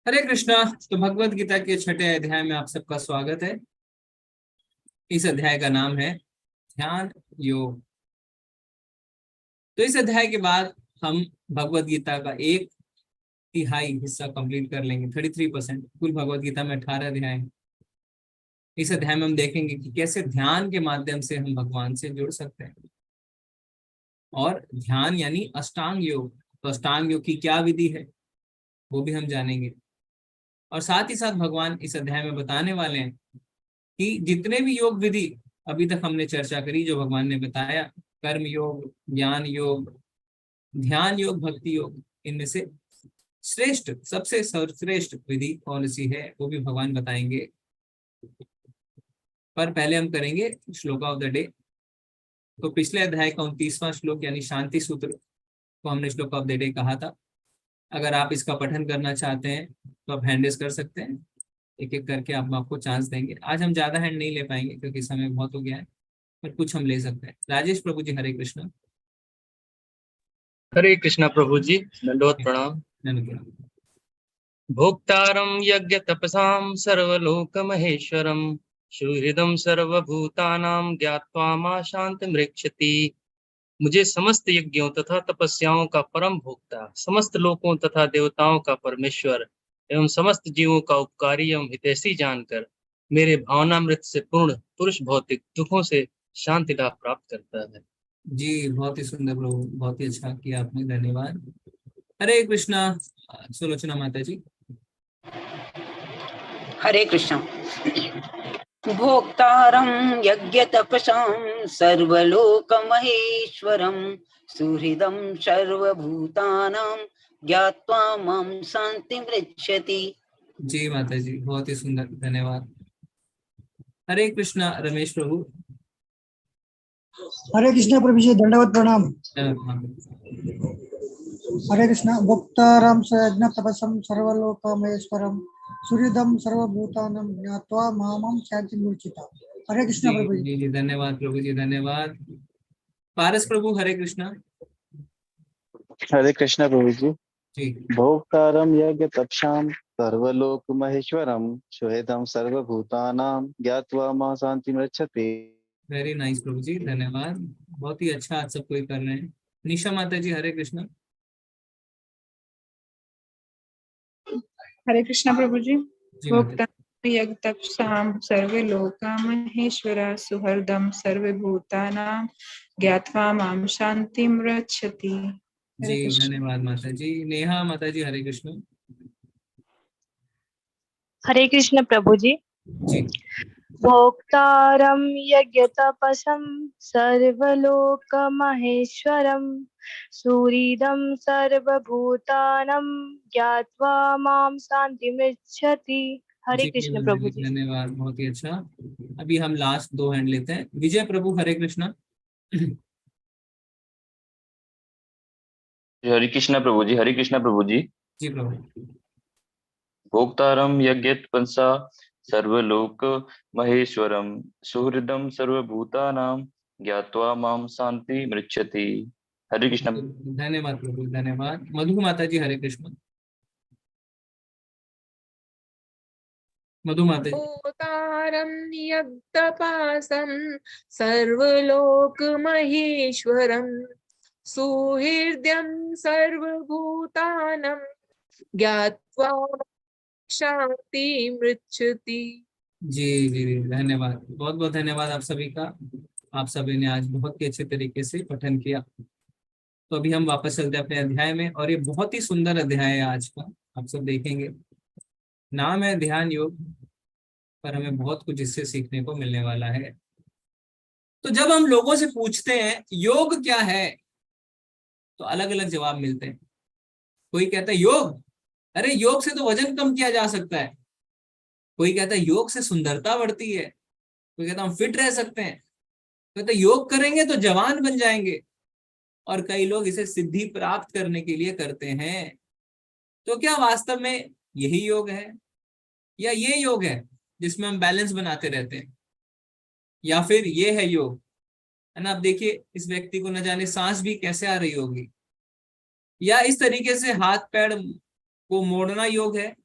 हरे कृष्णा। तो भगवत गीता के छठे अध्याय में आप सबका स्वागत है। इस अध्याय का नाम है ध्यान योग। तो इस अध्याय के बाद हम भगवत गीता का एक तिहाई हिस्सा कंप्लीट कर लेंगे। 33%। कुल भगवत गीता में 18 अध्याय हैं। इस अध्याय में हम देखेंगे कि कैसे ध्यान के माध्यम से हम भगवान से जुड़ सकते हैं। और ध्यान यानी अष्टांग योग। तो अष्टांग योग की क्या विधि है वो भी हम जानेंगे। और साथ ही साथ भगवान इस अध्याय में बताने वाले हैं कि जितने भी योग विधि अभी तक हमने चर्चा करी, जो भगवान ने बताया, कर्म योग, ज्ञान योग, ध्यान योग, भक्ति योग, इनमें से श्रेष्ठ, सबसे सर्वश्रेष्ठ विधि कौन सी है वो भी भगवान बताएंगे। पर पहले हम करेंगे श्लोक ऑफ द डे। तो पिछले अध्याय का 29वां श्लोक यानी शांति सूत्र को हमने श्लोक ऑफ द डे कहा था। अगर आप इसका पठन करना चाहते हैं तो आप हैंड रेज कर सकते हैं। एक एक करके आप आपको चांस देंगे। आज हम ज्यादा हैंड नहीं ले पाएंगे क्योंकि समय बहुत हो गया है, पर कुछ हम ले सकते हैं। राजेश प्रभु जी, हरे कृष्ण। हरे कृष्णा प्रभु जी, दंडवत प्रणाम। भोक्तारं यज्ञ तपसां सर्वलोक महेश्वरं सुहृदं सर्वभूतानां ज्ञात्वा मा शान्तिमृच्छति। मुझे समस्त यज्ञों तथा तपस्याओं का परम भोक्ता, समस्त लोकों तथा देवताओं का परमेश्वर एवं समस्त जीवों का उपकारी एवं हितैषी जानकर मेरे भावनामृत से पूर्ण पुरुष भौतिक दुखों से शांति लाभ प्राप्त करता है। जी, बहुत ही सुंदर प्रभु, बहुत ही अच्छा किया आपने, धन्यवाद। हरे कृष्णा। सुलोचना माता जी। हरे कृष्ण। भोक्तारं यज्ञतपसां सर्वलोकमहेश्वरं सुहृदं सर्वभूतानां ज्ञात्वा मां शान्तिमृच्छति। जी माता जी, बहुत ही सुंदर, धन्यवाद। हरे कृष्णा रमेश प्रभु। हरे कृष्ण प्रभु जी, दंडवत प्रणाम। हरे कृष्ण। भोक्तारं यज्ञ तपसं सर्वलोकमहेश्वरं सुहृदं सर्वभूतानां ज्ञात्वा मां शान्तिमृच्छति। हरे कृष्ण प्रभु जी। जी, धन्यवाद प्रभु जी, धन्यवाद। पारस प्रभु, हरे कृष्णा। हरे कृष्ण प्रभु जी। जी। भोक्तारं यज्ञ तपसां सर्वलोक महेश्वरं सुहृदं सर्वभूतानां ज्ञात्वा मां शान्तिमृच्छति। वेरी नाइस प्रभु जी, धन्यवाद। बहुत ही अच्छा आज सब कोई कर रहे हैं। निशा माता जी, हरे कृष्णा। हरे कृष्णा प्रभु जी। जी माता भोक्ता यज्ञ तपसां सर्वलोका महेश्वरा सुहृदं सर्वभूतानां ज्ञात्वा मां शान्तिमृच्छति। जी, धन्यवाद माता जी। नेहा माता जी, हरे कृष्ण। हरे कृष्ण प्रभु जी। जी। भोक्तारं यज्ञतपसं सर्वलोक महेश्वरं सुहृदं सर्वभूतानां ज्ञात्वा मां शान्तिमृच्छति। हरे कृष्ण प्रभु जी। धन्यवाद, बहुत ही अच्छा। अभी हम लास्ट 2 हैंड लेते हैं। विजय प्रभु, हरे कृष्णा। हरे कृष्णा प्रभु जी। हरे कृष्णा प्रभु जी। जी प्रभु। भोक्तारं यज्ञतपसा सर्वलोक महेश्वरं सुहृदं सर्वभूतानां ज्ञात्वा मां शान्तिमृच्छति। हरे कृष्ण। धन्यवाद प्रभु, धन्यवाद। मधु माता जी, हरे कृष्ण। मधु माता जी। भोक्तारं यज्ञतपसं सर्वलोक महेश्वरं सुहृदं सर्वभूतानां ज्ञात्वा शान्तिमृच्छति। जी जी, धन्यवाद, बहुत बहुत धन्यवाद आप सभी का। आप सभी ने आज बहुत ही अच्छे तरीके से पठन किया। तो अभी हम वापस चलते हैं अपने अध्याय में, और ये बहुत ही सुंदर अध्याय है आज का। आप सब देखेंगे, नाम है ध्यान योग, पर हमें बहुत कुछ इससे सीखने को मिलने वाला है। तो जब हम लोगों से पूछते हैं योग क्या है, तो अलग अलग जवाब मिलते हैं। कोई कहता है योग, अरे योग से तो वजन कम किया जा सकता है। कोई कहता है योग से सुंदरता बढ़ती है। कोई कहता है हम फिट रह सकते हैं। कोई कहता है योग करेंगे तो जवान बन जाएंगे। और कई लोग इसे सिद्धि प्राप्त करने के लिए करते हैं। तो क्या वास्तव में यही योग है, या ये योग है जिसमें हम बैलेंस बनाते रहते हैं, या फिर ये है योग, है ना? आप देखिए, इस व्यक्ति को न जाने सांस भी कैसे आ रही होगी। या इस तरीके से हाथ पैर को मोड़ना योग है,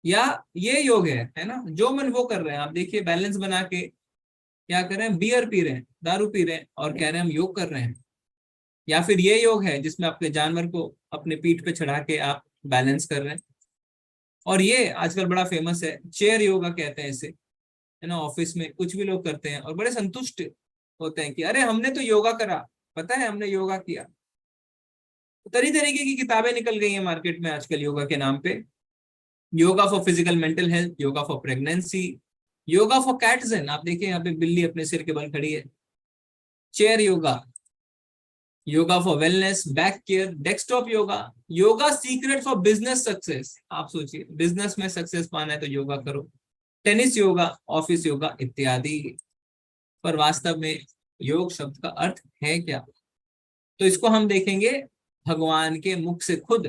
या ये योग है ना, जो मन वो कर रहे हैं। आप देखिए बैलेंस बना के क्या कर रहे हैं, बियर पी रहे हैं, दारू पी रहे हैं और कह रहे हैं हम योग कर रहे हैं। या फिर ये योग है जिसमें आपके जानवर को अपने पीठ पे चढ़ा के आप बैलेंस कर रहे हैं। और ये आजकल बड़ा फेमस है, चेयर योगा कहते हैं इसे, है ना। ऑफिस में कुछ भी लोग करते हैं और बड़े संतुष्ट होते हैं कि अरे हमने तो योगा करा, पता है हमने योगा किया। तो तरह तरीके की किताबें निकल गई हैं मार्केट में आजकल योगा के नाम पे। Yoga for physical mental health, yoga for pregnancy, yoga for कैटजन। आप देखिए यहाँ पे बिल्ली अपने सिर के बल खड़ी है। Chair yoga, yoga for wellness, back care, desktop yoga, yoga secret for business success. आप सोचिए बिजनेस में सक्सेस पाना है तो योगा करो। टेनिस योगा, ऑफिस योगा इत्यादि। पर वास्तव में योग शब्द का अर्थ है क्या, तो इसको हम देखेंगे भगवान के मुख से खुद,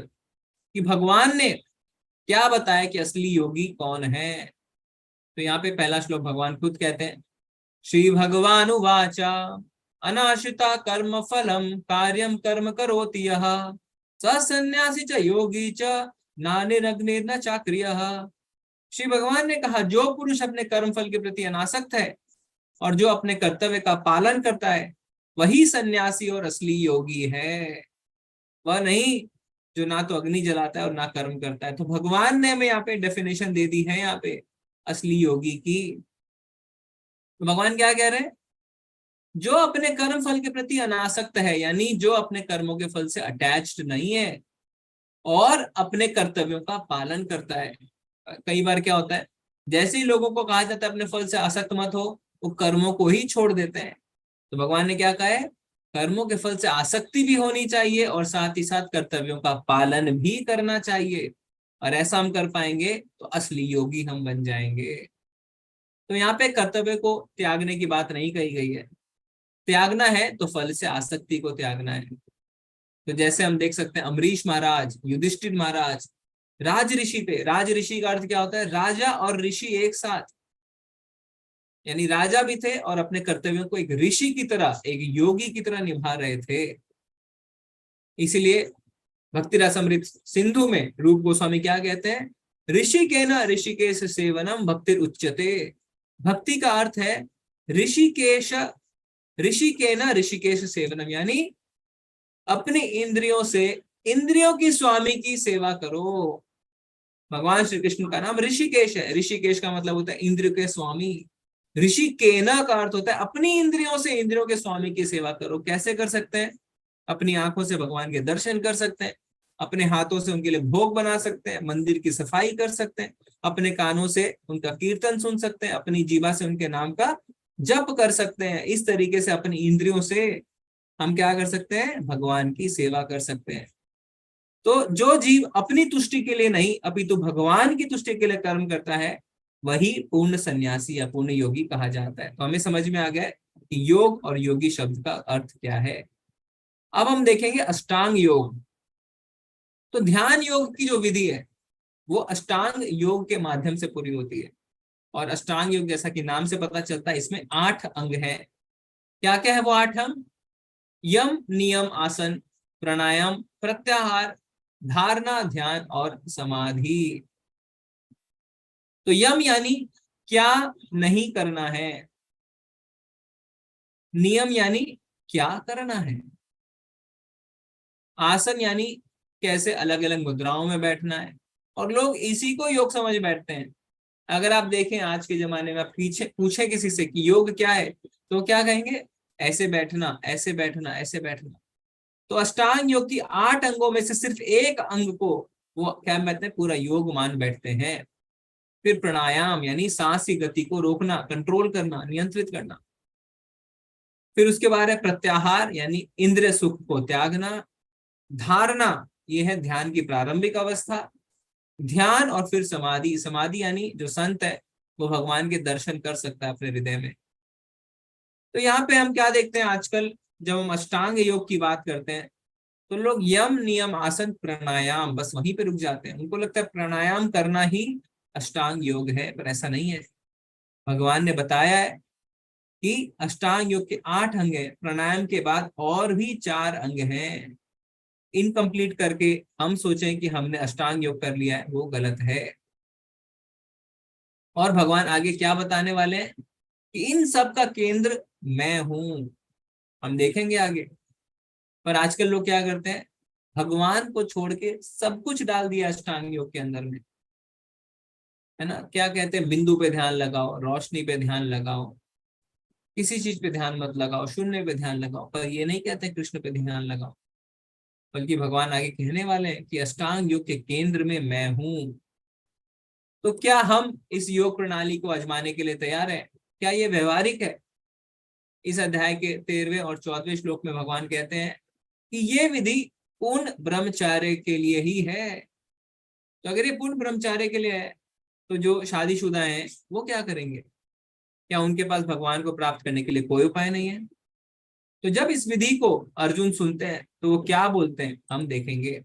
कि भगवान ने क्या बताया कि असली योगी कौन है। तो यहाँ पे पहला श्लोक भगवान खुद कहते हैं, श्री भगवान उवाचा अनाश्रिता कर्म फलम कार्यम कर्म करोति यः स सन्यासी च योगी च नानिरग्नि न चाक्रियः। श्री भगवान ने कहा, जो पुरुष अपने कर्म फल के प्रति अनासक्त है और जो अपने कर्तव्य का पालन करता है वही सन्यासी और असली योगी है। वह नहीं जो ना तो अग्नि जलाता है और ना कर्म करता है। तो भगवान ने हमें यहाँ पे डेफिनेशन दे दी है यहाँ पे असली योगी की। तो भगवान क्या कह रहे हैं, जो अपने कर्म फल के प्रति अनासक्त है, यानी जो अपने कर्मों के फल से अटैच्ड नहीं है और अपने कर्तव्यों का पालन करता है। कई बार क्या होता है, जैसे ही लोगों को कहा जाता है अपने फल से आसक्त मत हो, वो कर्मों को ही छोड़ देते हैं। तो भगवान ने क्या कहा है, कर्मों के फल से आसक्ति भी होनी चाहिए और साथ ही साथ कर्तव्यों का पालन भी करना चाहिए। और ऐसा हम कर पाएंगे तो असली योगी हम बन जाएंगे। तो यहाँ पे कर्तव्य को त्यागने की बात नहीं कही गई है। त्यागना है तो फल से आसक्ति को त्यागना है। तो जैसे हम देख सकते हैं अम्बरीश महाराज, युधिष्ठिर महाराज राज ऋषि थे। राज ऋषि का अर्थ क्या होता है, राजा और ऋषि एक साथ, यानी राजा भी थे और अपने कर्तव्यों को एक ऋषि की तरह, एक योगी की तरह निभा रहे थे। इसीलिए भक्ति रसामृत सिंधु में रूप गोस्वामी क्या कहते हैं, ऋषिकेन ऋषिकेश सेवनम भक्ति उच्यते। भक्ति का अर्थ है ऋषिकेश, ऋषिकेन ऋषिकेश सेवनम, यानी अपने इंद्रियों से इंद्रियों की स्वामी की सेवा करो। भगवान श्री कृष्ण का नाम ऋषिकेश है। ऋषिकेश का मतलब होता है इंद्रियों के स्वामी। ऋषिकेना का अर्थ होता है अपनी इंद्रियों से इंद्रियों के स्वामी की सेवा करो। कैसे कर सकते हैं, अपनी आंखों से भगवान के दर्शन कर सकते हैं, अपने हाथों से उनके लिए भोग बना सकते हैं, मंदिर की सफाई कर सकते हैं, अपने कानों से उनका कीर्तन सुन सकते हैं, अपनी जीवा से उनके नाम का जप कर सकते हैं। इस तरीके से अपनी इंद्रियों से हम क्या कर सकते हैं, भगवान की सेवा कर सकते हैं। तो जो जीव अपनी तुष्टि के लिए नहीं अपितु भगवान की तुष्टि के लिए कर्म करता है वही पूर्ण सन्यासी या पूर्ण योगी कहा जाता है। तो हमें समझ में आ गया कि योग और योगी शब्द का अर्थ क्या है। अब हम देखेंगे अष्टांग योग। तो ध्यान योग की जो विधि है वो अष्टांग योग के माध्यम से पूरी होती है। और अष्टांग योग जैसा कि नाम से पता चलता है इसमें 8 अंग हैं। क्या क्या है वो 8 अंग, यम नियम आसन, प्राणायाम, प्रत्याहार, धारणा, ध्यान और समाधि। तो यम यानी क्या नहीं करना है, नियम यानी क्या करना है, आसन यानी कैसे अलग अलग मुद्राओं में बैठना है। और लोग इसी को योग समझ बैठते हैं। अगर आप देखें आज के जमाने में, आप पीछे पूछे किसी से कि योग क्या है तो क्या कहेंगे, ऐसे बैठना, ऐसे बैठना, ऐसे बैठना। तो अष्टांग योग की 8 अंगों में से सिर्फ एक अंग को वो क्या कहते हैं, पूरा योग मान बैठते हैं। फिर प्राणायाम यानी सांस की गति को रोकना, कंट्रोल करना, नियंत्रित करना। फिर उसके बाद है प्रत्याहार यानी इंद्रिय सुख को त्यागना। धारणा ये है ध्यान की प्रारंभिक अवस्था। ध्यान और फिर समाधि, समाधि यानी जो संत है वो भगवान के दर्शन कर सकता है अपने हृदय में। तो यहाँ पे हम क्या देखते हैं, आजकल जब हम अष्टांग योग की बात करते हैं तो लोग यम नियम आसन प्राणायाम बस वहीं पे रुक जाते हैं। उनको लगता है प्राणायाम करना ही अष्टांग योग है, पर ऐसा नहीं है। भगवान ने बताया है कि अष्टांग योग के 8 अंग हैं, प्राणायाम के बाद और भी 4 अंग हैं। इनकम्प्लीट करके हम सोचें कि हमने अष्टांग योग कर लिया है, वो गलत है। और भगवान आगे क्या बताने वाले हैं कि इन सब का केंद्र मैं हूं। हम देखेंगे आगे। पर आजकल लोग क्या करते हैं, भगवान को छोड़ के सब कुछ डाल दिया अष्टांग योग के अंदर में, है ना। क्या कहते हैं, बिंदु पे ध्यान लगाओ, रोशनी पे ध्यान लगाओ, किसी चीज पे ध्यान मत लगाओ, शून्य पे ध्यान लगाओ। पर ये नहीं कहते कृष्ण पे ध्यान लगाओ, बल्कि भगवान आगे कहने वाले हैं कि अष्टांग योग के केंद्र में मैं हूं। तो क्या हम इस योग प्रणाली को आजमाने के लिए तैयार हैं? क्या ये व्यवहारिक है? इस अध्याय के 13वें और 14वें श्लोक में भगवान कहते हैं कि ये विधि पूर्ण ब्रह्मचार्य के लिए ही है। तो अगर ये पूर्ण ब्रह्मचार्य के लिए है, तो जो शादीशुदा हैं वो क्या करेंगे? क्या उनके पास भगवान को प्राप्त करने के लिए कोई उपाय नहीं है? तो जब इस विधि को अर्जुन सुनते हैं तो वो क्या बोलते हैं, हम देखेंगे।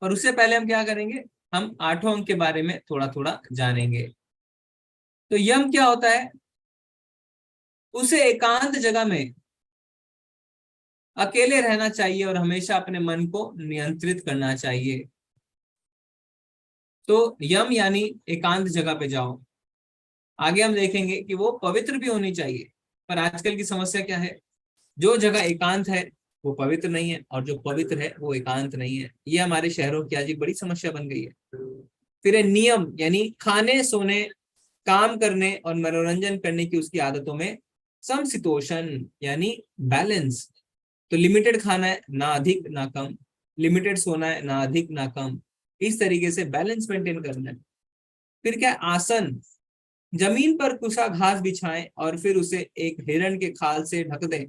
और उससे पहले हम क्या करेंगे, हम 8वें अंक के बारे में थोड़ा थोड़ा जानेंगे। तो यम क्या होता है? उसे एकांत जगह में अकेले रहना चाहिए और हमेशा अपने मन को नियंत्रित करना चाहिए। तो यम यानी एकांत जगह पे जाओ। आगे हम देखेंगे कि वो पवित्र भी होनी चाहिए। पर आजकल की समस्या क्या है, जो जगह एकांत है वो पवित्र नहीं है, और जो पवित्र है वो एकांत नहीं है। ये हमारे शहरों की आज एक बड़ी समस्या बन गई है। फिर है नियम, यानी खाने, सोने, काम करने और मनोरंजन करने की उसकी आदतों में समशीतोषण यानी बैलेंस। तो लिमिटेड खाना है, ना अधिक ना कम, लिमिटेड सोना है, ना अधिक ना कम, इस तरीके से बैलेंस मेंटेन करना है। फिर क्या है, आसन, जमीन पर कुशा घास बिछाएं और फिर उसे एक हिरण के खाल से ढक दें।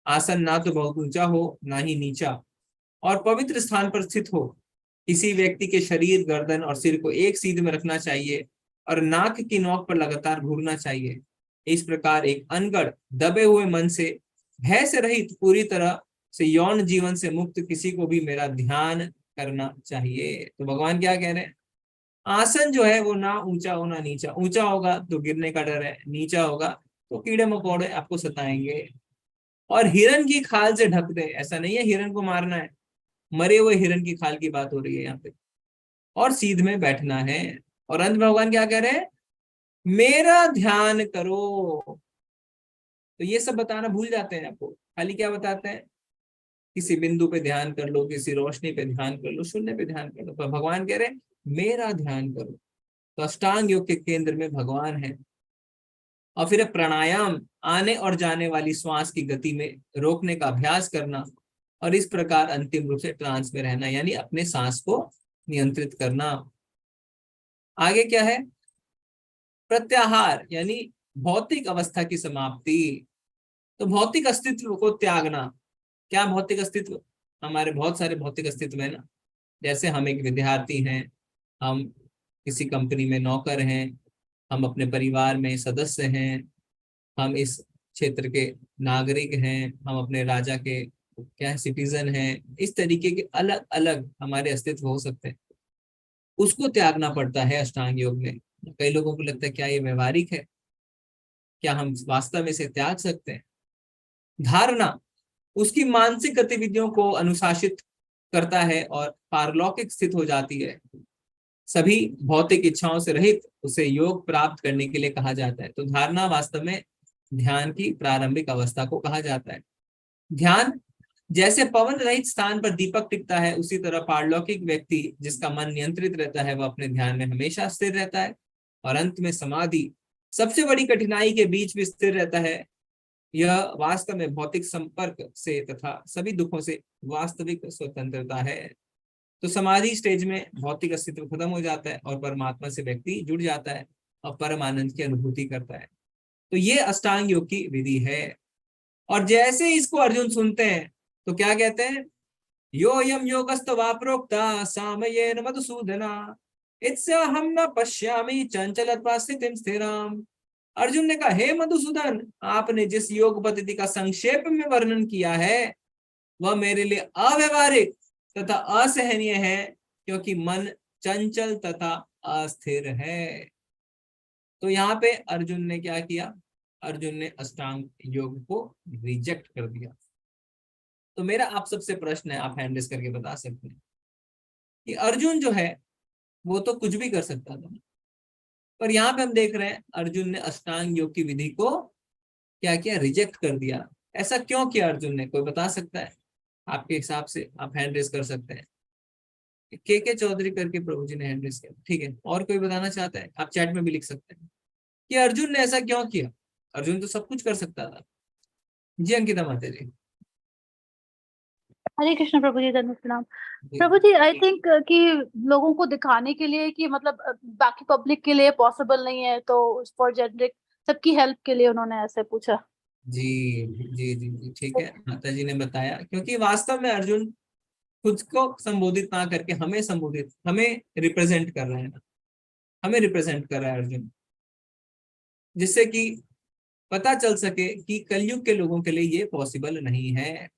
आसन ना तो बहुत ऊंचा हो ना ही नीचा, और पवित्र स्थान पर स्थित हो। किसी व्यक्ति के शरीर, गर्दन और सिर को एक सीध में रखना चाहिए और नाक की नोक पर लगातार घूरना चाहिए। इस प्रकार एक अनगढ़ दबे हुए मन से, भय से रहित, पूरी तरह से यौन जीवन से मुक्त किसी को भी मेरा ध्यान करना चाहिए। तो भगवान क्या कह रहे हैं, आसन जो है वो ना ऊंचा हो ना नीचा। ऊंचा होगा तो गिरने का डर है, नीचा होगा तो कीड़े मकोड़े आपको सताएंगे। और हिरण की खाल से ढक दे, ऐसा नहीं है हिरण को मारना है, मरे हुए हिरण की खाल की बात हो रही है यहाँ पे। और सीध में बैठना है। और अंत भगवान क्या कह रहे हैं, मेरा ध्यान करो। तो ये सब बताना भूल जाते हैं आपको, खाली क्या बताते हैं, किसी बिंदु पे ध्यान कर लो, किसी रोशनी पे ध्यान कर लो, शून्य पे ध्यान कर लो। पर भगवान कह रहे हैं मेरा ध्यान करो। तो अष्टांग योग के केंद्र में भगवान है। और फिर प्राणायाम, आने और जाने वाली श्वास की गति में रोकने का अभ्यास करना, और इस प्रकार अंतिम रूप से ट्रांस में रहना, यानी अपने सांस को नियंत्रित करना। आगे क्या है, प्रत्याहार यानी भौतिक अवस्था की समाप्ति। तो भौतिक अस्तित्व को त्यागना। क्या भौतिक अस्तित्व, हमारे बहुत सारे भौतिक अस्तित्व है ना। जैसे हम एक विद्यार्थी हैं, हम किसी कंपनी में नौकर हैं, हम अपने परिवार में सदस्य हैं, हम इस क्षेत्र के नागरिक हैं, हम अपने राजा के क्या है, सिटीजन हैं। इस तरीके के अलग अलग हमारे अस्तित्व हो सकते हैं, उसको त्यागना पड़ता है अष्टांग योग में। कई लोगों को लगता है क्या ये व्यवहारिक है, क्या हम वास्तव में इसे त्याग सकते हैं? धारणा उसकी मानसिक गतिविधियों को अनुशासित करता है और पारलौकिक स्थित हो जाती है। सभी भौतिक इच्छाओं से रहित उसे योग प्राप्त करने के लिए कहा जाता है। तो धारणा वास्तव में ध्यान की प्रारंभिक अवस्था को कहा जाता है। ध्यान जैसे पवन रहित स्थान पर दीपक टिकता है, उसी तरह पारलौकिक व्यक्ति जिसका मन नियंत्रित रहता है वह अपने ध्यान में हमेशा स्थिर रहता है। और अंत में समाधि सबसे बड़ी कठिनाई के बीच भी स्थिर रहता है। यह वास्तव में भौतिक संपर्क से तथा सभी दुखों से वास्तविक स्वतंत्रता है। तो समाधि स्टेज में भौतिक अस्तित्व खत्म हो जाता है और परमात्मा से व्यक्ति जुड़ जाता है और परम आनंद की अनुभूति करता है। तो ये अष्टांग योग की विधि है। और जैसे इसको अर्जुन सुनते हैं तो क्या कहते हैं, योयम योगस्तवा प्रोक्ता सामयेन मधुसूदना इत्स्याहं न पश्यामि चंचलत्वा स्थितिं स्थिराम। अर्जुन ने कहा, हे मधुसूदन, आपने जिस योग पद्धति का संक्षेप में वर्णन किया है वह मेरे लिए अव्यवहारिक तथा असहनीय है, क्योंकि मन चंचल तथा अस्थिर है। तो यहाँ पे अर्जुन ने क्या किया, अर्जुन ने अष्टांग योग को रिजेक्ट कर दिया। तो मेरा आप सबसे प्रश्न है, आप हैंड रेस करके बता सकते हैं कि अर्जुन जो है वो तो कुछ भी कर सकता था, पर यहाँ पे हम देख रहे हैं अर्जुन ने अष्टांग योग की विधि को क्या किया, रिजेक्ट कर दिया। ऐसा क्यों किया अर्जुन ने, कोई बता सकता है आपके हिसाब से? आप हैंड रेस कर सकते हैं। के चौधरी करके प्रभु जी ने हैंड रेस किया, ठीक है। और कोई बताना चाहता है? आप चैट में भी लिख सकते हैं कि अर्जुन ने ऐसा क्यों किया। अर्जुन तो सब कुछ कर सकता था। जी अंकिता माता जी। हरे कृष्ण प्रभु जी, धन्यवाद प्रणाम। जी। प्रभु जी, आई थिंक कि लोगों को दिखाने के लिए कि मतलब बाकी पब्लिक के लिए पॉसिबल नहीं है, तो फॉर जेनरिक सबकी हेल्प के लिए उन्होंने ऐसे पूछा। जी जी जी जी, ठीक है। माता जी ने बताया क्योंकि वास्तव में अर्जुन खुद को संबोधित ना करके हमें रिप्रेजेंट कर रहे हैं ना, हमें रिप्रेजेंट कर रहा है अर्जुन, जिससे कि पता चल सके कि कलयुग के लोगों के लिए ये पॉसिबल नहीं है।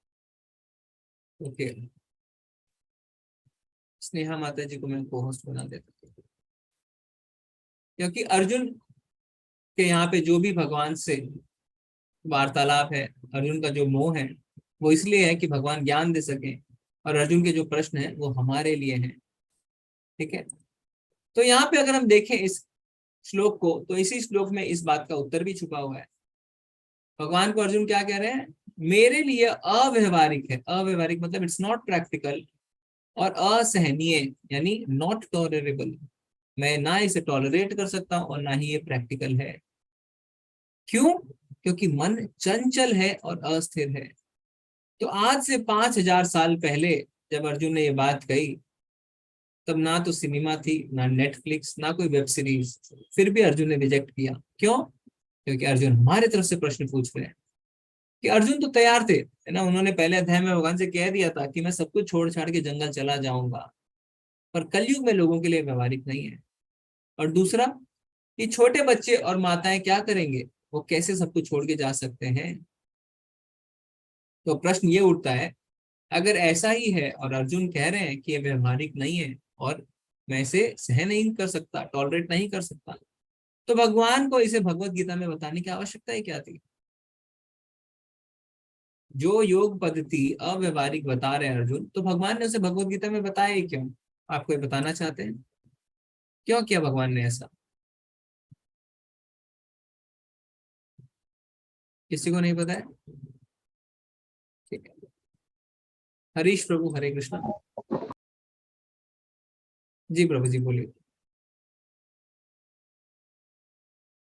ओके, स्नेहा माता जी को मैं को-होस्ट बना देता हूँ, क्योंकि अर्जुन के यहाँ पे जो भी भगवान से वार्तालाप है, अर्जुन का जो मोह है वो इसलिए है कि भगवान ज्ञान दे सके, और अर्जुन के जो प्रश्न है वो हमारे लिए हैं, ठीक है। तो यहाँ पे अगर हम देखें इस श्लोक को, तो इसी श्लोक में इस बात का उत्तर भी छुपा हुआ है। भगवान को अर्जुन क्या कह रहे हैं, मेरे लिए अव्यवहारिक है। अव्यवहारिक मतलब इट्स नॉट प्रैक्टिकल, और असहनीय यानी नॉट टॉलरेबल। मैं ना इसे टॉलरेट कर सकता हूं और ना ही ये प्रैक्टिकल है। क्यों? क्योंकि मन चंचल है और अस्थिर है। तो आज से 5000 साल पहले जब अर्जुन ने ये बात कही, तब ना तो सिनेमा थी, ना नेटफ्लिक्स, ना कोई वेब सीरीज, फिर भी अर्जुन ने रिजेक्ट किया। क्यों? क्योंकि अर्जुन हमारे तरफ से प्रश्न पूछ रहे हैं। कि अर्जुन तो तैयार थे, है ना, उन्होंने पहले अध्याय में भगवान से कह दिया था कि मैं सब कुछ छोड़ छाड़ के जंगल चला जाऊंगा, पर कलयुग में लोगों के लिए व्यवहारिक नहीं है। और दूसरा, ये छोटे बच्चे और माताएं क्या करेंगे, वो कैसे सब कुछ छोड़ के जा सकते हैं? तो प्रश्न ये उठता है, अगर ऐसा ही है और अर्जुन कह रहे हैं कि ये व्यवहारिक नहीं है और मैं इसे सह नहीं कर सकता, टॉलरेट नहीं कर सकता, तो भगवान को इसे भगवत गीता में बताने की आवश्यकता ही क्या थी? जो योग पद्धति अव्यवहारिक बता रहे हैं अर्जुन, तो भगवान ने उसे भगवत गीता में बताया ही क्यों? आपको ये बताना चाहते हैं क्यों किया भगवान ने ऐसा? किसी को नहीं पता है? ठीक है, हरीश प्रभु, हरे कृष्णा। जी प्रभु जी बोलिए,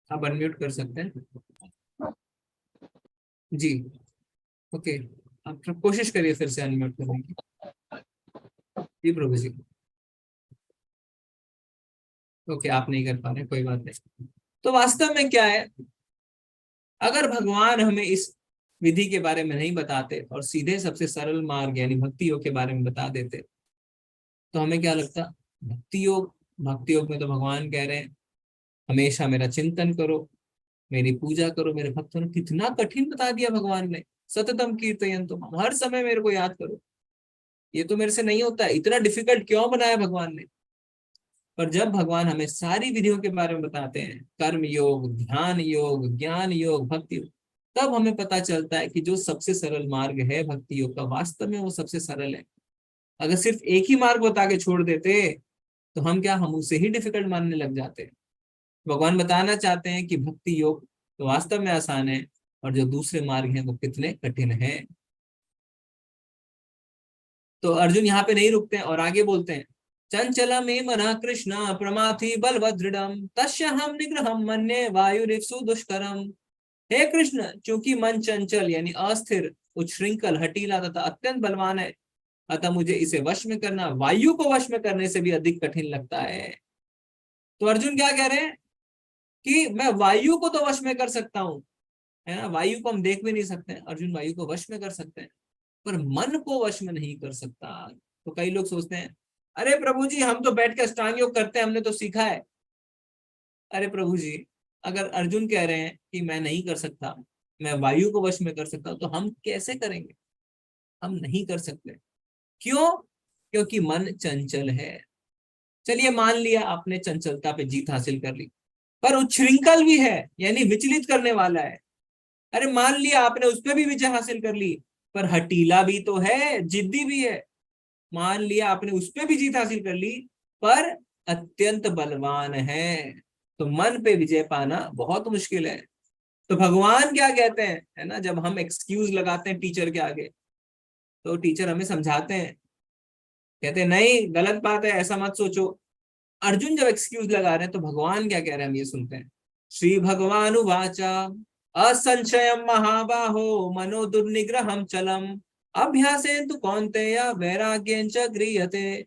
आप अनम्यूट कर सकते हैं। जी ओके, आप कोशिश करिए फिर से अनम्यूट करने की। जी प्रभु जी, ओके, आप नहीं कर पा रहे, कोई बात नहीं। तो वास्तव में क्या है, अगर भगवान हमें इस विधि के बारे में नहीं बताते और सीधे सबसे सरल मार्ग यानी भक्ति योग के बारे में बता देते, तो हमें क्या लगता? भक्ति योग में तो भगवान कह रहे हैं हमेशा मेरा चिंतन करो, मेरी पूजा करो, मेरे भक्तों ने। कितना कठिन बता दिया भगवान ने, सततम कीर्तयन्तु, हर समय मेरे को याद करो। ये तो मेरे से नहीं होता है, इतना डिफिकल्ट क्यों बनाया भगवान ने? पर जब भगवान हमें सारी विधियों के बारे में बताते हैं, कर्म योग, ध्यान योग, ज्ञान योग, भक्ति योग, तब हमें पता चलता है कि जो सबसे सरल मार्ग है भक्ति योग का, वास्तव में वो सबसे सरल है। अगर सिर्फ एक ही मार्ग बता के छोड़ देते तो हम उसे ही डिफिकल्ट मानने लग जाते। भगवान बताना चाहते हैं कि भक्ति योग तो वास्तव में आसान है, और जो दूसरे मार्ग हैं वो कितने कठिन है। तो अर्जुन यहाँ पे नहीं रुकते हैं और आगे बोलते हैं, चंचल में मना कृष्ण प्रमाथि बलवदृढ़ तस्य हम निग्रहम मन्ये वायुरिव दुष्करम। हे कृष्ण, चूंकि मन चंचल यानी अस्थिर, उच्छृंखल, हठीला तथा अत्यंत बलवान है, अतः मुझे इसे वश में करना वायु को वश में करने से भी अधिक कठिन लगता है। तो अर्जुन क्या कह रहे हैं कि मैं वायु को तो वश में कर सकता हूँ, है ना, वायु को हम देख भी नहीं सकते, अर्जुन वायु को वश में कर सकते हैं, पर मन को वश में नहीं कर सकता। तो कई लोग सोचते हैं, अरे प्रभु जी हम तो बैठ के अष्टांग योग करते हैं, हमने तो सीखा है। अरे प्रभु जी, अगर अर्जुन कह रहे हैं कि मैं नहीं कर सकता, मैं वायु को वश में कर सकता हूं, तो हम कैसे करेंगे? हम नहीं कर सकते। क्यों? क्योंकि मन चंचल है। चलिए मान लिया आपने चंचलता पे जीत हासिल कर ली, पर उच्छृंखल भी है यानी विचलित करने वाला है। अरे मान लिया आपने उस पर भी विजय हासिल कर ली, पर हठीला भी तो है, जिद्दी भी है। मान लिया आपने उस पर भी जीत हासिल कर ली, पर अत्यंत बलवान है। तो मन पे विजय पाना बहुत मुश्किल है। तो भगवान क्या कहते हैं, है ना, जब हम एक्सक्यूज लगाते हैं टीचर के आगे, तो टीचर हमें समझाते हैं, कहते हैं नहीं गलत बात है, ऐसा मत सोचो। अर्जुन जब एक्सक्यूज लगा रहे हैं तो भगवान क्या कह रहे हैं हम ये सुनते हैं। श्री भगवान उवाचा असंशयम महाबाहो मनो दुर्निग्रहम चलम अभ्यासेन तु कौन्तेय वैराग्येन च गृह्यते।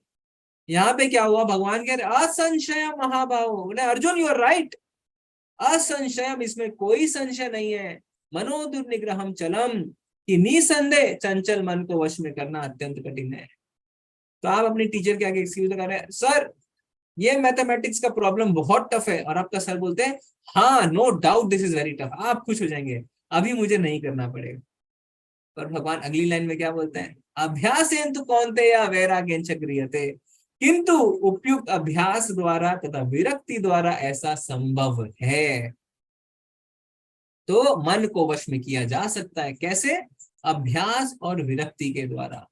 यहाँ पे क्या हुआ, भगवान कह रहे असंशयम महाबाहो, बोले अर्जुन यू आर राइट, असंशयम, इसमें कोई संशय नहीं है, मनो दुर्निग्रहम चलम, कि निसंदेह चंचल मन को वश में करना अत्यंत कठिन है। तो आप अपने टीचर के आगे एक्सक्यूज लगा रहे हैं, सर ये मैथमेटिक्स का प्रॉब्लम बहुत टफ है, और आपका सर बोलते हैं हाँ no doubt this is very tough, आप खुश हो जाएंगे, अभी मुझे नहीं करना पड़ेगा। पर भगवान अगली लाइन में क्या बोलते हैं, अभ्यासेन तु कौन्तेय वैराग्येन च गृह्यते, किंतु उपयुक्त अभ्यास द्वारा तथा विरक्ति द्वारा ऐसा संभव है। तो मन को वश में किया जा सकता है, कैसे, अभ्यास और विरक्ति के द्वारा।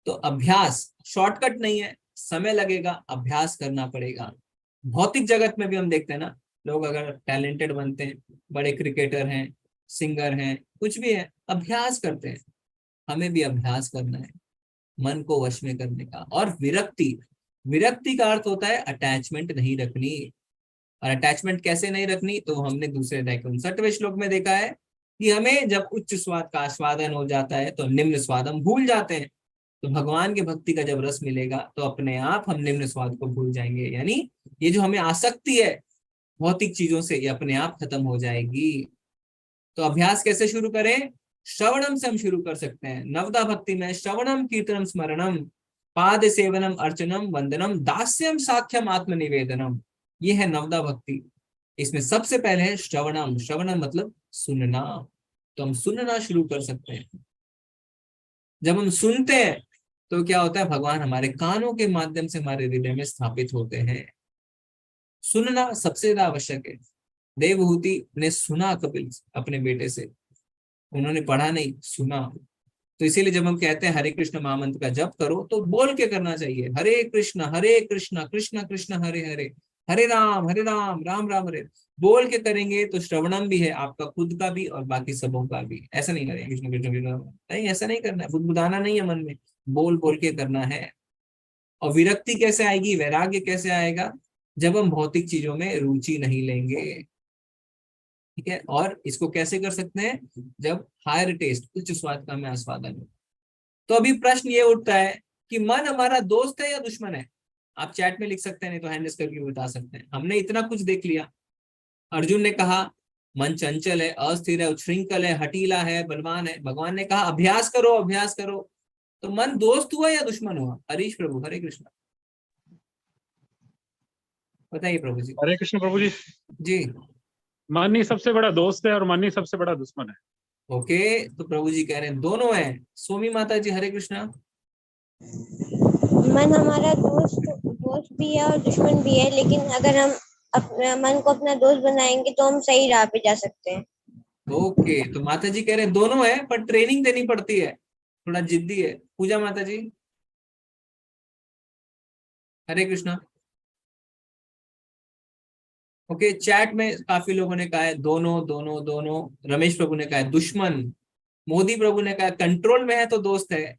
तो अभ्यास शॉर्टकट नहीं है, समय लगेगा, अभ्यास करना पड़ेगा। भौतिक जगत में भी हम देखते हैं ना, लोग अगर टैलेंटेड बनते हैं, बड़े क्रिकेटर हैं, सिंगर हैं, कुछ भी है, अभ्यास करते हैं। हमें भी अभ्यास करना है मन को वश में करने का। और विरक्ति, विरक्ति का अर्थ होता है अटैचमेंट नहीं रखनी। और अटैचमेंट कैसे नहीं रखनी, तो हमने दूसरे अध्याय के 59वें श्लोक में देखा है कि हमें जब उच्च स्वाद का आस्वादन हो जाता है तो निम्न स्वाद हम भूल जाते हैं। तो भगवान की भक्ति का जब रस मिलेगा तो अपने आप हम निम्न स्वाद को भूल जाएंगे, यानी ये जो हमें आसक्ति है भौतिक चीजों से, ये अपने आप खत्म हो जाएगी। तो अभ्यास कैसे शुरू करें, श्रवणम से हम शुरू कर सकते हैं। नवदा भक्ति में श्रवणम कीर्तनम स्मरणम पाद सेवनम अर्चनम वंदनम दास्यम साख्यम आत्मनिवेदनम, ये है नवदा भक्ति। इसमें सबसे पहले है श्रवणम, श्रवणम मतलब सुनना। तो हम सुनना शुरू कर सकते हैं। जब हम सुनते हैं तो क्या होता है, भगवान हमारे कानों के माध्यम से हमारे हृदय में स्थापित होते हैं। सुनना सबसे ज्यादा आवश्यक है। देवहूति ने सुना कपिल अपने बेटे से, उन्होंने पढ़ा नहीं, सुना। तो इसीलिए जब हम कहते हैं हरे कृष्ण महामंत्र का जप करो तो बोल के करना चाहिए, हरे कृष्ण कृष्ण कृष्ण हरे हरे, हरे राम राम राम हरे। बोल के करेंगे तो श्रवणम भी है आपका खुद का भी और बाकी सबों का भी। ऐसा नहीं करेंगे कृष्ण कृष्ण कृष्ण नहीं, ऐसा नहीं करना है, बुदबुदाना नहीं है मन में, बोल बोल के करना है। और विरक्ति कैसे आएगी, वैराग्य कैसे आएगा, जब हम भौतिक चीजों में रुचि नहीं लेंगे, ठीक है। और इसको कैसे कर सकते हैं, जब हायर टेस्ट, उच्च स्वाद का हमें आस्वादन हो। तो अभी प्रश्न ये उठता है कि मन हमारा दोस्त है या दुश्मन है। आप चैट में लिख सकते हैं, नहीं तो हैंड रेज करके बता सकते हैं। हमने इतना कुछ देख लिया। अर्जुन ने कहा मन चंचल है, अस्थिर है, उच्छृंखल है, हठीला है, बलवान है। भगवान ने कहा अभ्यास करो अभ्यास करो। तो मन दोस्त हुआ या दुश्मन हुआ। हरीश प्रभु, हरे कृष्ण, बताइए प्रभु जी। हरे कृष्ण प्रभु जी। जी, मन ही सबसे बड़ा दोस्त है और मन ही सबसे बड़ा दुश्मन है। ओके, तो प्रभु जी कह रहे हैं दोनों है। सोमी माता जी, हरे कृष्णा। मन हमारा दोस्त भी है और दुश्मन भी है, लेकिन अगर हम अपने मन को अपना दोस्त बनाएंगे तो हम सही राह पे जा सकते हैं। ओके, तो माता जी कह रहे हैं दोनों है, पर ट्रेनिंग देनी पड़ती है, थोड़ा जिद्दी है। पूजा माता जी, हरे कृष्णा। ओके, चैट में काफी लोगों ने कहा है दोनों दोनों दोनों। रमेश प्रभु ने कहा है दुश्मन। मोदी प्रभु ने कहा कंट्रोल में है तो दोस्त है।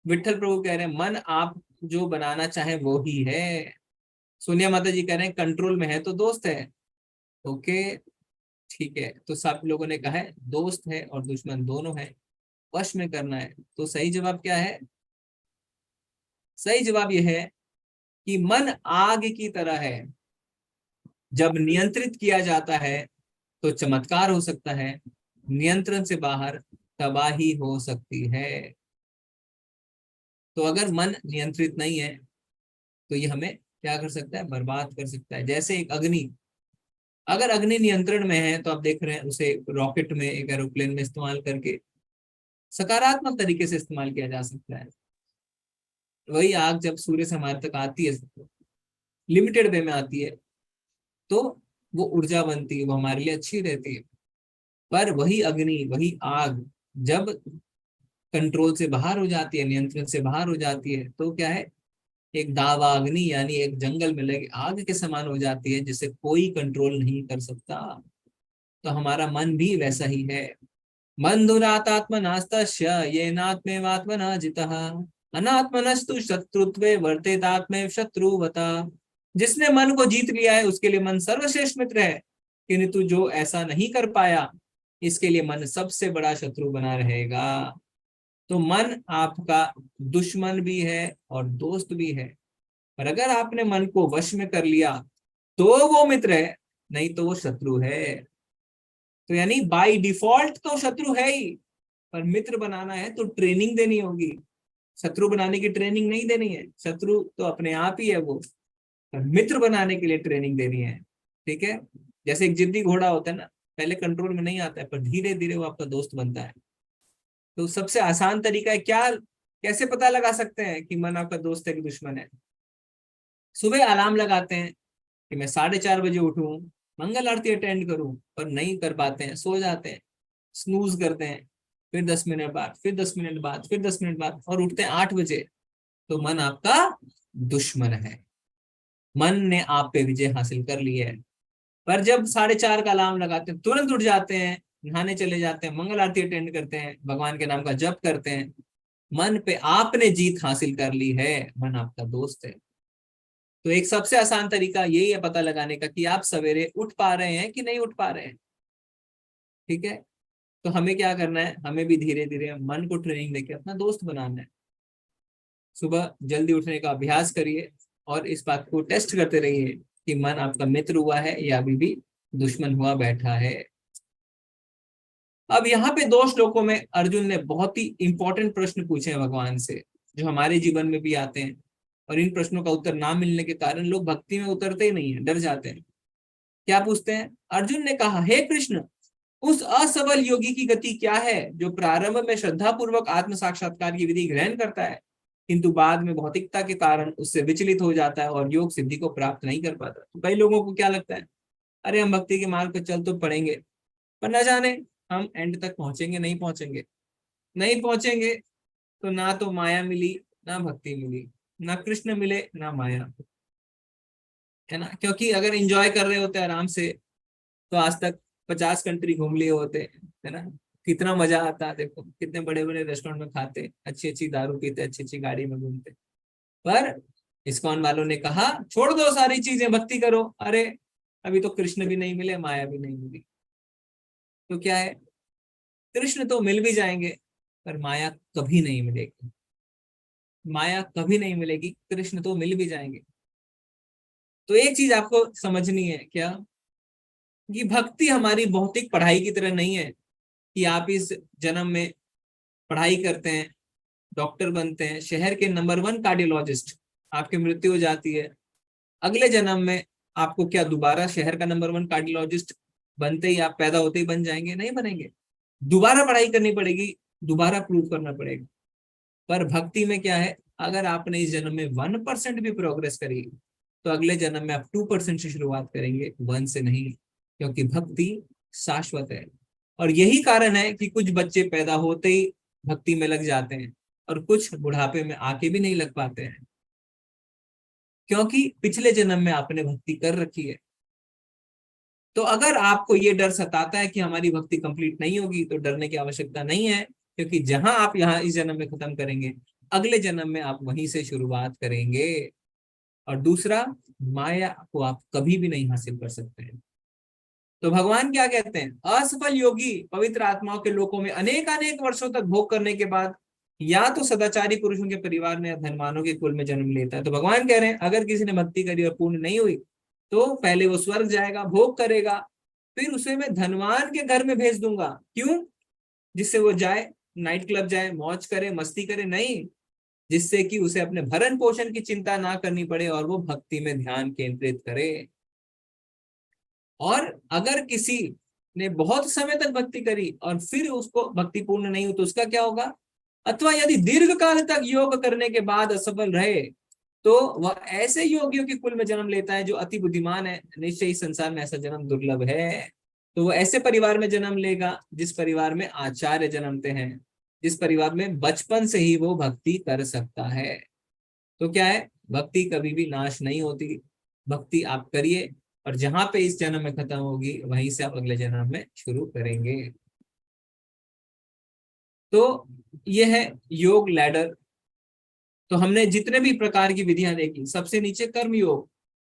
विठल प्रभु कह रहे हैं मन आप जो बनाना चाहे वो ही है। सोनिया माता जी कह रहे हैं कंट्रोल में है तो दोस्त है। ओके, ठीक है। तो सब लोगों ने कहा है दोस्त है और दुश्मन दोनों है, वश में करना है। तो सही जवाब क्या है, सही जवाब यह है कि मन आग की तरह है, जब नियंत्रित किया जाता है तो चमत्कार हो सकता है, नियंत्रण से बाहर तबाही हो सकती है। तो अगर मन नियंत्रित नहीं है तो ये हमें क्या कर सकता है, बर्बाद कर सकता है। जैसे एक अग्नि, अगर अग्नि नियंत्रण में है तो आप देख रहे हैं उसे रॉकेट में, एक एरोप्लेन में इस्तेमाल करके सकारात्मक तरीके से इस्तेमाल किया जा सकता है। वही आग जब सूर्य से हमारे तक आती है, लिमिटेड वे में आती है, तो वो ऊर्जा बनती है, वो हमारे लिए अच्छी रहती है। पर वही अग्नि, वही आग जब कंट्रोल से बाहर हो जाती है, नियंत्रण से बाहर हो जाती है, तो क्या है, एक दावाग्नि यानी एक जंगल में लगी आग के समान हो जाती है, जिसे कोई कंट्रोल नहीं कर सकता। तो हमारा मन भी वैसा ही है। बंधुरातात्मनास्तस्य येनात्मेवात्मना जितः अनात्मनस्तु शत्रुत्वे वर्तेतात्मैव शत्रुवता। जिसने मन को जीत लिया है उसके लिए मन सर्वश्रेष्ठ मित्र है, किंतु जो ऐसा नहीं कर पाया इसके लिए मन सबसे बड़ा शत्रु बना रहेगा। तो मन आपका दुश्मन भी है और दोस्त भी है, पर अगर आपने मन को वश में कर लिया तो वो मित्र है, नहीं तो वो शत्रु है। तो यानी बाय डिफॉल्ट तो शत्रु है ही, पर मित्र बनाना है तो ट्रेनिंग देनी होगी। शत्रु बनाने की ट्रेनिंग नहीं देनी है, शत्रु तो अपने आप ही है वो, पर मित्र बनाने के लिए ट्रेनिंग देनी है। ठीक है, जैसे एक जिद्दी घोड़ा होता है ना, पहले कंट्रोल में नहीं आता है, पर धीरे धीरे वो आपका दोस्त बनता है। तो सबसे आसान तरीका है क्या, कैसे पता लगा सकते हैं कि मन आपका दोस्त है कि दुश्मन है? सुबह अलार्म लगाते हैं कि मैं 4:30 बजे उठूं, मंगल आरती अटेंड करूं, पर नहीं कर पाते हैं, सो जाते हैं, स्नूज करते हैं, फिर 10 मिनट बाद, फिर 10 मिनट बाद, फिर 10 मिनट बाद, और उठते हैं 8 बजे। तो मन आपका दुश्मन है, मन ने आप पे विजय हासिल कर ली है। पर जब 4:30 का अलार्म लगाते हैं, तुरंत उठ जाते हैं, नहाने चले जाते हैं, मंगल आरती अटेंड करते हैं, भगवान के नाम का जप करते हैं, मन पे आपने जीत हासिल कर ली है, मन आपका दोस्त है। तो एक सबसे आसान तरीका यही है पता लगाने का कि आप सवेरे उठ पा रहे हैं कि नहीं उठ पा रहे हैं। ठीक है, तो हमें क्या करना है, हमें भी धीरे धीरे मन को ट्रेनिंग देके अपना दोस्त बनाना है। सुबह जल्दी उठने का अभ्यास करिए और इस बात को टेस्ट करते रहिए कि मन आपका मित्र हुआ है या अभी भी दुश्मन हुआ बैठा है। अब यहाँ पे 2 श्लोकों में अर्जुन ने बहुत ही इंपॉर्टेंट प्रश्न पूछे हैं भगवान से, जो हमारे जीवन में भी आते हैं, और इन प्रश्नों का उत्तर ना मिलने के कारण लोग भक्ति में उतरते ही नहीं है, डर जाते हैं। क्या पूछते हैं? अर्जुन ने कहा, हे कृष्ण, उस असफल योगी की गति क्या है जो प्रारंभ में श्रद्धा पूर्वक आत्म साक्षात्कार की विधि ग्रहण करता है, किंतु बाद में भौतिकता के कारण उससे विचलित हो जाता है और योग सिद्धि को प्राप्त नहीं कर पाता। तो कई लोगों को क्या लगता है, अरे हम भक्ति के मार्ग पर चल तो पड़ेंगे, पर न जाने हम एंड तक पहुंचेंगे नहीं पहुंचेंगे। नहीं पहुंचेंगे तो ना तो माया मिली ना भक्ति मिली, ना कृष्ण मिले ना माया, है ना। क्योंकि अगर एंजॉय कर रहे होते आराम से तो आज तक 50 कंट्री घूम लिए होते, है ना। कितना मजा आता, देखो कितने बड़े बड़े रेस्टोरेंट में खाते, अच्छी अच्छी दारू पीते, अच्छी अच्छी गाड़ी में घूमते। पर इस्कॉन वालों ने कहा छोड़ दो सारी चीजें, भक्ति करो। अरे अभी तो कृष्ण भी नहीं मिले, माया भी नहीं मिली, तो क्या है, कृष्ण तो मिल भी जाएंगे पर माया कभी नहीं मिलेगी, माया कभी नहीं मिलेगी, कृष्ण तो मिल भी जाएंगे। तो एक चीज आपको समझनी है क्या, कि भक्ति हमारी भौतिक पढ़ाई की तरह नहीं है कि आप इस जन्म में पढ़ाई करते हैं, डॉक्टर बनते हैं, शहर के नंबर 1 कार्डियोलॉजिस्ट, आपकी मृत्यु हो जाती है, अगले जन्म में आपको क्या दोबारा शहर का नंबर 1 कार्डियोलॉजिस्ट बनते ही, आप पैदा होते ही बन जाएंगे? नहीं बनेंगे, दोबारा पढ़ाई करनी पड़ेगी, दोबारा प्रूव करना पड़ेगा। पर भक्ति में क्या है, अगर आपने इस जन्म में 1% भी प्रोग्रेस करी तो अगले जन्म में आप 2% से शुरुआत करेंगे, 1 से नहीं, क्योंकि भक्ति शाश्वत है। और यही कारण है कि कुछ बच्चे पैदा होते ही भक्ति में लग जाते हैं और कुछ बुढ़ापे में आके भी नहीं लग पाते हैं, क्योंकि पिछले जन्म में आपने भक्ति कर रखी है। तो अगर आपको ये डर सताता है कि हमारी भक्ति कंप्लीट नहीं होगी, तो डरने की आवश्यकता नहीं है, क्योंकि जहां आप यहाँ इस जन्म में खत्म करेंगे, अगले जन्म में आप वहीं से शुरुआत करेंगे। और दूसरा, माया को आप कभी भी नहीं हासिल कर सकते हैं। तो भगवान क्या कहते हैं, असफल योगी पवित्र आत्माओं के लोकों में अनेक अनेक वर्षों तक भोग करने के बाद या तो सदाचारी पुरुषों के परिवार में या धनवानों के कुल में जन्म लेता है। तो भगवान कह रहे हैं अगर किसी ने भक्ति करी और पूर्ण नहीं हुई तो पहले वो स्वर्ग जाएगा, भोग करेगा, फिर उसे मैं धनवान के घर में भेज दूंगा। क्यों? जिससे वो जाए, नाइट क्लब जाए, मौज करे, मस्ती करे, नहीं, जिससे कि उसे अपने भरण पोषण की चिंता ना करनी पड़े और वो भक्ति में ध्यान केंद्रित करे। और अगर किसी ने बहुत समय तक भक्ति करी और फिर उसको भक्ति पूर्ण नहीं हुई तो उसका क्या होगा? अथवा यदि दीर्घ काल तक योग करने के बाद असफल रहे तो वह ऐसे योगियों के कुल में जन्म लेता है जो अति बुद्धिमान है। निश्चय इस संसार में ऐसा जन्म दुर्लभ है। तो वो ऐसे परिवार में जन्म लेगा जिस परिवार में आचार्य जन्मते हैं, जिस परिवार में बचपन से ही वो भक्ति कर सकता है। तो क्या है, भक्ति कभी भी नाश नहीं होती। भक्ति आप करिए और जहां पे इस जन्म में खत्म होगी वहीं से आप अगले जन्म में शुरू करेंगे। तो ये है योग लैडर। तो हमने जितने भी प्रकार की विधियां देखी, सबसे नीचे कर्म योग,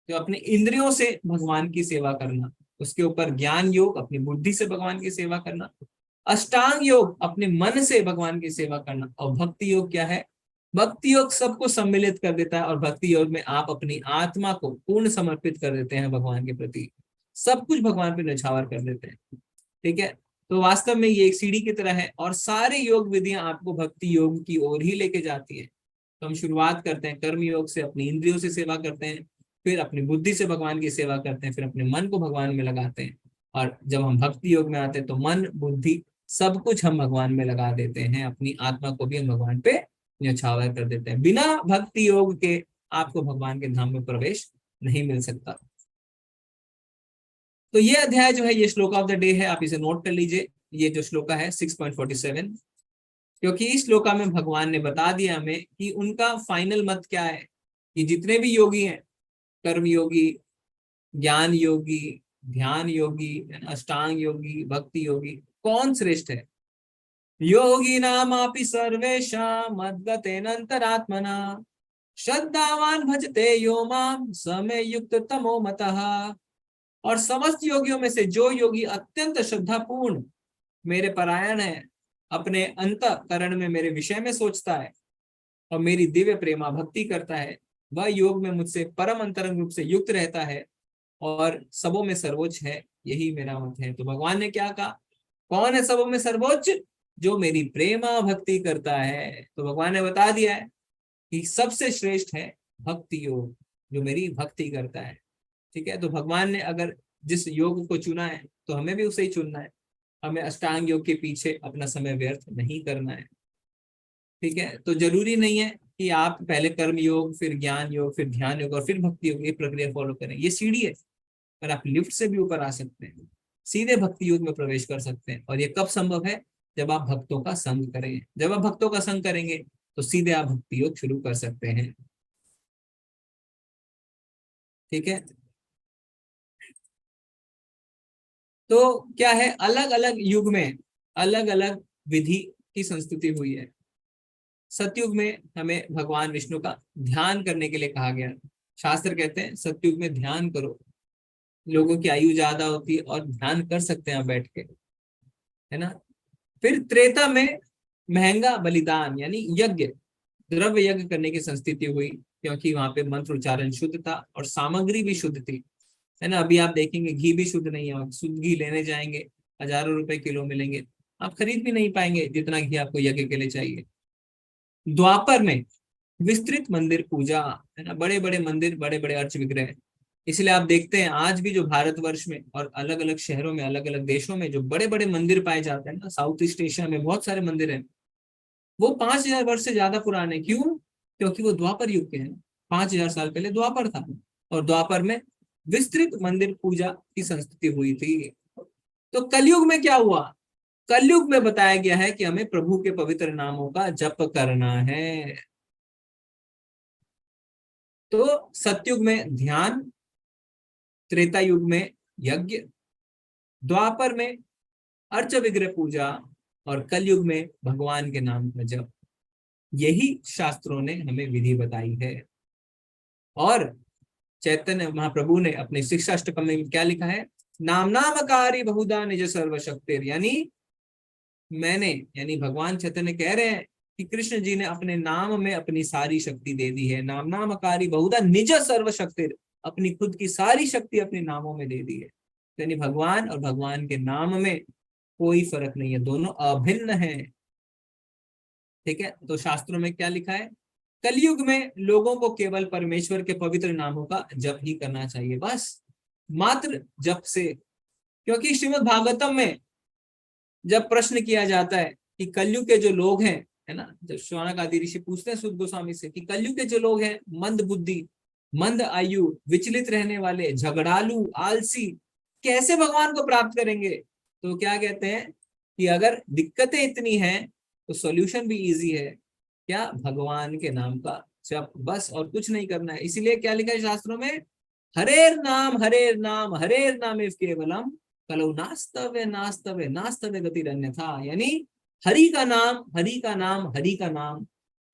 तो अपने इंद्रियों से भगवान की सेवा करना। उसके ऊपर ज्ञान योग, अपनी बुद्धि से भगवान की सेवा करना। अष्टांग योग, अपने मन से भगवान की सेवा करना। और भक्ति योग क्या है? भक्ति योग सबको सम्मिलित कर देता है और भक्ति योग में आप अपनी आत्मा को पूर्ण समर्पित कर देते हैं भगवान के प्रति, सब कुछ भगवान पे न्यौछावर कर देते हैं। ठीक है, तो वास्तव में ये एक सीढ़ी की तरह है और सारे योग विधियां आपको भक्ति योग की ओर ही लेके जाती है। तो हम शुरुआत करते हैं कर्म योग से, अपनी इंद्रियों से सेवा करते हैं, फिर अपनी बुद्धि से भगवान की सेवा करते हैं, फिर अपने मन को भगवान में लगाते हैं, और जब हम भक्ति योग में आते हैं तो मन बुद्धि सब कुछ हम भगवान में लगा देते हैं, अपनी आत्मा को भी हम भगवान पे न्यौछावर कर देते हैं। बिना भक्ति योग के आपको भगवान के धाम में प्रवेश नहीं मिल सकता। तो ये अध्याय जो है ये श्लोक ऑफ द डे है, आप इसे नोट कर लीजिए। ये जो श्लोका है 6.47, क्योंकि इस श्लोका में भगवान ने बता दिया हमें कि उनका फाइनल मत क्या है, कि जितने भी योगी हैं, कर्म योगी, ज्ञान योगी, ध्यान योगी, अष्टांग योगी, भक्ति योगी, कौन श्रेष्ठ है? योगी नामापि सर्वेषां मद्गतेनान्तरात्मना श्रद्धावान भजते यो माम समय युक्त तमो मतः। और समस्त योगियों में से जो योगी अत्यंत श्रद्धापूर्ण मेरे परायण है, अपने अंतःकरण में मेरे विषय में सोचता है और मेरी दिव्य प्रेमा भक्ति करता है, वह योग में मुझसे परम अंतरंग रूप से युक्त रहता है और सबों में सर्वोच्च है। यही मेरा मत है। तो भगवान ने क्या कहा? कौन है सबों में सर्वोच्च? जो मेरी प्रेमा भक्ति करता है। तो भगवान ने बता दिया है कि सबसे श्रेष्ठ है भक्ति योग, जो मेरी भक्ति करता है। ठीक है, तो भगवान ने अगर जिस योग को चुना है तो हमें भी उसे ही चुनना है। हमें अष्टांग योग के पीछे अपना समय व्यर्थ नहीं करना है। ठीक है, तो जरूरी नहीं है कि आप पहले कर्म योग, फिर ज्ञान योग, फिर ध्यान योग और फिर भक्ति योग, ये प्रक्रिया फॉलो करें। ये सीढ़ी है, पर आप लिफ्ट से भी ऊपर आ सकते हैं, सीधे भक्ति योग में प्रवेश कर सकते हैं। और ये कब संभव है? जब आप भक्तों का संग करें। जब आप भक्तों का संग करेंगे तो सीधे आप भक्ति योग शुरू कर सकते हैं। ठीक है, तो क्या है, अलग अलग युग में अलग अलग विधि की संस्तुति हुई है। सतयुग में हमें भगवान विष्णु का ध्यान करने के लिए कहा गया। शास्त्र कहते हैं सतयुग में ध्यान करो। लोगों की आयु ज्यादा होती है और ध्यान कर सकते हैं आप बैठ के, है ना। फिर त्रेता में महंगा बलिदान यानी यज्ञ, द्रव्य यज्ञ करने की संस्थिति हुई, क्योंकि वहां पे मंत्र उच्चारण शुद्ध था और सामग्री भी शुद्ध थी, है ना। अभी आप देखेंगे घी भी शुद्ध नहीं है, शुद्ध घी लेने जाएंगे हजारों रुपए किलो मिलेंगे, आप खरीद भी नहीं पाएंगे जितना घी आपको यज्ञ के लिए चाहिए। द्वापर में विस्तृत मंदिर पूजा, है ना, बड़े बड़े मंदिर, बड़े बड़े अर्च विग्रह। इसलिए आप देखते हैं आज भी जो भारतवर्ष में और अलग अलग शहरों में, अलग अलग देशों में जो बड़े बड़े मंदिर पाए जाते हैं ना, साउथ ईस्ट एशिया में बहुत सारे मंदिर हैं, वो 5000 वर्ष से ज्यादा पुराने। क्यों? क्योंकि वो द्वापर युग के हैं। 5000 साल पहले द्वापर था और द्वापर में विस्तृत मंदिर पूजा की संस्कृति हुई थी। तो कलयुग में क्या हुआ? कलयुग में बताया गया है कि हमें प्रभु के पवित्र नामों का जप करना है। तो सतयुग में ध्यान, त्रेता युग में यज्ञ, द्वापर में अर्च विग्रह पूजा और कलयुग में भगवान के नाम का जप। यही शास्त्रों ने हमें विधि बताई है। और चैतन्य महाप्रभु ने अपने शिक्षाष्टकम में क्या लिखा है? नाम नामकारी बहुधा निज सर्वशक्तिर, यानी भगवान चैतन्य कह रहे हैं कि कृष्ण जी ने अपने नाम में अपनी सारी शक्ति दे दी है। नाम नामकारी बहुधा निज सर्वशक्तिर, अपनी खुद की सारी शक्ति अपने नामों में दे दी है। यानी भगवान और भगवान के नाम में कोई फर्क नहीं है, दोनों अभिन्न हैं। ठीक है, तो शास्त्रों में क्या लिखा है? कलयुग में लोगों को केवल परमेश्वर के पवित्र नामों का जप ही करना चाहिए, बस मात्र जप से। क्योंकि श्रीमद् भागवतम में जब प्रश्न किया जाता है कि कलयुग के जो लोग हैं, है ना, जब शौनक आदि ऋषि पूछते हैं सुत गोस्वामी से कि कलयुग के जो लोग हैं, मंद बुद्धि, मंद आयु, विचलित रहने वाले, झगड़ालू, आलसी, कैसे भगवान को प्राप्त करेंगे? तो क्या कहते हैं कि अगर दिक्कतें इतनी हैं तो सॉल्यूशन भी इजी है। क्या? भगवान के नाम का जप, बस, और कुछ नहीं करना है। इसीलिए क्या लिखा है शास्त्रों में, हरेर नाम हरेर नाम हरेर नाम इफ केवलम कलौ नास्तव्य नास्तव्य नास्तव्य गतिरन्यथा। यानी हरि का नाम हरि का नाम हरि का नाम,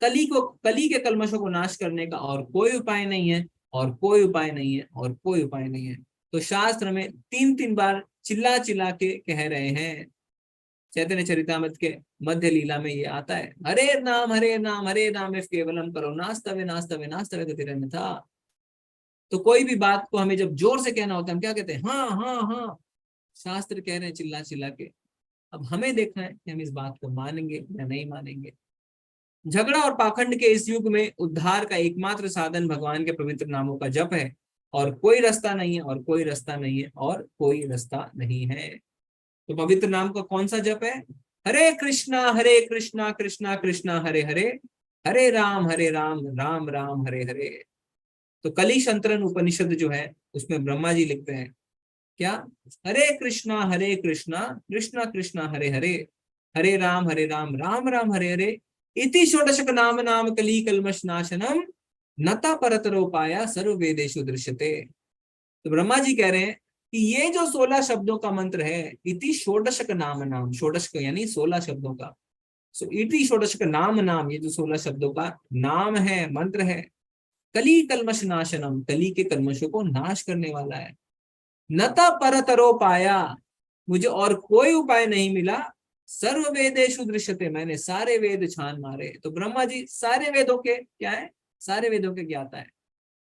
कली के कलमशों को नाश करने का और कोई उपाय नहीं है, और कोई उपाय नहीं है, और कोई उपाय नहीं है। तो शास्त्र में 3-3 बार चिल्ला चिल्ला के कह रहे हैं। चैतन्य चरितामृत के मध्य लीला में ये आता है, हरे नाम इफ केवलम करो नास्तवे नास्तवे नास्तवे गतिरन्यथा। तो कोई भी बात को हमें जब जोर से कहना होता है, हम क्या कहते हैं, हाँ हाँ हाँ। शास्त्र कह रहे हैं चिल्ला चिल्ला के। अब हमें देखना है कि हम इस बात को मानेंगे या नहीं मानेंगे। झगड़ा और पाखंड के इस युग में उद्धार का एकमात्र साधन भगवान के पवित्र नामों का जप है, और कोई रास्ता नहीं है, और कोई रास्ता नहीं है, और कोई रास्ता नहीं है। तो पवित्र नाम का कौन सा जप है, हरे कृष्णा कृष्णा कृष्णा हरे हरे, हरे राम राम राम हरे हरे। तो कली शंतरन उपनिषद जो है उसमें ब्रह्मा जी लिखते हैं क्या, हरे कृष्णा कृष्णा कृष्णा हरे हरे, हरे राम राम राम हरे हरे, इति षोडशक नाम नाम कली कल्मष नाशनम नता परतरोपाया सर्व वेदेषु दृश्यते। तो ब्रह्मा जी कह रहे हैं कि ये जो 16 शब्दों का मंत्र है, इति षोडशक नाम, षोडशक यानी 16 शब्दों का, सो इति षोडशक नाम, ये जो 16 शब्दों का नाम है, मंत्र है, कली कल्मष नाशनम, कली के कल्मशों को नाश करने वाला है, नता परतरोपाया, मुझे और कोई उपाय नहीं मिला, सर्व वेदेषु दृश्यते, मैंने सारे वेद छान मारे। तो ब्रह्मा जी सारे वेदों के क्या है, सारे वेदों के ज्ञाता है।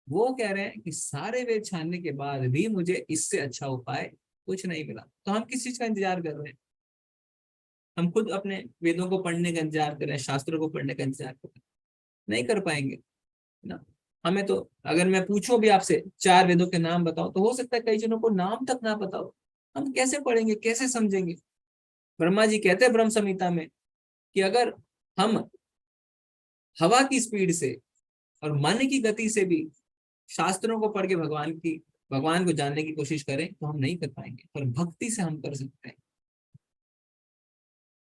वो कह रहे हैं कि सारे वेद छानने के बाद भी मुझे इससे अच्छा उपाय कुछ नहीं मिला। तो हम किस चीज का इंतजार कर रहे हैं, हम खुद अपने वेदों को पढ़ने का इंतजार कर रहे हैं, शास्त्रों को पढ़ने का इंतजार कर रहे हैं, नहीं कर पाएंगे ना। हमें तो अगर मैं पूछूं भी आपसे 4 वेदों के नाम बताओ, तो हो सकता है कई जनों को नाम तक ना पता हो, हम कैसे पढ़ेंगे, कैसे समझेंगे। ब्रह्मा जी कहते हैं ब्रह्म संहिता में कि अगर हम हवा की स्पीड से और मन की गति से भी शास्त्रों को पढ़ के भगवान को जानने की कोशिश करें तो हम नहीं कर पाएंगे, पर भक्ति से हम कर सकते हैं।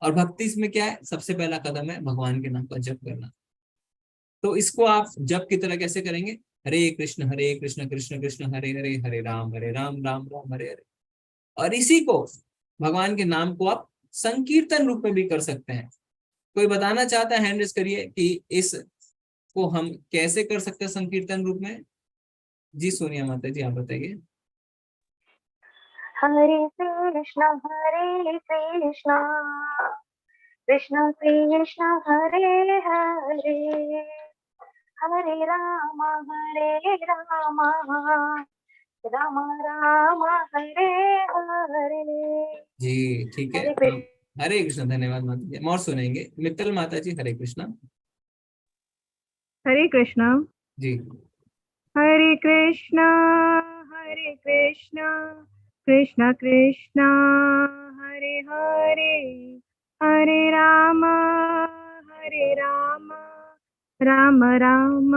और भक्ति इसमें क्या है, सबसे पहला कदम है भगवान के नाम का जप करना। तो इसको आप जप की तरह कैसे करेंगे, हरे कृष्ण कृष्ण कृष्ण हरे हरे, हरे राम राम राम हरे हरे। और इसी को, भगवान के नाम को आप संकीर्तन रूप में भी कर सकते हैं। कोई बताना चाहता है, हैंड रेज करिए कि इस को हम कैसे कर सकते हैं संकीर्तन रूप में। जी सोनिया माता जी आप बताइए। हरे कृष्णा कृष्ण कृष्ण हरे हरे, हरे राम राम राम हरे हरे। जी ठीक है, हरे कृष्ण। धन्यवाद माता जी। हम और सुनेंगे, मित्तल माता जी हरे कृष्णा। हरे कृष्णा जी। हरे कृष्णा कृष्ण कृष्ण हरे हरे, हरे राम राम राम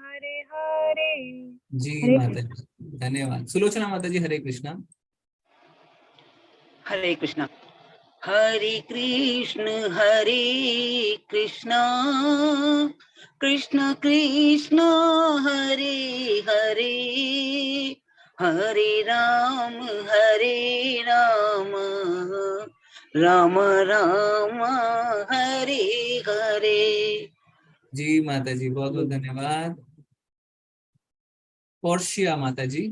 हरे हरे। जी माता जी धन्यवाद। सुलोचना माता जी हरे कृष्णा। हरे कृष्णा। हरे कृष्ण कृष्ण कृष्ण हरे हरे, हरे राम राम राम हरे हरे। जी माता जी बहुत बहुत धन्यवाद। पोर्शिया माता जी।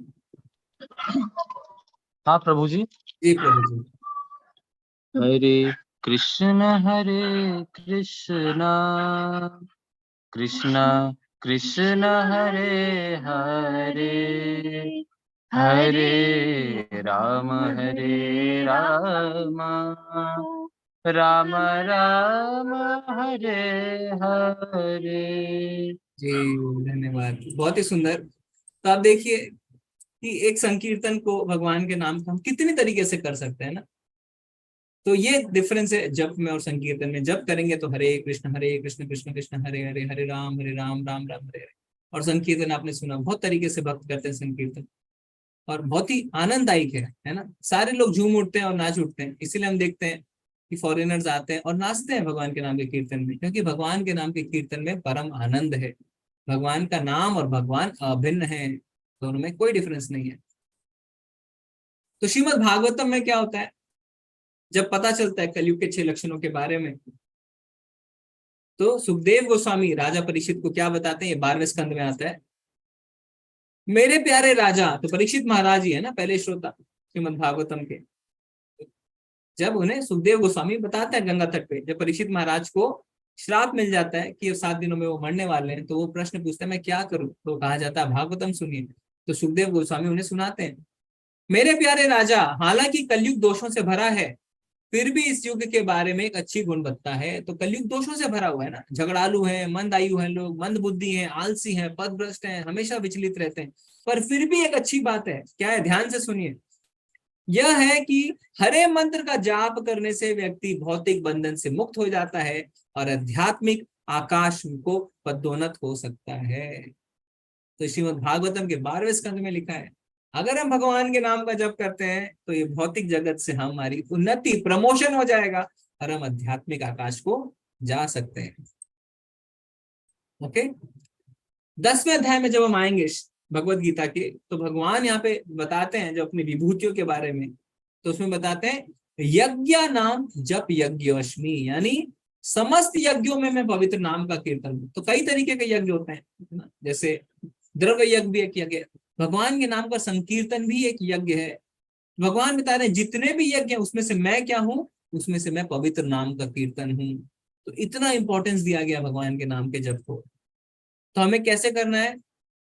हाँ प्रभु जी। जी प्रभु जी। हरे कृष्ण कृष्ण कृष्ण हरे हरे, हरे राम राम राम हरे हरे। जी धन्यवाद, बहुत ही सुंदर। तो आप देखिए कि एक संकीर्तन को भगवान के नाम का हम कितनी तरीके से कर सकते हैं ना। तो ये डिफरेंस है जप में और संकीर्तन में। जप करेंगे तो हरे कृष्ण कृष्ण कृष्ण हरे हरे, हरे राम राम राम हरे हरे। और संकीर्तन आपने सुना, बहुत तरीके से भक्त करते हैं संकीर्तन, और बहुत ही आनंददायक है ना। सारे लोग झूम उठते हैं और नाच उठते हैं। इसीलिए हम देखते हैं कि फॉरेनर्स आते हैं और नाचते हैं भगवान के नाम के कीर्तन में, क्योंकि भगवान के नाम के कीर्तन में परम आनंद है। भगवान का नाम और भगवान अभिन्न है, दोनों में कोई डिफरेंस नहीं है। तो श्रीमद् भागवतम में क्या होता है, जब पता चलता है कलयुग के 6 लक्षणों के बारे में, तो सुखदेव गोस्वामी राजा परीक्षित को क्या बताते हैं, ये 12वें स्कंद में आता है। मेरे प्यारे राजा, तो परीक्षित महाराज ही है ना पहले श्रोता श्रीमद् भागवतम के। जब उन्हें सुखदेव गोस्वामी बताता है गंगा तट पे, जब परीक्षित महाराज को श्राप मिल जाता है कि 7 दिनों में वो मरने वाले हैं, तो वो प्रश्न पूछते हैं मैं क्या करूं, तो कहा जाता है भागवतम सुनिए। तो सुखदेव गोस्वामी उन्हें सुनाते हैं, मेरे प्यारे राजा, हालांकि कलयुग दोषों से भरा है, फिर भी इस युग के बारे में एक अच्छी गुणवत्ता है। तो कलयुग दोषों से भरा हुआ है ना, झगड़ालू है, मंद आयु है, लोग मंद बुद्धि है, आलसी है, पदभ्रष्ट है, हमेशा विचलित रहते हैं, पर फिर भी एक अच्छी बात है। क्या है, ध्यान से सुनिए। यह है कि हरे मंत्र का जाप करने से व्यक्ति भौतिक बंधन से मुक्त हो जाता है और आध्यात्मिक आकाश को पदोन्नत हो सकता है। तो श्रीमद् भागवतम के 12वें स्कंद में लिखा है, अगर हम भगवान के नाम का जप करते हैं तो ये भौतिक जगत से हमारी उन्नति, प्रमोशन हो जाएगा और हम आध्यात्मिक आकाश को जा सकते हैं। ओके, 10वें अध्याय में जब हम आएंगे भगवत गीता के, तो भगवान यहाँ पे बताते हैं जो अपनी विभूतियों के बारे में, तो उसमें बताते हैं यज्ञ नाम जप यज्ञोष्मी, यानी समस्त यज्ञों में मैं पवित्र नाम का कीर्तन। तो कई तरीके के यज्ञ होते हैं, जैसे द्रव्य यज्ञ भी एक यज्ञ है, भगवान के नाम का संकीर्तन भी एक यज्ञ है। भगवान बता रहे हैं जितने भी यज्ञ हैं उसमें से मैं क्या हूं, उसमें से मैं पवित्र नाम का कीर्तन हूं। तो इतना इंपॉर्टेंस दिया गया भगवान के नाम के जप को। तो हमें कैसे करना है,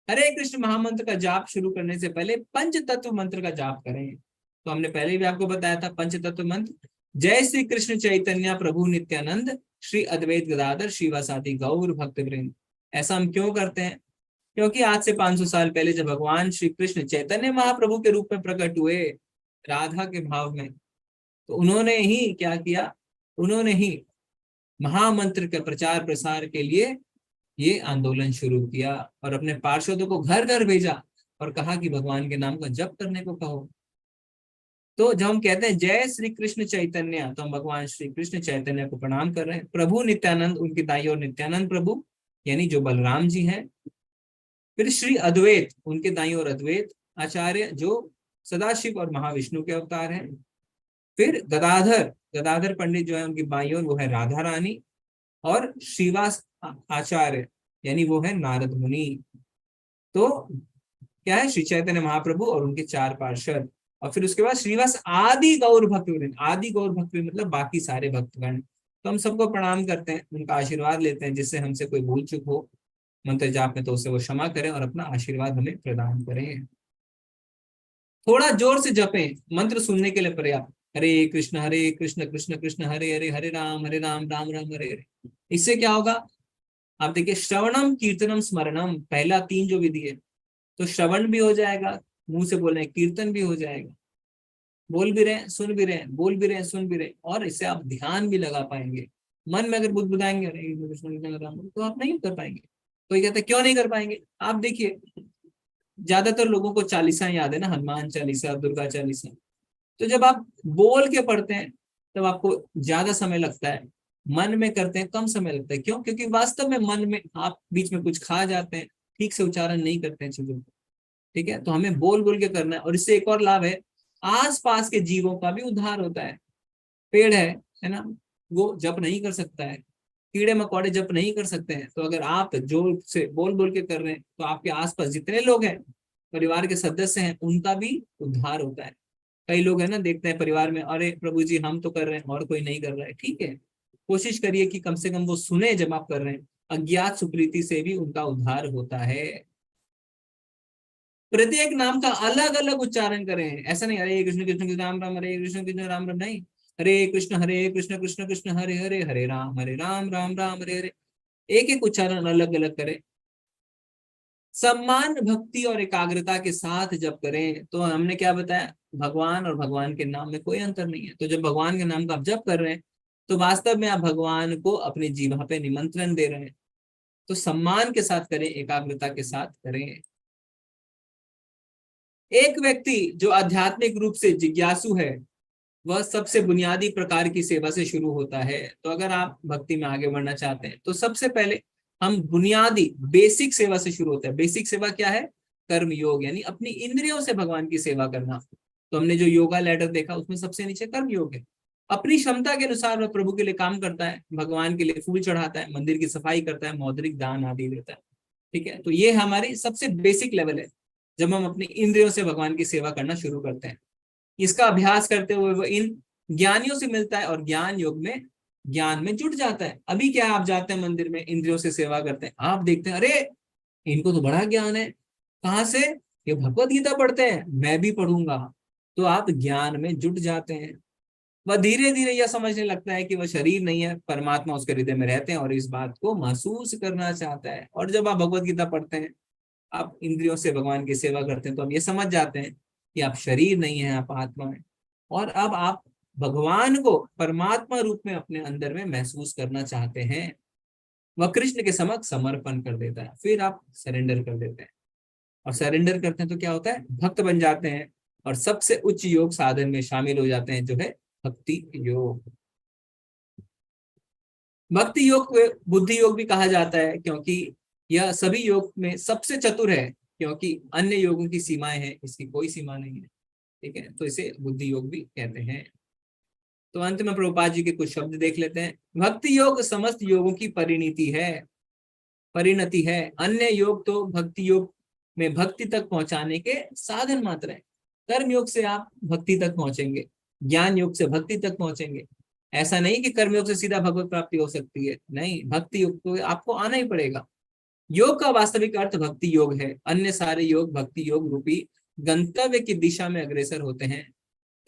हरे कृष्ण महामंत्र का जाप शुरू करने से पहले पंच तत्व मंत्र का जाप करें। तो हमने पहले भी आपको बताया था पंच तत्व मंत्र, जय श्री कृष्ण चैतन्य प्रभु नित्यानंद श्री अद्वैत गदाधर शिवासादि गौर भक्तवृंद। ऐसा हम क्यों करते हैं, क्योंकि आज से 500 साल पहले जब भगवान श्री कृष्ण चैतन्य महाप्रभु के रूप में प्रकट हुए राधा के भाव में, तो उन्होंने ही क्या किया, उन्होंने ही महामंत्र के प्रचार प्रसार के लिए ये आंदोलन शुरू किया और अपने पार्षदों को घर घर भेजा और कहा कि भगवान के नाम का जप करने को कहो। तो जब हम कहते हैं जय श्री कृष्ण चैतन्य, तो हम भगवान श्री कृष्ण चैतन्य को प्रणाम कर रहे हैं। प्रभु नित्यानंद, उनकी दाई और नित्यानंद प्रभु यानी जो बलराम जी हैं। फिर श्री अद्वैत, उनके दाई और अद्वैत आचार्य जो सदाशिव और महाविष्णु के अवतार हैं। फिर गदाधर, गदाधर पंडित जो है उनकी बाई और वो है राधा रानी। और श्रीवास आचार्य यानी वो है नारद मुनि। तो क्या है, श्री चैतन्य महाप्रभु और उनके 4 पार्षद। और फिर उसके बाद श्रीवास आदि गौर भक्तवृंद, आदि गौर भक्तवृंद मतलब बाकी सारे भक्तगण। तो हम सबको प्रणाम करते हैं, उनका आशीर्वाद लेते हैं, जिससे हमसे कोई भूल चूक हो मंत्र जाप में तो उसे वो क्षमा करें और अपना आशीर्वाद हमें प्रदान करें। थोड़ा जोर से जपें, मंत्र सुनने के लिए पर्याप्त, हरे कृष्ण कृष्ण कृष्ण हरे हरे, हरे राम राम राम हरे हरे। इससे क्या होगा, आप देखिए श्रवणम कीर्तनम स्मरणम, पहला 3 जो विधि है, तो श्रवण भी हो जाएगा, मुंह से बोल रहे हैं, कीर्तन भी हो जाएगा, बोल भी रहे सुन भी रहे, बोल भी रहे सुन भी रहे, और इससे आप ध्यान भी लगा पाएंगे। मन में अगर बुदबुदाएंगे तो आप नहीं कर पाएंगे। कोई कहता है क्यों नहीं कर पाएंगे, आप देखिए ज्यादातर लोगों को चालीसा याद है ना, हनुमान चालीसा, दुर्गा चालीसा। तो जब आप बोल के पढ़ते हैं तब आपको ज्यादा समय लगता है, मन में करते हैं कम समय लगता है। क्यों, क्योंकि वास्तव में मन में आप बीच में कुछ खा जाते हैं, ठीक से उच्चारण नहीं करते हैं चीजों को। ठीक है, तो हमें बोल बोल के करना है। और इससे एक और लाभ है, आसपास के जीवों का भी उद्धार होता है। पेड़ है ना, वो जप नहीं कर सकता है, कीड़े मकोड़े जप नहीं कर सकते हैं, तो अगर आप जोर से बोल बोल के कर रहे हैं तो आपके आसपास जितने लोग हैं, परिवार के सदस्य हैं, उनका भी उद्धार होता है। कई लोग है ना, देखते हैं परिवार में, अरे प्रभु जी हम तो कर रहे हैं और कोई नहीं कर रहा है। ठीक है, कोशिश करिए कि कम से कम वो सुने जब आप कर रहे हैं। अज्ञात सुप्रीति से भी उनका उद्धार होता है। प्रत्येक नाम का अलग अलग उच्चारण करें, ऐसा नहीं हरे कृष्ण कृष्ण राम राम हरे कृष्ण कृष्ण राम राम, नहीं, हरे कृष्ण कृष्ण कृष्ण हरे हरे, हरे राम राम राम हरे हरे। एक एक उच्चारण अलग अलग करें। सम्मान, भक्ति और एकाग्रता के साथ जब करें, तो हमने क्या बताया, भगवान और भगवान के नाम में कोई अंतर नहीं है। तो जब भगवान के नाम का आप जप कर रहे हैं तो वास्तव में आप भगवान को अपनी जीवा पे निमंत्रण दे रहे हैं। तो सम्मान के साथ करें, एकाग्रता के साथ करें। एक व्यक्ति जो आध्यात्मिक रूप से जिज्ञासु है, वह सबसे बुनियादी प्रकार की सेवा से शुरू होता है। तो अगर आप भक्ति में आगे बढ़ना चाहते हैं तो सबसे पहले हम बुनियादी बेसिक सेवा से शुरू होते हैं। बेसिक सेवा क्या है? कर्म योग, यानी अपनी इंद्रियों से भगवान की सेवा करना। तो हमने जो योगा लैडर देखा उसमें सबसे नीचे कर्म योग है। अपनी क्षमता के अनुसार वह प्रभु के लिए काम करता है, भगवान के लिए फूल चढ़ाता है, मंदिर की सफाई करता है, मौद्रिक दान आदि देता है। ठीक है, तो ये हमारी सबसे बेसिक लेवल है जब हम अपनी इंद्रियों से भगवान की सेवा करना शुरू करते हैं। इसका अभ्यास करते हुए वो इन ज्ञानियों से मिलता है और ज्ञान में जुट जाता है। अभी क्या, आप जाते हैं मंदिर में, इंद्रियों से सेवा करते हैं, आप देखते हैं अरे इनको तो बड़ा ज्ञान है, कहाँ से? ये भगवत गीता पढ़ते हैं, मैं भी पढ़ूंगा। तो आप ज्ञान में जुट जाते हैं। वह धीरे धीरे यह समझने लगता है कि वह शरीर नहीं है, परमात्मा उसके हृदय में रहते हैं और इस बात को महसूस करना चाहता है। और जब आप भगवत गीता पढ़ते हैं, आप इंद्रियों से भगवान की सेवा करते हैं, तो आप ये समझ जाते हैं कि आप शरीर नहीं है, आप आत्मा है। और अब आप भगवान को परमात्मा रूप में अपने अंदर में महसूस करना चाहते हैं। वह कृष्ण के समक्ष समर्पण कर देता है, फिर आप सरेंडर कर देते हैं। और सरेंडर करते हैं तो क्या होता है? भक्त बन जाते हैं और सबसे उच्च योग साधन में शामिल हो जाते हैं, जो है भक्ति योग। भक्ति योग को बुद्धि योग भी कहा जाता है, क्योंकि यह सभी योग में सबसे चतुर है, क्योंकि अन्य योगों की सीमाएं हैं, इसकी कोई सीमा नहीं है। ठीक है, तो इसे बुद्धि योग भी कहते हैं। तो अंत में प्रभुपाद जी के कुछ शब्द देख लेते हैं। भक्ति योग समस्त योगों की परिणति है। अन्य योग तो भक्ति योग में भक्ति तक पहुंचाने के साधन मात्र है। कर्म योग से आप भक्ति तक पहुंचेंगे, ज्ञान योग से भक्ति तक पहुंचेंगे। ऐसा नहीं कि कर्म योग से सीधा भगवत प्राप्ति हो सकती है, नहीं, भक्ति योग तो आपको आना ही पड़ेगा। योग का वास्तविक अर्थ भक्ति योग है। अन्य सारे योग भक्ति योग रूपी गंतव्य की दिशा में अग्रसर होते हैं।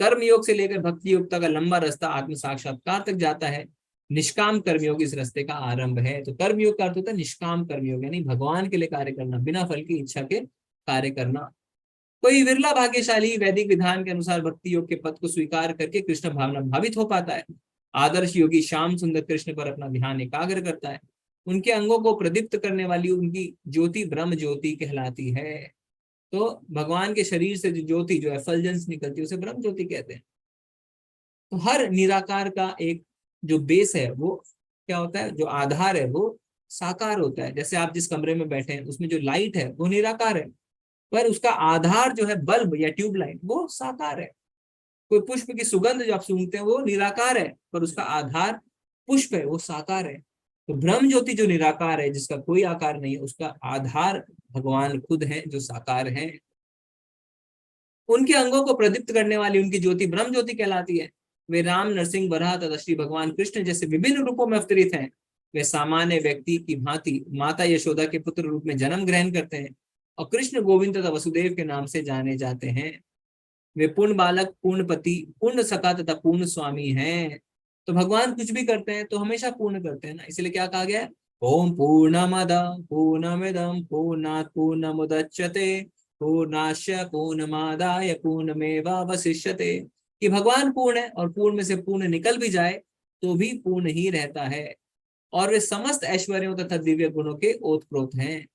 कर्म योग से लेकर भक्ति योग तक का लंबा रास्ता आत्म साक्षात्कार तक जाता है। निष्काम कर्मयोग इस रास्ते का आरंभ है। तो कर्मयोग का अर्थ होता है निष्काम कर्मयोग, यानी भगवान के लिए कार्य करना, बिना फल की इच्छा के कार्य करना। कोई विरला भाग्यशाली वैदिक विधान के अनुसार भक्ति योग के पद को स्वीकार करके कृष्ण भावना भावित हो पाता है। आदर्श योगी श्याम सुंदर कृष्ण पर अपना ध्यान एकाग्र करता है। उनके अंगों को प्रदीप्त करने वाली उनकी ज्योति ब्रह्म ज्योति कहलाती है। तो भगवान के शरीर से जो ज्योति, जो एफल्जेंस निकलती है, उसे ब्रह्म ज्योति कहते हैं। तो हर निराकार का एक जो बेस है वो क्या होता है, जो आधार है वो साकार होता है। जैसे आप जिस कमरे में बैठे हैं उसमें जो लाइट है वो निराकार है, पर उसका आधार जो है बल्ब या ट्यूबलाइट वो साकार है। कोई पुष्प की सुगंध जो आप सूंघते हैं वो निराकार है, पर उसका आधार पुष्प है, वो साकार है। तो ब्रह्म ज्योति जो निराकार है, जिसका कोई आकार नहीं है, उसका आधार भगवान खुद है जो साकार है। उनके अंगों को प्रदीप्त करने वाली उनकी ज्योति ब्रह्म ज्योति कहलाती है। वे राम, नरसिंह, वराह तथा श्री भगवान कृष्ण जैसे विभिन्न रूपों में अवतरित हैं। वे सामान्य व्यक्ति की भांति माता यशोदा के पुत्र रूप में जन्म ग्रहण करते हैं और कृष्ण, गोविंद तथा वसुदेव के नाम से जाने जाते हैं। वे पूर्ण बालक, पूर्ण पति, पूर्ण सखा तथा पूर्ण स्वामी हैं। तो भगवान कुछ भी करते हैं तो हमेशा पूर्ण करते हैं ना, इसलिए क्या कहा गया है, ओम पूर्णमद पूर्णमिदं पूर्णात् पूर्णमुदच्यते पूर्णास्य पूर्णमादाय पूर्णमेवावशिष्यते। कि भगवान पूर्ण है और पूर्ण में से पूर्ण निकल भी जाए तो भी पूर्ण ही रहता है। और वे समस्त ऐश्वर्यों तथा दिव्य गुणों के ओतप्रोत हैं।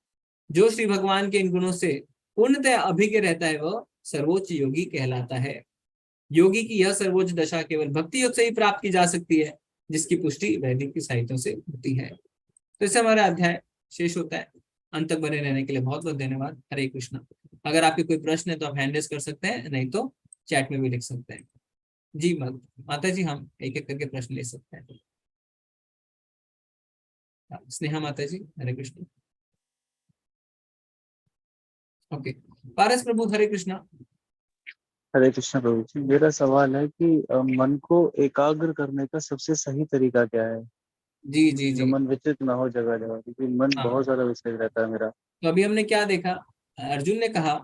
जो श्री भगवान के इन गुणों से पूर्णतः अभिज्ञ रहता है वह सर्वोच्च योगी कहलाता है। योगी की यह सर्वोच्च दशा केवल भक्ति योग से ही प्राप्त की जा सकती है, जिसकी पुष्टि वैदिक साहित्यों से होती है। तो इससे हमारा अध्याय शेष होता है। अंत तक बने रहने के लिए बहुत बहुत धन्यवाद। हरे कृष्ण। अगर आपके कोई प्रश्न है तो आप हैंड रेज कर सकते हैं, नहीं तो चैट में भी लिख सकते हैं। जी माता जी, हम एक एक करके प्रश्न ले सकते हैं। स्नेहा माता जी, हरे कृष्ण। ओके, पारस प्रभु, हरे कृष्णा। हरे कृष्ण प्रभु जी, मेरा सवाल है कि मन को एकाग्र करने का सबसे सही तरीका क्या है? जी जी जी, मन विचलित ना हो जगह जगह, क्योंकि मन बहुत ज्यादा विचलित रहता है मेरा। तो अभी हमने क्या देखा, अर्जुन ने कहा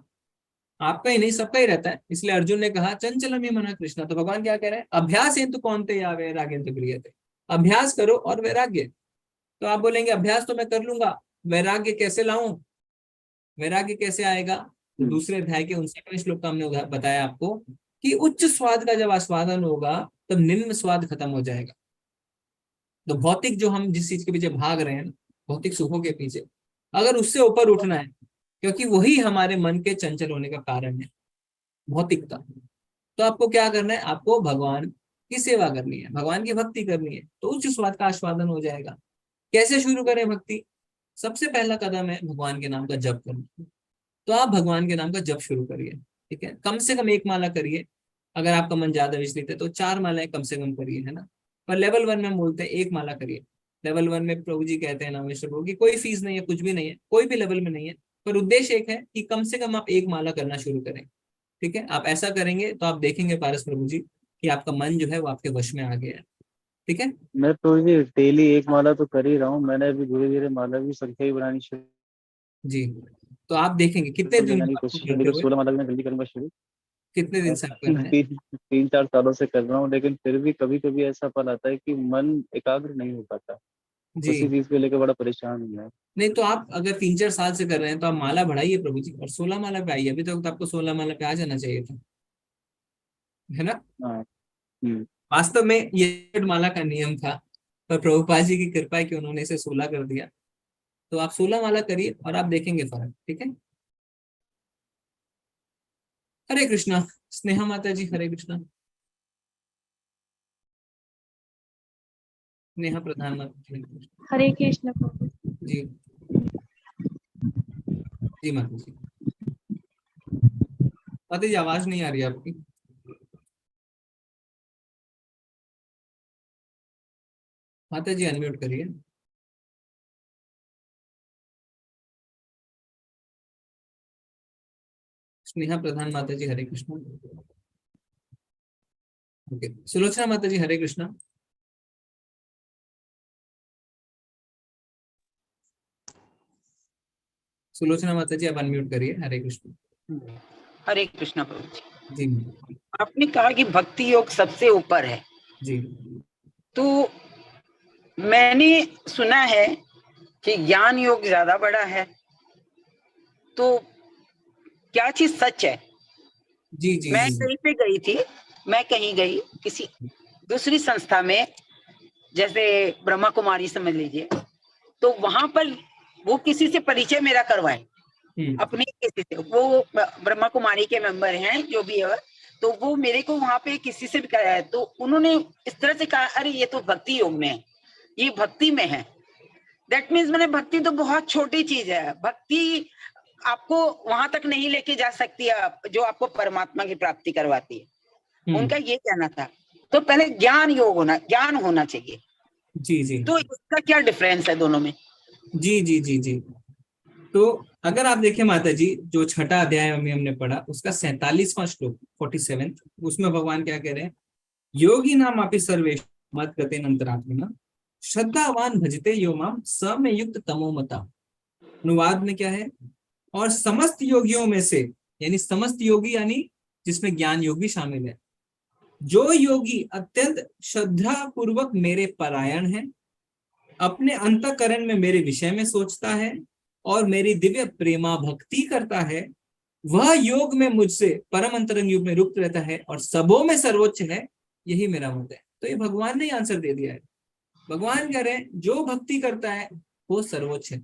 आपका ही नहीं सबका ही रहता है, इसलिए अर्जुन ने कहा चंचलम ही मना कृष्णा। तो भगवान क्या कह रहे हैं, अभ्यास हेतु कौनते या वैराग्यंतु क्रियते, अभ्यास करो और वैराग्य। तो आप बोलेंगे अभ्यास तो मैं कर लूंगा, वैराग्य कैसे लाऊं, वैराग्य कैसे आएगा? तो दूसरे अध्याय के 59वें श्लोक का हमने बताया आपको कि उच्च स्वाद का जब आस्वादन होगा तब निम्न स्वाद खत्म हो जाएगा। तो भौतिक जो हम जिस चीज के पीछे भाग रहे हैं, भौतिक सुखों के पीछे, अगर उससे ऊपर उठना है, क्योंकि वही हमारे मन के चंचल होने का कारण है, भौतिकता, तो आपको क्या करना है, आपको भगवान की सेवा करनी है, भगवान की भक्ति करनी है, तो उच्च स्वाद का आस्वादन हो जाएगा। कैसे शुरू करें भक्ति? सबसे पहला कदम है भगवान के नाम का जप करना। तो आप भगवान के नाम का जप शुरू करिए, ठीक है। कम से कम 1 माला करिए, अगर आपका मन ज्यादा विचलित है तो 4 मालाएं कम से कम करिए, है ना। पर लेवल 1 में बोलते हैं 1 माला करिए। लेवल 1 में प्रभु जी कहते हैं नामेश्वर प्रभु की कोई फीस नहीं है, कुछ भी नहीं है, कोई भी लेवल में नहीं है, पर उद्देश्य एक है कि कम से कम आप 1 माला करना शुरू करें, ठीक है। आप ऐसा करेंगे तो आप देखेंगे पारस प्रभु जी कि आपका मन जो है वो आपके वश में आ गया है, ठीक है। मैं तो जी डेली 1 माला तो कर ही रहा हूँ। मैंने अभी धीरे धीरे माला की संख्या ही बढ़ानी शुरू जी, तो आप देखेंगे कितने दिन की आपको कोशिश करते करने हुए, 16 माला भी मैं जल्दी करूंगा शुरू। कितने दिन से आप कर रहे हैं? 3-4 सालों से कर रहा हूँ, लेकिन फिर भी कभी कभी ऐसा पल आता है कि मन एकाग्र नहीं हो पाता। जी, उसी चीज को लेकर बड़ा परेशान हूँ मैं। नहीं तो आप अगर 3-4 साल से कर रहे हैं तो आप माला बढ़ाइए प्रभु जी, और 16 माला पे आइए। अभी तक तो आपको 16 माला पे आ जाना चाहिए था, है ना। हाँ। वास्तव में ये 8 माला का नियम था, पर प्रभुपाद जी की कृपा है कि उन्होंने इसे 16 कर दिया। तो आप 16 माला करिए और आप देखेंगे फर्क, ठीक है। हरे कृष्णा। स्नेहा माता जी, हरे कृष्णा। स्नेहा प्रधान माता जी, हरे कृष्ण प्रभु। जी जी माता जी। माता जी आवाज नहीं आ रही आपकी। माता जी अनम्यूट करिए। स्नेहा प्रधान माता जी, हरे कृष्णा। ओके, सुलोचना माता जी, हरे कृष्णा। सुलोचना माता जी आप अनम्यूट करिए, हरे कृष्ण। हरे कृष्णा प्रभु जी। जी, आपने कहा कि भक्ति योग सबसे ऊपर है, जी। तो मैंने सुना है कि ज्ञान योग ज्यादा बड़ा है, तो क्या चीज सच है? जी जी मैं जी कहीं पे गई थी, मैं कहीं गई किसी दूसरी संस्था में, जैसे ब्रह्मा कुमारी समझ लीजिए, तो वहां पर वो किसी से परिचय मेरा करवाए, अपने किसी से, वो ब्रह्मा कुमारी के मेंबर हैं जो भी है, तो वो मेरे को वहां पे किसी से भी कराया, तो उन्होंने इस तरह से कहा अरे ये तो भक्ति योग में है, ये भक्ति में है। दैट मीन्स मैंने भक्ति तो बहुत छोटी चीज है, भक्ति आपको वहां तक नहीं लेके जा सकती है जो आपको परमात्मा की प्राप्ति करवाती है। उनका ये कहना था। तो पहले ज्ञान होना चाहिए। जी जी। तो इसका क्या डिफरेंस है दोनों में? जी जी जी जी। तो अगर आप देखें माता जी, जो छठा अध्याय में हमने पढ़ा उसका 47वां श्लोक 47, उसमें भगवान क्या कह रहे हैं? योगी नाम आपी सर्वेश मत गते अंतरात्मा श्रद्धावान भजते यो माम स में युक्त तमो मता। अनुवाद में क्या है? और समस्त योगियों में से, यानी समस्त योगी यानी जिसमें ज्ञान योग भी शामिल है, जो योगी अत्यंत श्रद्धा पूर्वक मेरे परायण है, अपने अंतःकरण में मेरे विषय में सोचता है और मेरी दिव्य प्रेमा भक्ति करता है, वह योग में मुझसे परम अंतरंग युग में रुक्त रहता है और सबों में सर्वोच्च है, यही मेरा मत है। तो ये भगवान ने आंसर दे दिया है। भगवान कह रहे हैं जो भक्ति करता है वो सर्वोच्च है।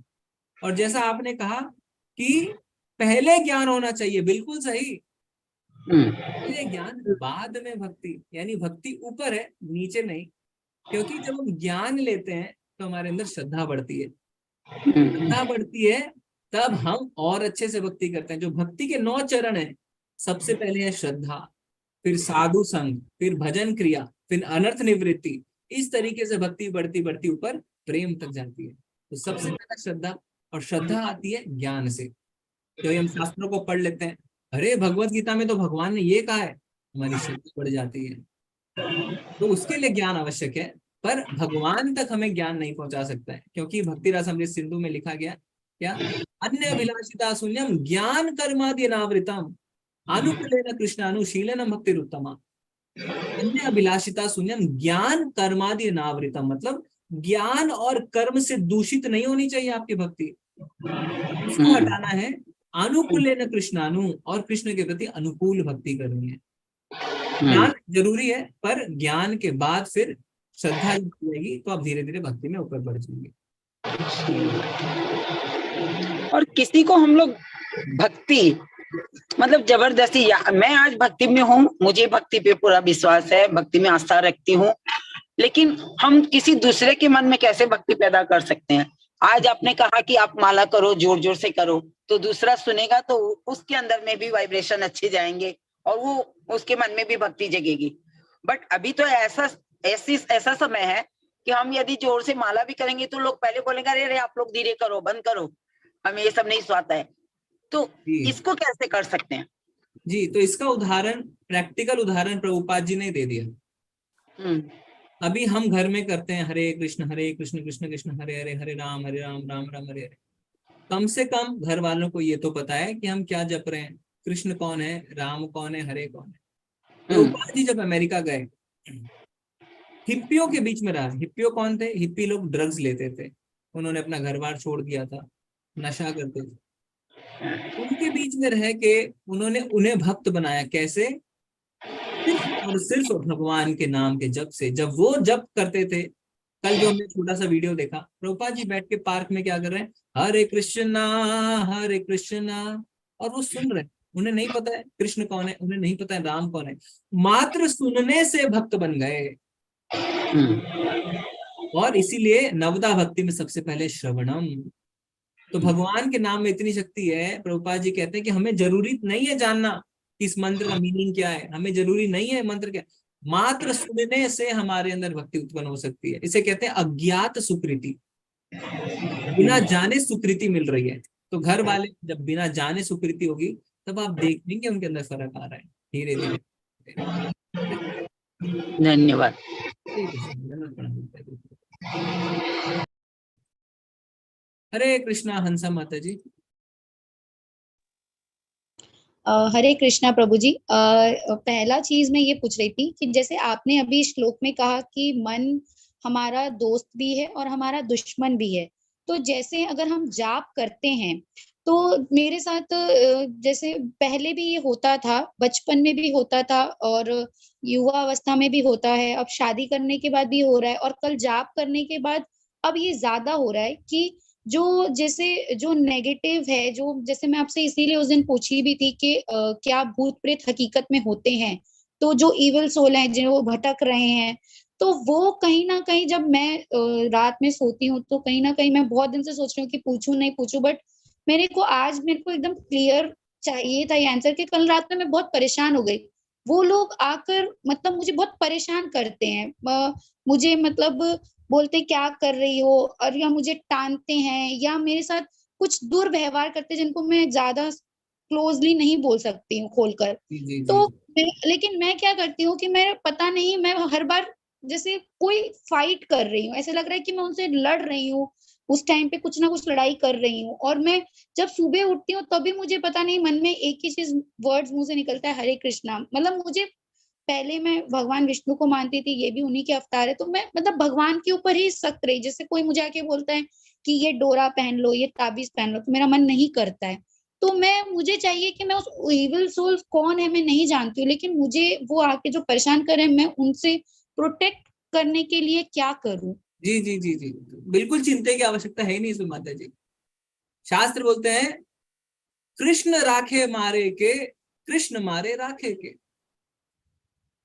और जैसा आपने कहा कि पहले ज्ञान होना चाहिए, बिल्कुल सही, पहले ज्ञान बाद में भक्ति, यानी भक्ति ऊपर है नीचे नहीं। क्योंकि जब हम ज्ञान लेते हैं तो हमारे अंदर श्रद्धा बढ़ती है, श्रद्धा बढ़ती है तब हम और अच्छे से भक्ति करते हैं। जो भक्ति के 9 चरण हैं, सबसे पहले है श्रद्धा, फिर साधु संग, फिर भजन क्रिया, फिर अनर्थ निवृत्ति। इस तरीके से भक्ति बढ़ती बढ़ती ऊपर प्रेम तक जाती है। तो सबसे पहले श्रद्धा, और श्रद्धा आती है ज्ञान से। तो हम शास्त्रों को पढ़ लेते हैं, अरे भगवत गीता में तो भगवान ने ये कहा है, हमारी श्रद्धा बढ़ जाती है। तो उसके लिए ज्ञान आवश्यक है, पर भगवान तक हमें ज्ञान नहीं पहुंचा सकता है, क्योंकि भक्ति रस अमृत सिंधु में लिखा गया क्या? अन्य अभिलाषिता शून्यम ज्ञान कर्मादि अनावृतम अनुकूलेन कृष्णानुशीलनम भक्तिरुत्तमा। अन्य अभिलाषिता शून्यम ज्ञान कर्मादि अनावृतम, मतलब ज्ञान और कर्म से दूषित नहीं होनी चाहिए आपकी भक्ति, उसको हटाना है। अनुकूलेन कृष्णानु, और कृष्ण के प्रति अनुकूल भक्ति करनी है। ज्ञान जरूरी है, पर ज्ञान के बाद फिर श्रद्धा लगेगी तो आप धीरे धीरे भक्ति में ऊपर बढ़ जाएंगे। और किसी को हम लोग भक्ति मतलब जबरदस्ती, मैं आज भक्ति में हूँ, मुझे भक्ति पे पूरा विश्वास है, भक्ति में आस्था रखती हूँ, लेकिन हम किसी दूसरे के मन में कैसे भक्ति पैदा कर सकते हैं? आज आपने कहा कि आप माला करो, जोर जोर से करो, तो दूसरा सुनेगा तो उसके अंदर में भी वाइब्रेशन अच्छे जाएंगे और वो उसके मन में भी भक्ति जगेगी। बट अभी तो ऐसा समय है कि हम यदि जोर से माला भी करेंगे तो लोग पहले बोलेंगे अरे आप लोग धीरे करो, बंद करो, हमें ये सब नहीं सुहाता है। तो इसको कैसे कर सकते हैं? जी, तो इसका उदाहरण, प्रैक्टिकल उदाहरण प्रभुपाद जी ने दे दिया। अभी हम घर में करते हैं हरे कृष्ण कृष्ण कृष्ण हरे हरे, हरे राम राम राम हरे हरे। कम से कम घर वालों को ये तो पता है कि हम क्या जप रहे हैं, कृष्ण कौन है, राम कौन है, हरे कौन है। प्रभुपाद जी जब अमेरिका गए, हिप्पियों के बीच में रहा। हिप्पियों कौन थे? हिप्पी लोग ड्रग्स लेते थे, उन्होंने अपना घर बार छोड़ दिया था, नशा करते थे। उनके बीच में रह के उन्होंने उन्हें भक्त बनाया। कैसे? सिर्फ और सिर्फ भगवान के नाम के जप से। जब वो जप करते थे, कल जो हमने छोटा सा वीडियो देखा, प्रभुपाद जी बैठ के पार्क में क्या कर रहे हैं, हरे कृष्णा, और वो सुन रहे हैं। उन्हें नहीं पता है कृष्ण कौन है, उन्हें नहीं पता है राम कौन है, मात्र सुनने से भक्त बन गए। और इसीलिए नवदा भक्ति में सबसे पहले श्रवणम। तो भगवान के नाम में इतनी शक्ति है, प्रभुपाद जी कहते हैं कि हमें जरूरी नहीं है जानना कि इस मंत्र का मीनिंग क्या है, हमें जरूरी नहीं है मंत्र क्या, मात्र सुनने से हमारे अंदर भक्ति उत्पन्न हो सकती है। इसे कहते हैं अज्ञात सुकृति, बिना जाने सुकृति मिल रही है। तो घर वाले जब बिना जाने सुकृति होगी, तब आप देखेंगे उनके अंदर फर्क आ रहा है धीरे धीरे। धन्यवाद। हरे कृष्णा हंसा माता जी। हरे कृष्णा प्रभु जी। पहला चीज मैं ये पूछ रही थी कि जैसे आपने अभी श्लोक में कहा कि मन हमारा दोस्त भी है और हमारा दुश्मन भी है, तो जैसे अगर हम जाप करते हैं तो मेरे साथ जैसे पहले भी ये होता था, बचपन में भी होता था और युवा अवस्था में भी होता है, अब शादी करने के बाद भी हो रहा है, और कल जाप करने के बाद अब ये ज्यादा हो रहा है कि जो नेगेटिव है, जो जैसे मैं आपसे इसीलिए उस दिन पूछी भी थी कि क्या भूत प्रेत हकीकत में होते हैं, तो जो इविल सोल हैं जो भटक रहे हैं, तो वो कहीं ना कहीं जब मैं रात में सोती हूँ तो कहीं ना कहीं मैं बहुत दिन से सोच रही हूँ कि पूछूं नहीं पूछूं, बट मेरे को एकदम क्लियर चाहिए था ये आंसर कि कल रात में मैं बहुत परेशान हो गई। वो लोग आकर मतलब मुझे बहुत परेशान करते हैं, मुझे मतलब बोलते क्या कर रही हो, और या मुझे टांगते हैं या मेरे साथ कुछ दुर्व्यवहार करते हैं जिनको मैं ज्यादा क्लोजली नहीं बोल सकती हूँ खोलकर। तो लेकिन मैं क्या करती हूँ कि मैं पता नहीं, मैं हर बार जैसे कोई फाइट कर रही हूँ, ऐसा लग रहा है कि मैं उनसे लड़ रही हूँ, उस टाइम पे कुछ ना कुछ लड़ाई कर रही हूँ। और मैं जब सुबह उठती हूँ तभी मुझे पता नहीं मन में एक ही चीज वर्ड्स मुंह से निकलता है, हरे कृष्णा। मतलब मुझे पहले मैं भगवान विष्णु को मानती थी, ये भी उन्हीं के अवतार है, तो मैं मतलब भगवान के ऊपर ही सख्त रही। जैसे कोई मुझे आके बोलता है कि ये डोरा पहन लो, ये ताबीज पहन लो, तो मेरा मन नहीं करता है। तो मुझे चाहिए कि मैं उस इविल सोल कौन है मैं नहीं जानती हूँ, लेकिन मुझे वो आके जो परेशान करे, मैं उनसे प्रोटेक्ट करने के लिए क्या करूं? जी जी जी जी, बिल्कुल चिंता की आवश्यकता है ही नहीं इसमें माता जी। शास्त्र बोलते हैं कृष्ण राखे मारे के, कृष्ण मारे राखे के।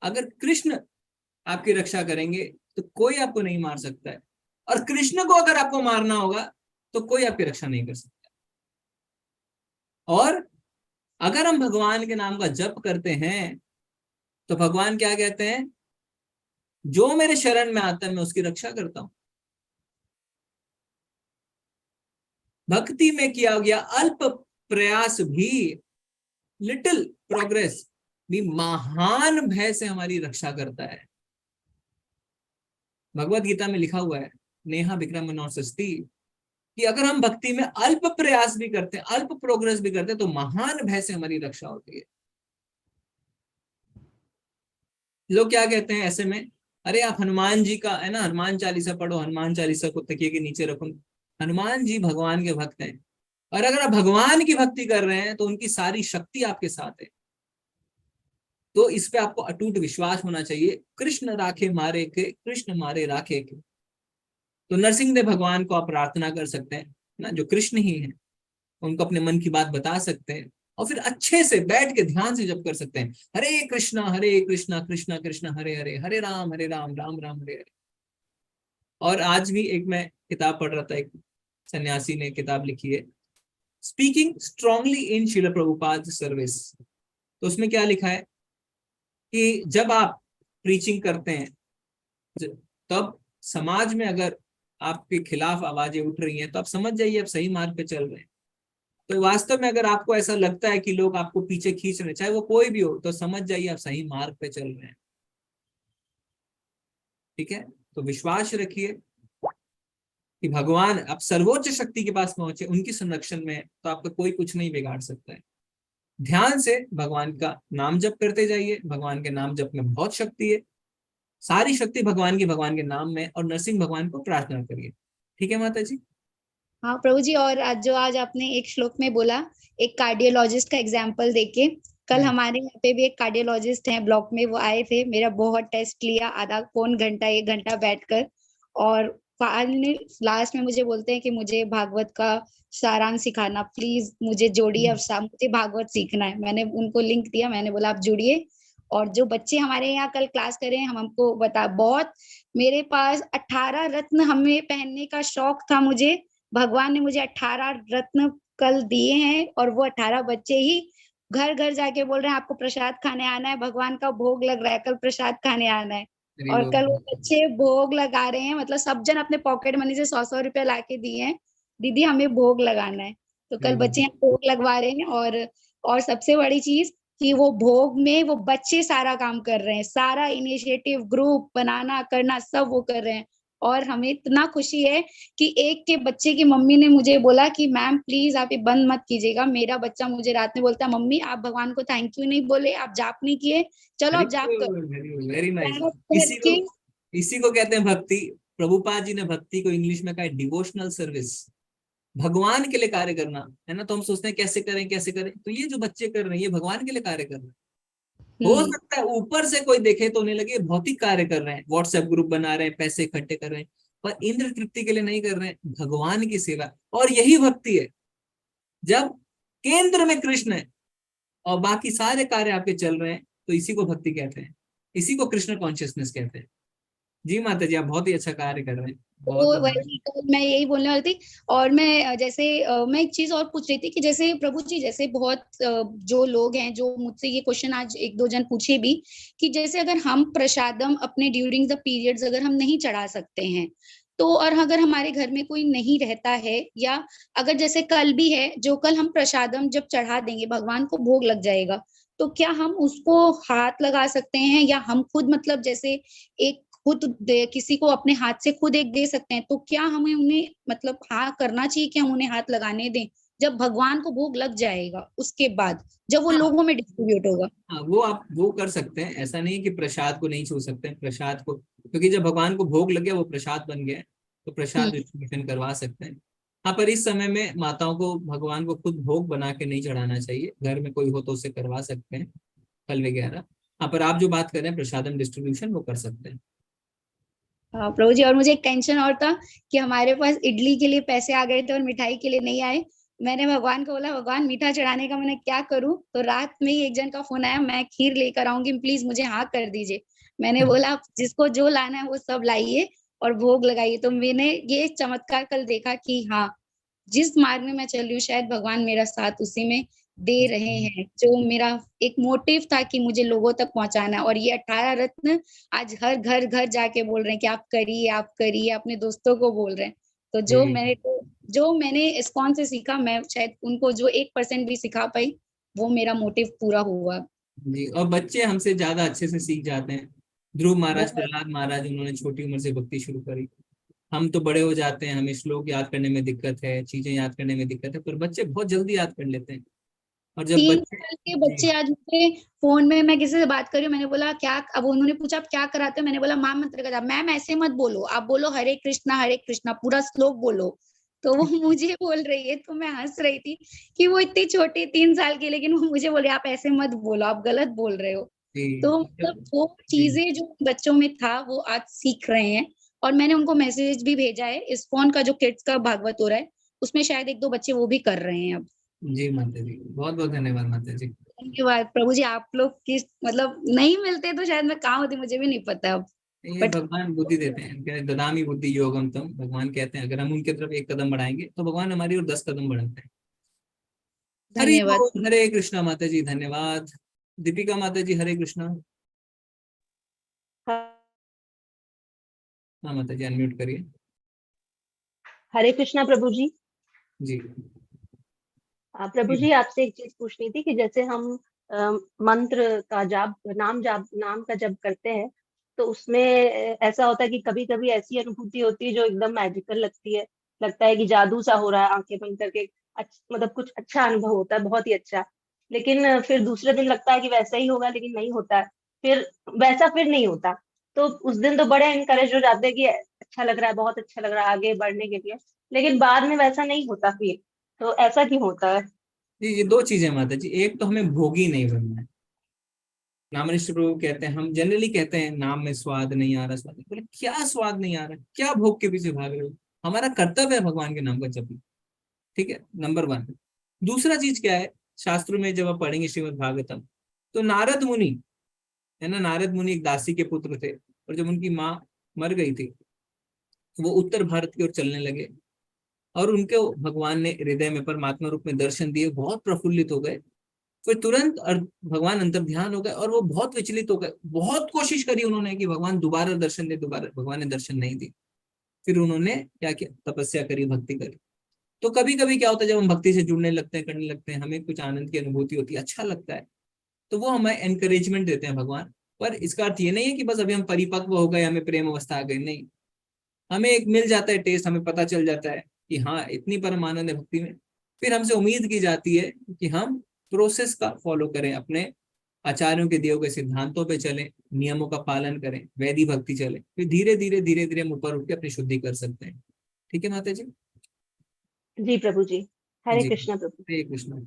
अगर कृष्ण आपकी रक्षा करेंगे तो कोई आपको नहीं मार सकता है, और कृष्ण को अगर आपको मारना होगा तो कोई आपकी रक्षा नहीं कर सकता। और अगर हम भगवान के नाम का जप करते हैं तो भगवान क्या कहते हैं, जो मेरे शरण में आता है मैं उसकी रक्षा करता हूं। भक्ति में किया गया अल्प प्रयास भी, लिटिल प्रोग्रेस भी महान भय से हमारी रक्षा करता है। भगवत गीता में लिखा हुआ है, नेहा विक्रम नौसस्ती, कि अगर हम भक्ति में अल्प प्रयास भी करते हैं, अल्प प्रोग्रेस भी करते हैं, तो महान भय से हमारी रक्षा होती है। लोग क्या कहते हैं ऐसे में, अरे आप हनुमान जी का है ना, हनुमान चालीसा पढ़ो, हनुमान चालीसा को तकिए के नीचे रखो। हनुमान जी भगवान के भक्त हैं, और अगर आप भगवान की भक्ति कर रहे हैं तो उनकी सारी शक्ति आपके साथ है। तो इस पे आपको अटूट विश्वास होना चाहिए, कृष्ण राखे मारे के, कृष्ण मारे राखे के। तो नरसिंहदेव भगवान को आप प्रार्थना कर सकते हैं ना, जो कृष्ण ही है, उनको अपने मन की बात बता सकते हैं, और फिर अच्छे से बैठ के ध्यान से जप कर सकते हैं, हरे कृष्णा कृष्णा कृष्णा हरे हरे, हरे राम राम राम हरे हरे। और आज भी एक मैं किताब पढ़ रहा था, एक सन्यासी ने किताब लिखी है, स्पीकिंग स्ट्रांगली इन श्रील प्रभुपाद सर्विस। तो उसमें क्या लिखा है कि जब आप प्रीचिंग करते हैं तब समाज में अगर आपके खिलाफ आवाजें उठ रही हैं तो आप समझ जाइए आप सही मार्ग पे चल रहे हैं। तो वास्तव में अगर आपको ऐसा लगता है कि लोग आपको पीछे खींच रहे हैं, चाहे वो कोई भी हो, तो समझ जाइए आप सही मार्ग पे चल रहे हैं। ठीक है, तो विश्वास रखिए कि भगवान आप सर्वोच्च शक्ति के पास पहुंचे, उनकी संरक्षण में, तो आपका कोई कुछ नहीं बिगाड़ सकता है। ध्यान से भगवान का नाम जप करते जाइए, भगवान के नाम जप में बहुत शक्ति है, सारी शक्ति भगवान के नाम में, और नरसिंह भगवान को प्रार्थना करिए। ठीक है माता जी। हाँ प्रभु जी, और आज आपने एक श्लोक में बोला एक कार्डियोलॉजिस्ट का एग्जाम्पल देके, कल हमारे यहाँ पे भी एक कार्डियोलॉजिस्ट हैं ब्लॉक में, वो आए थे, मेरा बहुत टेस्ट लिया, आधा पौन घंटा 1 घंटा बैठकर, और लास्ट में मुझे बोलते हैं कि मुझे भागवत का सारांश सिखाना प्लीज, मुझे जोड़िए, अब मुझे भागवत सीखना है। मैंने उनको लिंक दिया, मैंने बोला आप जुड़िए, और जो बच्चे हमारे यहाँ कल क्लास करें हम हमको बता, बहुत मेरे पास 18 रत्न हमें पहनने का शौक था मुझे, भगवान ने मुझे 18 रत्न कल दिए हैं, और वो 18 बच्चे ही घर घर जाके बोल रहे हैं आपको प्रसाद खाने आना है, भगवान का भोग लग रहा है, कल प्रसाद खाने आना है। और कल वो बच्चे भोग लगा रहे हैं, मतलब सब जन अपने पॉकेट मनी से 100-100 रुपया ला के दिए हैं, दीदी हमें भोग लगाना है, तो कल बच्चे यहाँ भोग लगवा रहे हैं। और सबसे बड़ी चीज कि वो भोग में वो बच्चे सारा काम कर रहे हैं, सारा इनिशिएटिव, ग्रुप बनाना करना सब वो कर रहे हैं। और हमें इतना खुशी है कि एक के बच्चे की मम्मी ने मुझे बोला कि मैम प्लीज आप ये बंद मत कीजिएगा, मेरा बच्चा मुझे रात में बोलता है मम्मी आप भगवान को थैंक यू नहीं बोले, आप जाप नहीं किए, चलो आप जाप करो। Very nice. इसी को कहते हैं भक्ति। प्रभुपाद जी ने भक्ति को इंग्लिश में कहा है डिवोशनल सर्विस, भगवान के लिए कार्य करना, है ना। तो हम सोचते हैं कैसे करें कैसे करें, तो ये जो बच्चे कर रहे हैं ये भगवान के लिए कार्य कर रहे हैं। हो सकता है ऊपर से कोई देखे तो उन्हें लगे भौतिक कार्य कर रहे हैं, व्हाट्सएप ग्रुप बना रहे हैं, पैसे इकट्ठे कर रहे हैं, पर इंद्र तृप्ति के लिए नहीं कर रहे हैं, भगवान की सेवा। और यही भक्ति है, जब केंद्र में कृष्ण है और बाकी सारे कार्य आपके चल रहे हैं, तो इसी को भक्ति कहते हैं, इसी को कृष्ण कॉन्शियसनेस कहते हैं। जी माता जी, आप बहुत ही अच्छा कार्य कर रहे हैं। तो मैं यही बोलने वाली थी। और मैं जैसे मैं एक चीज और पूछ रही थी कि जैसे प्रभु जी, जैसे बहुत जो लोग हैं जो मुझसे ये क्वेश्चन आज 1-2 जन पूछे भी, कि जैसे अगर हम प्रसादम अपने ड्यूरिंग द पीरियड्स अगर हम नहीं चढ़ा सकते हैं, तो और अगर हमारे घर में कोई नहीं रहता है, या अगर जैसे कल भी है, जो कल हम प्रसादम जब चढ़ा देंगे भगवान को भोग लग जाएगा, तो क्या हम उसको हाथ लगा सकते हैं, या हम खुद मतलब जैसे एक खुद किसी को अपने हाथ से खुद एक दे सकते हैं, तो क्या हमें उन्हें मतलब हाँ करना चाहिए कि हम उन्हें हाथ लगाने दें जब भगवान को भोग लग जाएगा, उसके बाद जब वो लोगों में डिस्ट्रीब्यूट होगा? हाँ, वो आप वो कर सकते हैं, ऐसा नहीं है कि प्रसाद को नहीं छू सकते हैं, प्रसाद को, क्योंकि जब भगवान को भोग लग गया वो प्रसाद बन गया, तो प्रसाद डिस्ट्रीब्यूशन करवा सकते हैं। हाँ, पर इस समय में माताओं को भगवान को खुद भोग बना के नहीं चढ़ाना चाहिए, घर में कोई हो तो उसे करवा सकते हैं फल वगैरह। हाँ, पर आप जो बात कर रहे हैं प्रसादम डिस्ट्रीब्यूशन, वो कर सकते हैं। प्रभु जी, और मुझे एक टेंशन और था कि हमारे पास इडली के लिए पैसे आ गए थे और मिठाई के लिए नहीं आए। मैंने भगवान को बोला भगवान मीठा चढ़ाने का मैंने क्या करूं, तो रात में ही एक जन का फोन आया, मैं खीर लेकर आऊंगी, प्लीज मुझे हाँ कर दीजिए। मैंने बोला जिसको जो लाना है वो सब लाइए और भोग लगाइए। तो मैंने ये चमत्कार कल देखा कि हाँ, जिस मार्ग में मैं चल रही हूँ शायद भगवान मेरा साथ उसी में दे रहे हैं। जो मेरा एक मोटिव था कि मुझे लोगों तक पहुंचाना, और ये 18 रत्न आज हर घर घर जाके बोल रहे हैं कि आप करिए, अपने दोस्तों को बोल रहे हैं। तो जो मैंने इस्कॉन से सीखा, मैं शायद उनको जो 1% भी सिखा पाई, वो मेरा मोटिव पूरा हुआ जी। और बच्चे हमसे ज्यादा अच्छे से सीख जाते हैं। ध्रुव महाराज, प्रहलाद महाराज, उन्होंने छोटी उम्र से भक्ति शुरू करी। हम तो बड़े हो जाते हैं, हमें श्लोक याद करने में दिक्कत है, चीजें याद करने में दिक्कत है, पर बच्चे बहुत जल्दी याद कर लेते हैं। और जब 3 साल के बच्चे आज मुझे फोन में, मैं किसी से बात कर रही हूँ, मैंने बोला क्या, अब उन्होंने पूछा आप क्या कराते हो, मैंने बोला माँ मंत्र का जाप। मैम ऐसे मत बोलो, आप बोलो हरे कृष्णा पूरा श्लोक बोलो। तो वो मुझे बोल रही है, तो मैं हंस रही थी कि वो इतनी छोटी 3 साल की, लेकिन वो मुझे बोल रही है आप ऐसे मत बोलो, आप गलत बोल रहे हो। तो मतलब वो चीजें जो बच्चों में था वो आज सीख रहे हैं। और मैंने उनको मैसेज भी भेजा है, इस्कॉन का जो किड्स का भागवत हो रहा है उसमें शायद 1-2 बच्चे वो भी कर रहे हैं अब। जी माता जी, बहुत बहुत धन्यवाद माता जी। धन्यवाद प्रभु जी, आप लोग की मतलब नहीं मिलते तो शायद मैं कहाँ होती मुझे भी नहीं पता अब। ये बट भगवान बुद्धि देते हैं, कहते हैं, ददामी बुद्धि योगम तम। भगवान कहते हैं अगर हम उनके तरफ एक कदम बढ़ाएंगे तो भगवान हमारी और 10 कदम बढ़ाते हैं। हरि धन्यवाद। बोल, हरे कृष्णा माता जी, धन्यवाद। दीपिका माता जी, हरे कृष्णा। हाँ माता जी, अनम्यूट करिए। हरे कृष्णा प्रभु जी। जी प्रभु जी, आपसे एक चीज पूछनी थी कि जैसे हम मंत्र का जाप, नाम का जप करते हैं, तो उसमें ऐसा होता है कि कभी कभी ऐसी अनुभूति होती है जो एकदम मैजिकल लगती है, लगता है कि जादू सा हो रहा है, आंखें बंद करके मतलब कुछ अच्छा अनुभव होता है, बहुत ही अच्छा। लेकिन फिर दूसरे दिन लगता है कि वैसा ही होगा, लेकिन नहीं होता है। फिर वैसा फिर नहीं होता। तो उस दिन तो बड़े इनकरेज हो जाते हैं कि अच्छा लग रहा है, बहुत अच्छा लग रहा है आगे बढ़ने के लिए, लेकिन बाद में वैसा नहीं होता फिर। तो ऐसा क्यों होता है? जी, ये दो चीजें माता जी। एक तो हमें भोगी नहीं बनना है। नामनिष्ठ प्रभु कहते हैं, हम जनरली कहते हैं नाम में स्वाद नहीं आ रहा, स्वाद नहीं। बोले क्या स्वाद नहीं आ रहा, क्या भोग के पीछे भाग रहे हो? हमारा कर्तव्य है भगवान के नाम का जपना, ठीक है, नंबर 1। दूसरा चीज क्या है, शास्त्रों में जब आप पढ़ेंगे श्रीमद् भागवतम, तो नारद मुनि है ना, नारद मुनि एक दासी के पुत्र थे, और जब उनकी माँ मर गई थी, वो उत्तर भारत की ओर चलने लगे, और उनके भगवान ने हृदय में परमात्मा रूप में दर्शन दिए, बहुत प्रफुल्लित हो गए। फिर तुरंत भगवान अंतर ध्यान हो गए, और वो बहुत विचलित हो गए। बहुत कोशिश करी उन्होंने कि भगवान दोबारा दर्शन दे, दोबारा, भगवान ने दर्शन नहीं दी। फिर उन्होंने क्या किया, तपस्या करी, भक्ति करी। तो कभी कभी क्या होता है, जब हम भक्ति से जुड़ने लगते हैं, करने लगते हैं, हमें कुछ आनंद की अनुभूति होती है, अच्छा लगता है, तो वो हमें एनकरेजमेंट देते हैं भगवान। पर इसका अर्थ ये नहीं है कि बस अभी हम परिपक्व हो गए, हमें प्रेम अवस्था आ गई, नहीं। हमें एक मिल जाता है टेस्ट, हमें पता चल जाता है कि हाँ इतनी परम आनंद है भक्ति में। फिर हमसे उम्मीद की जाती है कि हम प्रोसेस का फॉलो करें, अपने आचार्यों के दिए हुए सिद्धांतों पे चलें, नियमों का पालन करें, वैदिक भक्ति चले, फिर धीरे धीरे हम ऊपर उठ के अपनी शुद्धि कर सकते हैं। ठीक है माता जी? जी प्रभु जी। हरे जी, कृष्णा प्रभु। हरे कृष्ण।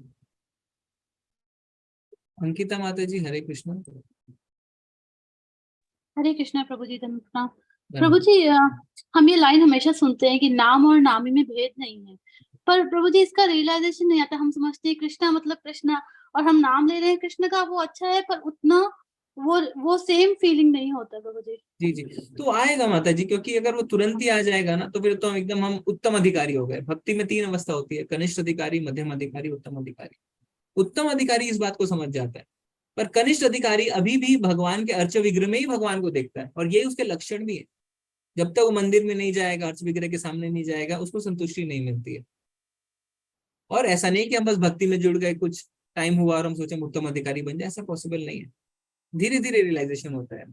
अंकिता माता जी, हरे कृष्ण। हरे कृष्णा प्रभु जी। धन्यवाद प्रभु जी। हम ये लाइन हमेशा सुनते हैं कि नाम और नामी में भेद नहीं है, पर प्रभु जी इसका रियलाइजेशन नहीं आता। हम समझते हैं कृष्णा मतलब कृष्णा, और हम नाम ले रहे हैं कृष्ण का, वो अच्छा है, पर उतना वो सेम फीलिंग नहीं होता प्रभु जी। जी जी, तो आएगा माता जी, क्योंकि अगर वो तुरंत ही आ जाएगा ना, तो फिर तो हम उत्तम अधिकारी हो गए। भक्ति में 3 अवस्था होती है, कनिष्ठ अधिकारी, मध्यम अधिकारी, उत्तम अधिकारी। उत्तम अधिकारी इस बात को समझ जाता है, पर कनिष्ठ अधिकारी अभी भी भगवान के अर्च विग्रह में ही भगवान को देखता है, और यही उसके लक्षण भी है। जब तक वो मंदिर में नहीं जाएगा, अर्च विग्रह के सामने नहीं जाएगा, उसको संतुष्टि नहीं मिलती है। और ऐसा नहीं कि हम बस भक्ति में जुड़ गए, कुछ टाइम हुआ और हम सोचे उत्तम अधिकारी बन जाए, ऐसा पॉसिबल नहीं है। धीरे धीरे रियलाइजेशन होता है।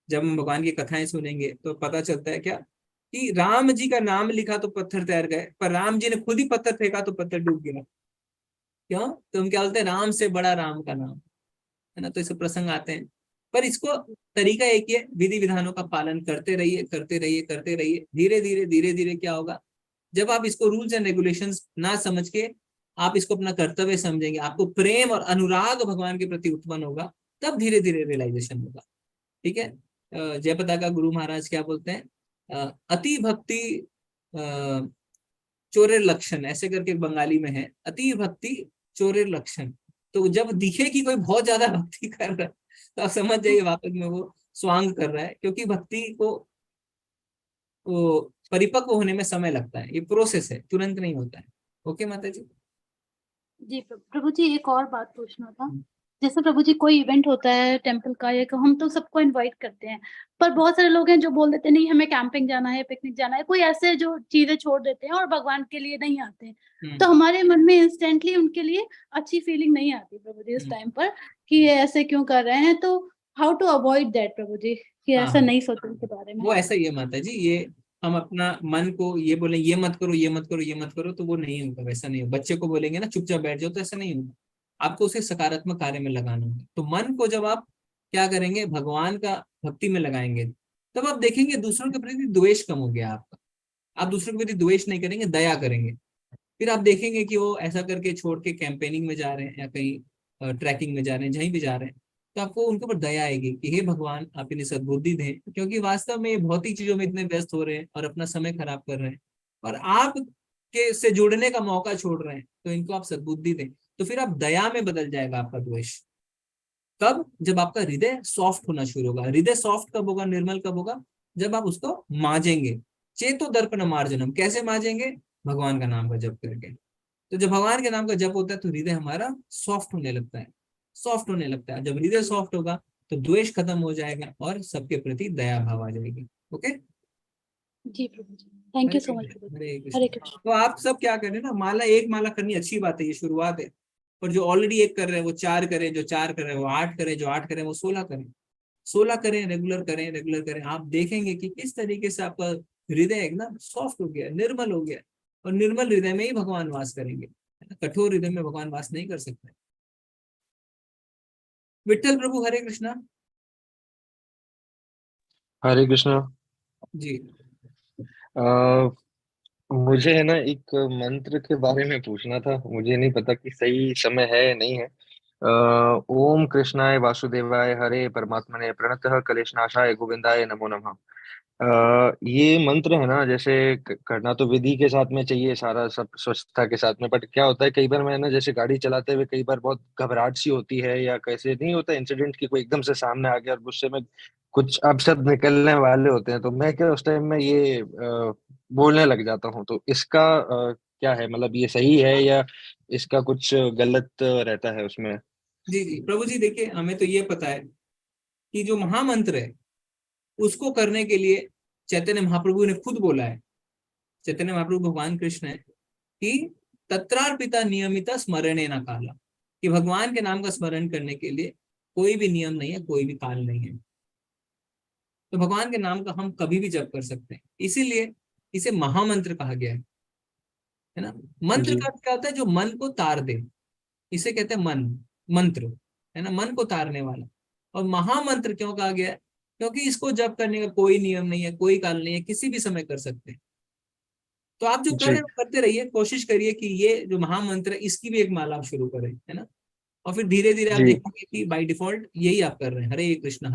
जब हम भगवान की कथाएं सुनेंगे तो पता चलता है क्या, कि राम जी का नाम लिखा तो पत्थर तैर गए, पर राम जी ने खुद ही पत्थर फेंका तो पत्थर डूब गया। क्यों? तो हम क्या बोलते हैं, राम से बड़ा राम का नाम, है ना। तो इसे प्रसंग आते हैं, पर इसको तरीका एक ही है, विधि विधानों का पालन करते रहिए, करते रहिए, करते रहिए। धीरे धीरे क्या होगा, जब आप इसको रूल्स एंड रेगुलेशंस ना समझ के आप इसको अपना कर्तव्य समझेंगे, आपको प्रेम और अनुराग भगवान के प्रति उत्पन्न होगा, तब धीरे धीरे रियलाइजेशन होगा। ठीक है। जयपता का गुरु महाराज क्या बोलते हैं, अति भक्ति चोरेर लक्षण, ऐसे करके बंगाली में है, अति भक्ति चोरेर लक्षण। तो जब दिखे कि कोई बहुत ज्यादा भक्ति कर रहा है, तो आप समझ जाइए वापस में वो स्वांग कर रहा है, क्योंकि भक्ति को वो परिपक्व होने में समय लगता है, ये प्रोसेस है, तुरंत नहीं होता है। ओके माता जी? जी प्रभु जी, एक और बात पूछना था। जैसे प्रभु जी कोई इवेंट होता है टेम्पल का, या हम तो सबको इनवाइट करते हैं, पर बहुत सारे लोग हैं जो बोल देते हैं नहीं हमें कैंपिंग जाना है, पिकनिक जाना है, कोई ऐसे जो चीजें छोड़ देते हैं और भगवान के लिए नहीं आते हैं। तो हमारे मन में इंस्टेंटली उनके लिए अच्छी फीलिंग नहीं आती प्रभु जी उस टाइम पर, कि ये ऐसे क्यों कर रहे हैं। तो हाउ टू अवॉइड दैट प्रभु जी, कि ऐसा नहीं सोचो उनके बारे में? वो ऐसा ही है माता जी, ये हम अपना मन को ये बोले ये मत करो, ये मत करो, ये मत करो, तो वो नहीं होगा, वैसा नहीं होगा। बच्चे को बोलेंगे ना चुपचाप बैठ जाओ, तो ऐसा नहीं होगा। आपको उसे सकारात्मक कार्य में लगाना होगा। तो मन को जब आप क्या करेंगे, भगवान का भक्ति में लगाएंगे, तब आप देखेंगे दूसरों के प्रति द्वेष कम हो गया आपका। आप दूसरों के प्रति द्वेष नहीं करेंगे, दया करेंगे। फिर आप देखेंगे कि वो ऐसा करके छोड़ के कैंपेनिंग में जा रहे हैं, या कहीं ट्रैकिंग में जा रहे हैं, जहीं भी जा रहे हैं, तो आपको उनके ऊपर दया आएगी कि हे भगवान आप इन्हें सद्बुद्धि दें, क्योंकि वास्तव में भौतिक चीजों में इतने व्यस्त हो रहे हैं और अपना समय खराब कर रहे हैं, और आप के से जुड़ने का मौका छोड़ रहे हैं, तो इनको आप सद्बुद्धि दें। तो फिर आप दया में बदल जाएगा आपका द्वेष। कब? जब आपका हृदय सॉफ्ट होना शुरू होगा। हृदय सॉफ्ट कब होगा, निर्मल कब होगा? जब आप उसको मांजेंगे। चेतो दर्पण मार्जनम, कैसे मांजेंगे? भगवान का नाम का जप करके। तो जब भगवान के नाम का जप होता है तो हृदय हमारा सॉफ्ट होने लगता है, सॉफ्ट होने लगता है। जब हृदय सॉफ्ट होगा तो द्वेष खत्म हो जाएगा और सबके प्रति दया भाव आ जाएगी। ओके, जी प्रभु जी, थैंक यू सो मच प्रभु जी। हरे कृष्ण। तो आप सब क्या करें ना, माला एक माला करनी अच्छी बात है, ये शुरुआत है। पर जो ऑलरेडी एक कर रहे हैं वो 4 करें, जो 4 कर रहे हैं वो 8 करें, जो 8 करें वो 16 करें। 16 करें, रेगुलर करें, रेगुलर करें। आप देखेंगे कि किस तरीके से आपका हृदय एकदम सॉफ्ट हो गया, निर्मल हो गया। और निर्मल हृदय में ही भगवान वास करेंगे, कठोर हृदय में भगवान वास नहीं कर सकते। विठल प्रभु, हरे कृष्णा। हरे कृष्णा। जी। मुझे है ना एक मंत्र के बारे में पूछना था, मुझे नहीं पता कि सही समय है या नहीं है। ओम कृष्णाय वासुदेवाय हरे परमात्मने प्रणतः क्लेशनाशाय गोविंदाय नमो नमः। ये मंत्र है ना, जैसे करना तो विधि के साथ में चाहिए, सारा सब स्वच्छता के साथ में, बट क्या होता है कई बार मैं ना जैसे गाड़ी चलाते हुए कई बार बहुत घबराहट सी होती है, या कैसे नहीं होता इंसिडेंट की कोई एकदम से सामने आ गया और गुस्से में कुछ अपशब्द निकलने वाले होते हैं, तो मैं क्या उस टाइम में ये बोलने लग जाता हूँ। तो इसका क्या है, मतलब ये सही है या इसका कुछ गलत रहता है उसमें? जी जी प्रभु जी, देखिए हमें तो ये पता है कि जो महामंत्र है उसको करने के लिए चैतन्य महाप्रभु ने खुद बोला है। चैतन्य महाप्रभु भगवान कृष्ण है कि तत्रार्पिता नियमिता स्मरणे न काला, कि भगवान के नाम का स्मरण करने के लिए कोई भी नियम नहीं है, कोई भी काल नहीं है। तो भगवान के नाम का हम कभी भी जप कर सकते हैं, इसीलिए इसे महामंत्र कहा गया है ना। मंत्र जी का क्या होता है? जो मन को तार दे, इसे कहते हैं मन, मंत्र है ना, मन को तारने वाला। और महामंत्र क्यों कहा गया है? क्योंकि इसको जप करने का कोई नियम नहीं है, कोई काल नहीं है, किसी भी समय कर सकते हैं। तो आप जो कर रहे जी हैं वो करते रहिए, कोशिश करिए कि ये जो महामंत्र है इसकी भी एक माला आप शुरू करें, है ना। और फिर धीरे धीरे आप जी। देखेंगे कि बाय डिफॉल्ट यही आप कर रहे हैं, हरे कृष्ण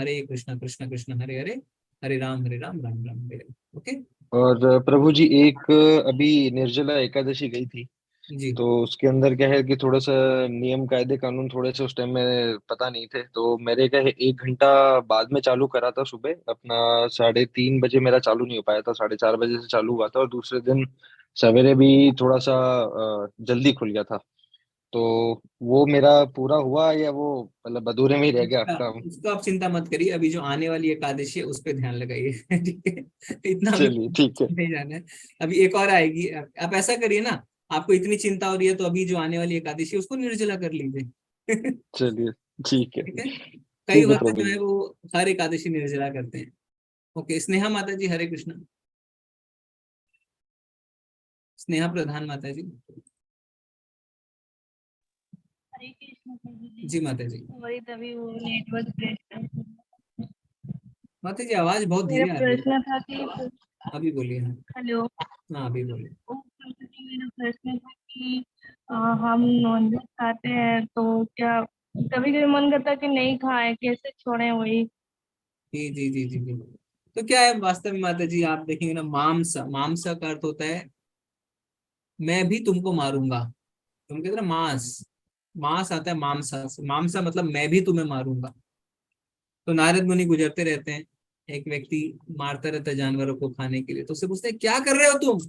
कृष्ण कृष्ण हरे हरे, हरे राम राम राम हरे। ओके। और प्रभु जी एक अभी निर्जला एकादशी गई थी, जी तो उसके अंदर क्या है कि थोड़ा सा नियम कायदे कानून थोड़े से उस टाइम में पता नहीं थे, तो मेरे क्या है 1 घंटा बाद में चालू करा था सुबह अपना, 3:30 बजे मेरा चालू नहीं हो पाया था, 4:30 बजे से चालू हुआ था, और दूसरे दिन सवेरे भी थोड़ा सा जल्दी खुल गया था। तो वो मेरा पूरा हुआ या वो मतलब अधूरे में ही रह गया काम? उसको आप चिंता मत करिए, अभी जो आने वाली एकादशी है उस पर ध्यान लगाइए। ठीक है, इतना अभी चलिए ठीक है। नहीं जाना है। अभी एक और आएगी, आप ऐसा करिए ना, आपको इतनी चिंता हो रही है तो अभी जो आने वाली एकादशी है उसको निर्जला कर लीजिए। चलिए ठीक है। ठीक है। कई ठीक है भक्त प्रभु जो है जी। वो हर एकादशी निर्जला करते हैं। ओके, स्नेहा माता जी, हरे कृष्ण। स्नेहा प्रधान माता जी। हरे कृष्ण प्रभु जी। जी माता जी। वही तभी वो नेटवर्क ब्रेक। माता जी आवाज बहुत मेरा धीरे आ रही है, प्रश्न था कि अभी बोलिए। हाँ हेलो, हाँ अभी बोलिए। मेरा प्रश्न था कि हम नॉनवेज खाते हैं तो क्या कभी कभी मन करता है कि नहीं खाए, कैसे छोड़ें वही। जी जी जी जी जी। तो क्या है वास्तव में माता जी, आप देखेंगे ना, मांसा, मांसा का अर्थ होता है मैं भी तुमको मारूंगा। तुम कहते ना मांस, मांस आता है मांसा से, मांसा मतलब मैं भी तुम्हें मारूंगा। तो नारद मुनि गुजरते रहते हैं, एक व्यक्ति मारता रहता है जानवरों को खाने के लिए, तो उससे पूछते हैं क्या कर रहे हो तुम?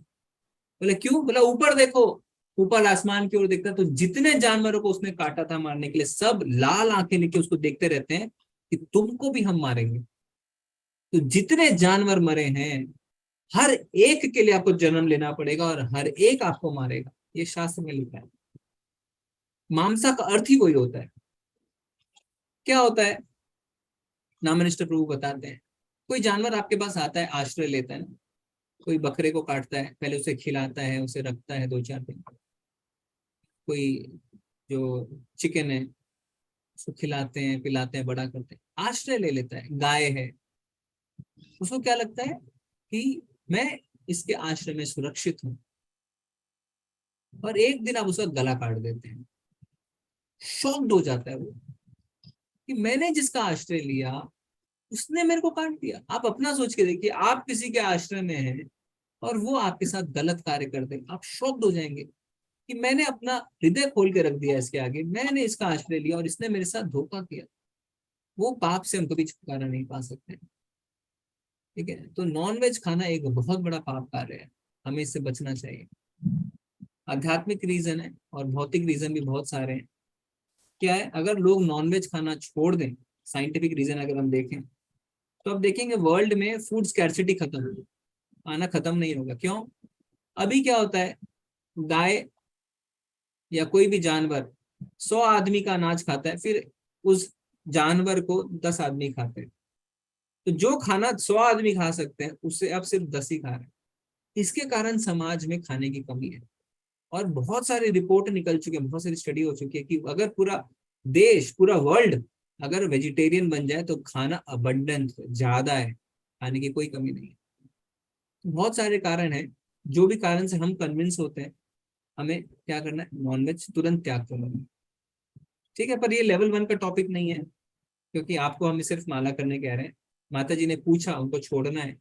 बोले क्यों? बोला ऊपर देखो। ऊपर आसमान की ओर देखता तो जितने जानवरों को उसने काटा था मारने के लिए, सब लाल आंखें लेके उसको देखते रहते हैं कि तुमको भी हम मारेंगे। तो जितने जानवर मरे हैं हर एक के लिए आपको जन्म लेना पड़ेगा और हर एक आपको मारेगा, ये शास्त्र में लिखा है। मांसा का अर्थ ही वही होता है। क्या होता है? नामनिष्ठ प्रभु बताते हैं, कोई जानवर आपके पास आता है, आश्रय लेता है ना, कोई बकरे को काटता है, पहले उसे खिलाता है, उसे रखता है 2-4 दिन। कोई जो चिकन है उसको खिलाते हैं, पिलाते हैं, बड़ा करते हैं, आश्रय ले लेता है। गाय है, उसको क्या लगता है कि मैं इसके आश्रय में सुरक्षित हूं, और एक दिन आप उसका गला काट देते हैं। शॉक्ड हो जाता है वो कि मैंने जिसका आश्रय लिया उसने मेरे को काट दिया। आप अपना सोच के देखिए, आप किसी के आश्रय में हैं और वो आपके साथ गलत कार्य कर दे, आप शॉक्ड हो जाएंगे कि मैंने अपना हृदय खोल के रख दिया इसके आगे, मैंने इसका आश्रय लिया और इसने मेरे साथ धोखा किया। वो पाप से हम कभी छुटकारा नहीं पा सकते। ठीक है। तो नॉनवेज खाना एक बहुत बड़ा पाप कार्य है, हमें इससे बचना चाहिए। आध्यात्मिक रीजन है और भौतिक रीजन भी बहुत सारे हैं। क्या है, अगर लोग नॉनवेज खाना छोड़ दें, साइंटिफिक रीजन अगर हम देखें तो अब देखेंगे वर्ल्ड में फूड स्कैर्सिटी खत्म होगी, खाना खत्म नहीं होगा। क्यों? अभी क्या होता है, गाय या कोई भी जानवर 100 आदमी का अनाज खाता है, फिर उस जानवर को 10 आदमी खाते हैं। तो जो खाना 100 आदमी खा सकते हैं उससे अब सिर्फ 10 ही खा रहे हैं। इसके कारण समाज में खाने की कमी है। और बहुत सारी रिपोर्ट निकल चुके हैं, बहुत सारी स्टडी हो चुकी है कि अगर पूरा देश, पूरा वर्ल्ड अगर वेजिटेरियन बन जाए तो खाना अबंडेंट ज्यादा है, खाने की कोई कमी नहीं है। बहुत सारे कारण हैं, जो भी कारण से हम कन्विंस होते हैं हमें क्या करना है, नॉनवेज तुरंत त्याग करना है। ठीक है, पर ये लेवल 1 का टॉपिक नहीं है, क्योंकि आपको हम सिर्फ माला करने कह रहे हैं। माता जी ने पूछा, उनको छोड़ना है,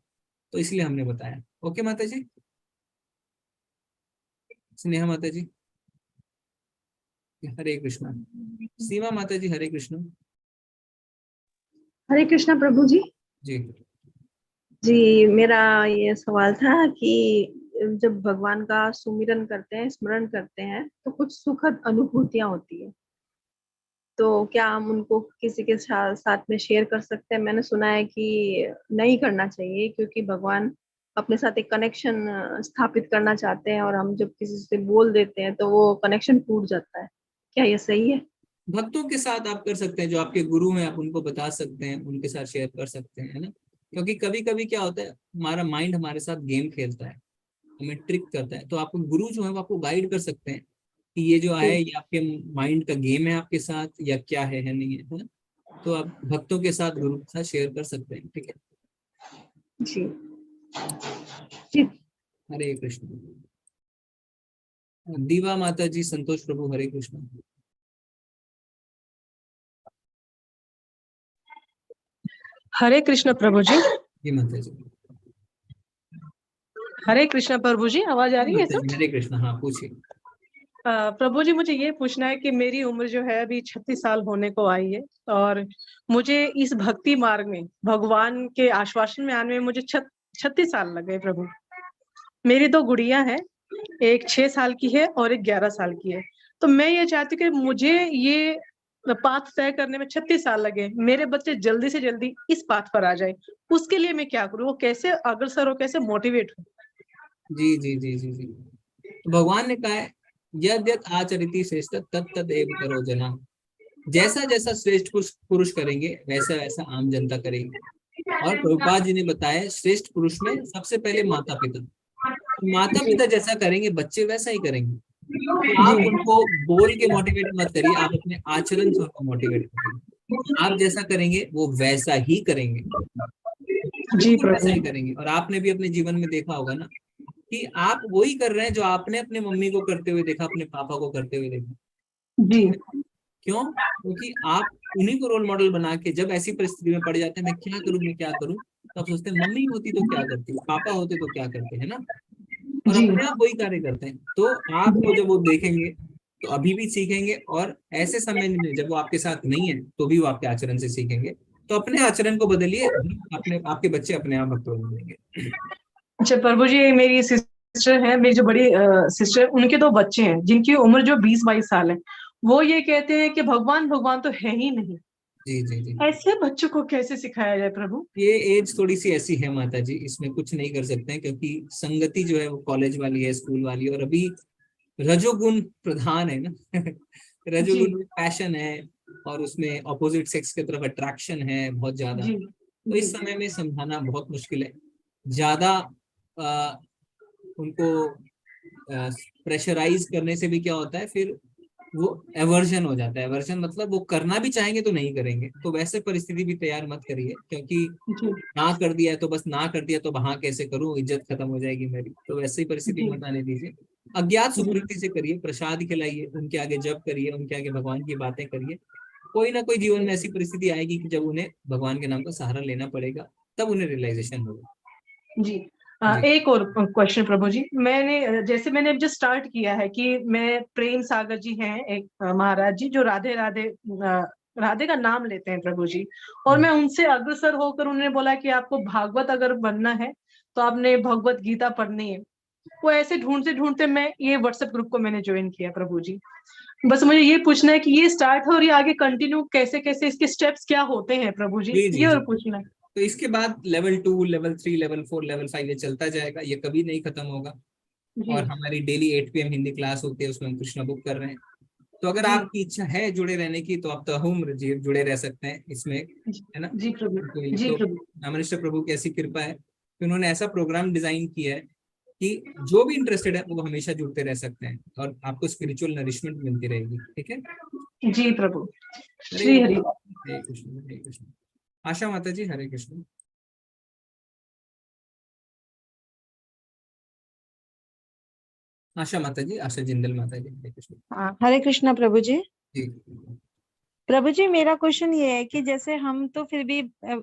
तो इसलिए हमने बताया। ओके माता जी, स्नेहा माता जी, हरे कृष्णा। सीमा माता जी, हरे कृष्णा। हरे कृष्णा प्रभु जी। जी जी, मेरा ये सवाल था कि जब भगवान का सुमिरन करते हैं, स्मरण करते हैं, तो कुछ सुखद अनुभूतियां होती है, तो क्या हम उनको किसी के साथ में शेयर कर सकते हैं? मैंने सुना है कि नहीं करना चाहिए, क्योंकि भगवान अपने साथ एक कनेक्शन स्थापित करना चाहते हैं, और हम जब किसी से बोल देते हैं तो वो कनेक्शन टूट जाता है। क्या ये सही है? भक्तों के साथ आप कर सकते हैं, जो आपके गुरु हैं आप उनको बता सकते हैं, उनके साथ शेयर कर सकते हैं, है ना। क्योंकि कभी कभी क्या होता है, हमारा माइंड हमारे साथ गेम खेलता है, हमें ट्रिक करता है। तो आपको गुरु जो है वो आपको गाइड कर सकते हैं कि ये जो है ये आपके माइंड का गेम है आपके साथ, या क्या है नहीं है ना। तो आप भक्तों के साथ, गुरु के साथ शेयर कर सकते हैं। ठीक है जी जी। हरे कृष्ण। दीवा माता जी, संतोष प्रभु, हरे कृष्ण। हरे कृष्ण प्रभु जी। जी माता जी। हरे कृष्ण प्रभु जी, आवाज आ रही है सब? हरे कृष्ण, हाँ पूछिए। प्रभु जी, मुझे ये पूछना है कि मेरी उम्र जो है अभी 36 साल होने को आई है, और मुझे इस भक्ति मार्ग में, भगवान के आश्वासन में आने में मुझे 36 साल लगे प्रभु। मेरी 2 गुड़िया हैं, एक 6 साल की है और एक 11 साल की है। तो मैं ये चाहती हूँ कि मुझे ये पाथ तय करने में 36 साल लगे, मेरे बच्चे जल्दी से जल्दी इस पाथ पर आ जाए, उसके लिए मैं क्या करूँ? वो कैसे अग्रसर हो, कैसे मोटिवेट हो? जी जी जी जी जी। तो भगवान ने कहा है, यद यद आचरिति श्रेष्ठ तत् तद एव करो जना। जैसा जैसा श्रेष्ठ पुरुष करेंगे वैसा वैसा आम जनता करेगी। और प्रभुपाद जी ने बताया, श्रेष्ठ पुरुष में सबसे पहले माता पिता। माता पिता जैसा करेंगे बच्चे वैसा ही करेंगे। तो आप उनको बोल के मोटिवेट मत करिए, आप अपने आचरण से उनको मोटिवेट करिए। आप जैसा करेंगे वो वैसा ही करेंगे, जी वैसा ही करेंगे। और आपने भी अपने जीवन में देखा होगा ना कि आप वही कर रहे हैं जो आपने अपने मम्मी को करते हुए देखा, अपने पापा को करते हुए देखा। जी। क्यों? क्योंकि आप उन्हीं को रोल मॉडल बना के जब ऐसी परिस्थिति में पड़ जाते हैं, मैं क्या करूं, मैं क्या करूं, तो आप सोचते हैं मम्मी होती तो क्या करती, पापा होते तो क्या करते, है ना। और अपने आप वही कार्य करते हैं। तो आपको जब वो देखेंगे तो अभी भी सीखेंगे, और ऐसे समय में जब वो आपके साथ नहीं है तो भी वो आपके आचरण से सीखेंगे। तो अपने आचरण को बदलिए, अपने आपके बच्चे अपने आप भक्त बन जाएंगे। अच्छा प्रभु जी, मेरी सिस्टर है, मेरी जो बड़ी सिस्टर, उनके 2 बच्चे हैं जिनकी उम्र जो 20-22 साल है। वो ये कहते हैं कि भगवान भगवान तो है ही नहीं। जी जी जी। ऐसे बच्चों को कैसे सिखाया जाए प्रभु? ये एज थोड़ी सी ऐसी है माता जी, इसमें कुछ नहीं कर सकते हैं, क्योंकि संगति जो है वो कॉलेज वाली है, स्कूल वाली, और अभी रजोगुण प्रधान है ना। रजोगुण में पैशन है, और उसमें ऑपोजिट सेक्स की तरफ अट्रैक्शन है बहुत ज्यादा। तो इस समय में समझाना बहुत मुश्किल है। ज्यादा उनको प्रेशराइज करने से भी क्या होता है, फिर वो एवर्जन हो जाता है। एवर्जन मतलब वो करना भी चाहेंगे तो नहीं करेंगे। तो वैसे परिस्थिति भी तैयार मत करिए, क्योंकि ना कर दिया है तो बस ना कर दिया, तो वहां कैसे करूं, इज्जत खत्म हो जाएगी मेरी। तो वैसे ही परिस्थिति मत आने दीजिए। अज्ञात सुकृति से करिए, प्रसाद खिलाइए, उनके आगे जप करिए, उनके आगे भगवान की बातें करिए। कोई ना कोई जीवन में ऐसी परिस्थिति आएगी कि जब उन्हें भगवान के नाम का सहारा लेना पड़ेगा, तब उन्हें रियलाइजेशन होगा। जी। एक और क्वेश्चन प्रभु जी, मैंने अब जो स्टार्ट किया है कि मैं, प्रेम सागर जी हैं एक महाराज जी, जो राधे राधे राधे का नाम लेते हैं प्रभु जी, और मैं उनसे अग्रसर होकर उन्होंने बोला कि आपको भागवत अगर बनना है तो आपने भगवत गीता पढ़नी है। वो ऐसे ढूंढते ढूंढते मैं ये व्हाट्सएप ग्रुप को मैंने ज्वाइन किया प्रभु जी। बस मुझे ये पूछना है कि ये स्टार्ट है और ये आगे कंटिन्यू कैसे कैसे इसके स्टेप्स क्या होते हैं प्रभु जी, जी जी ये जी। और पूछना है। तो इसके बाद लेवल 2, लेवल 3, लेवल 4, लेवल 5 ये चलता जाएगा, ये कभी नहीं खत्म होगा। जी और हमारी डेली 8 PM हिंदी क्लास होती है, उसमें हम कृष्णा बुक कर रहे हैं। तो अगर जी आपकी इच्छा है जुड़े रहने की तो आप तहुम्र जुड़े रह सकते हैं इसमें, है ना। जी प्रभु, जी तो प्रभु, रामनिष्ठ प्रभु की ऐसी कृपा है कि उन्होंने ऐसा प्रोग्राम डिजाइन किया है कि जो भी इंटरेस्टेड है वो हमेशा जुड़ते रह सकते हैं और आपको स्पिरिचुअल नरिशमेंट मिलती रहेगी। ठीक है जी प्रभु, हरे श्री हरि। हरे कृष्ण हरे कृष्ण। आशा माता जी हरे कृष्ण। आशा माता जी, आशा जिंदल माता जी हरे कृष्ण। हाँ, हरे कृष्णा प्रभु जी। जी प्रभु जी मेरा क्वेश्चन ये है कि जैसे हम तो फिर भी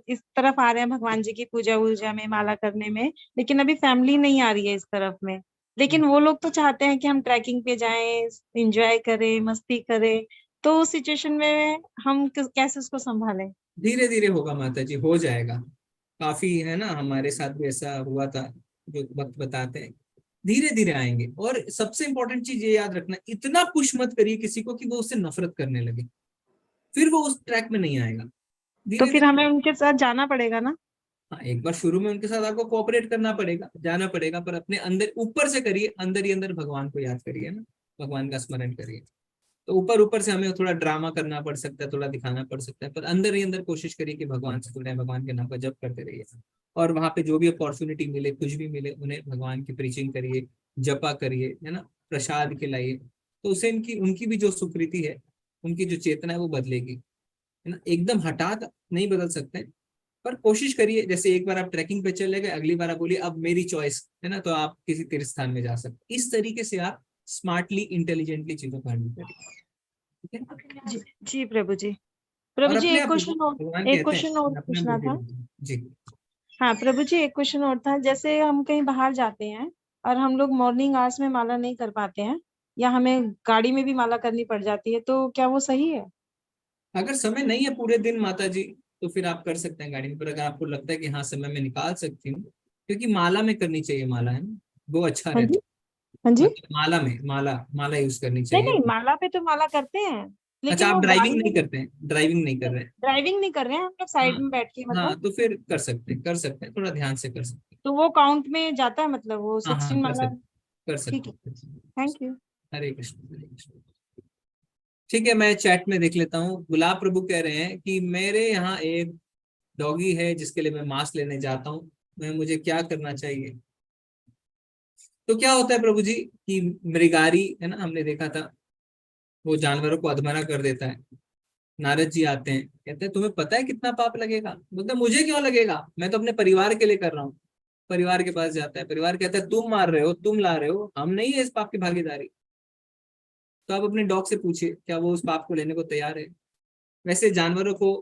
इस तरफ आ रहे हैं भगवान जी की पूजा वूजा में, माला करने में, लेकिन अभी फैमिली नहीं आ रही है इस तरफ में। लेकिन वो लोग तो चाहते हैं कि हम ट्रैकिंग पे जाएं, एंजॉय करें, मस्ती करें, तो उस सिचुएशन में हम कैसे उसको संभालें? धीरे धीरे होगा माता जी, हो जाएगा। काफी है ना, हमारे साथ भी ऐसा हुआ था, जो वक्त बताते हैं धीरे धीरे आएंगे। और सबसे इंपॉर्टेंट चीज ये याद रखना, इतना पुश मत करिए किसी को कि वो उससे नफरत करने लगे, फिर वो उस ट्रैक में नहीं आएगा। तो धीरे फिर धीरे। हमें उनके साथ जाना पड़ेगा ना? हाँ, एक बार शुरू में उनके साथ आपको कोऑपरेट करना पड़ेगा, जाना पड़ेगा, पर अपने अंदर ऊपर से करिए, अंदर ही अंदर भगवान को याद करिए ना, भगवान का स्मरण करिए। तो ऊपर ऊपर से हमें थोड़ा ड्रामा करना पड़ सकता है, थोड़ा दिखाना पड़ सकता है, पर अंदर ही अंदर कोशिश करिए कि भगवान से जुड़े, भगवान के नाम का जप करते रहिए। और वहां पे जो भी अपॉर्चुनिटी मिले, कुछ भी मिले, उन्हें भगवान की प्रीचिंग करिए, जपा करिए, है ना, प्रसाद खिलाइए। तो उससे इनकी उनकी भी जो सुकृति है, उनकी जो चेतना है वो बदलेगी, है ना। एकदम हठात नहीं बदल सकते, पर कोशिश करिए। जैसे एक बार आप ट्रैकिंग पे चले गए, अगली बार आप बोलिए अब मेरी चॉइस है ना, तो आप किसी तीर्थ स्थान में जा सकते। इस तरीके से आप स्मार्टली, इंटेलिजेंटली चीजों को हैंडल करिए। जी, जी प्रभु जी। और प्रभु जी अपने एक आप क्वेश्चन और भगवान एक कहते हैं क्वेश्चन और अपने आप पूछना बुद्धि था। देते हैं। जी हाँ प्रभु जी एक क्वेश्चन और था, जैसे हम कहीं बाहर जाते हैं और हम लोग मॉर्निंग आवर्स में माला नहीं कर पाते हैं, या हमें गाड़ी में भी माला करनी पड़ जाती है, तो क्या वो सही है? अगर समय नहीं है पूरे दिन माता जी, तो फिर आप कर सकते हैं गाड़ी में। पर अगर आपको लगता है कि हाँ समय में निकाल सकती हूँ, क्योंकि माला में करनी चाहिए, माला है ना, वो अच्छा हाँ रहता जी, है। हाँ जी। मतलब माला में, माला माला यूज करनी नहीं चाहिए। नहीं, माला पे तो माला करते हैं, अच्छा, लेकिन आप वो ड्राइविंग गाड़ी में नहीं करते हैं, ड्राइविंग नहीं कर रहे हैं। ड्राइविंग नहीं कर रहे हैं हम लोग, हाँ साइड में बैठ के हाँ, मतलब। तो फिर कर सकते हैं, थोड़ा ध्यान से कर सकते हैं। तो वो काउंट में जाता है, मतलब वो हाँ हाँ, 16 माला? कर ठीक सकते है, हैं। Thank you. हरे कृष्ण हरे कृष्ण। ठीक है, मैं चैट में देख लेता हूँ। गुलाब प्रभु कह रहे हैं कि मेरे यहाँ एक डॉगी है जिसके लिए मैं मांस लेने जाता हूँ, मैं मुझे क्या करना चाहिए। तो क्या होता है प्रभु जी कि मृगारी है ना, हमने देखा था, वो जानवरों को अधमरा कर देता है। नारद जी आते हैं, कहते हैं तुम्हें पता है कितना पाप लगेगा। बोलते मुझे क्यों लगेगा, मैं तो अपने परिवार के लिए कर रहा हूँ। परिवार के पास जाता है, परिवार कहता है तुम मार रहे हो, तुम ला रहे हो, हम नहीं है इस पाप की भागीदारी। तो आप अपने डॉग से पूछिए, क्या वो उस पाप को लेने को तैयार है। वैसे जानवरों को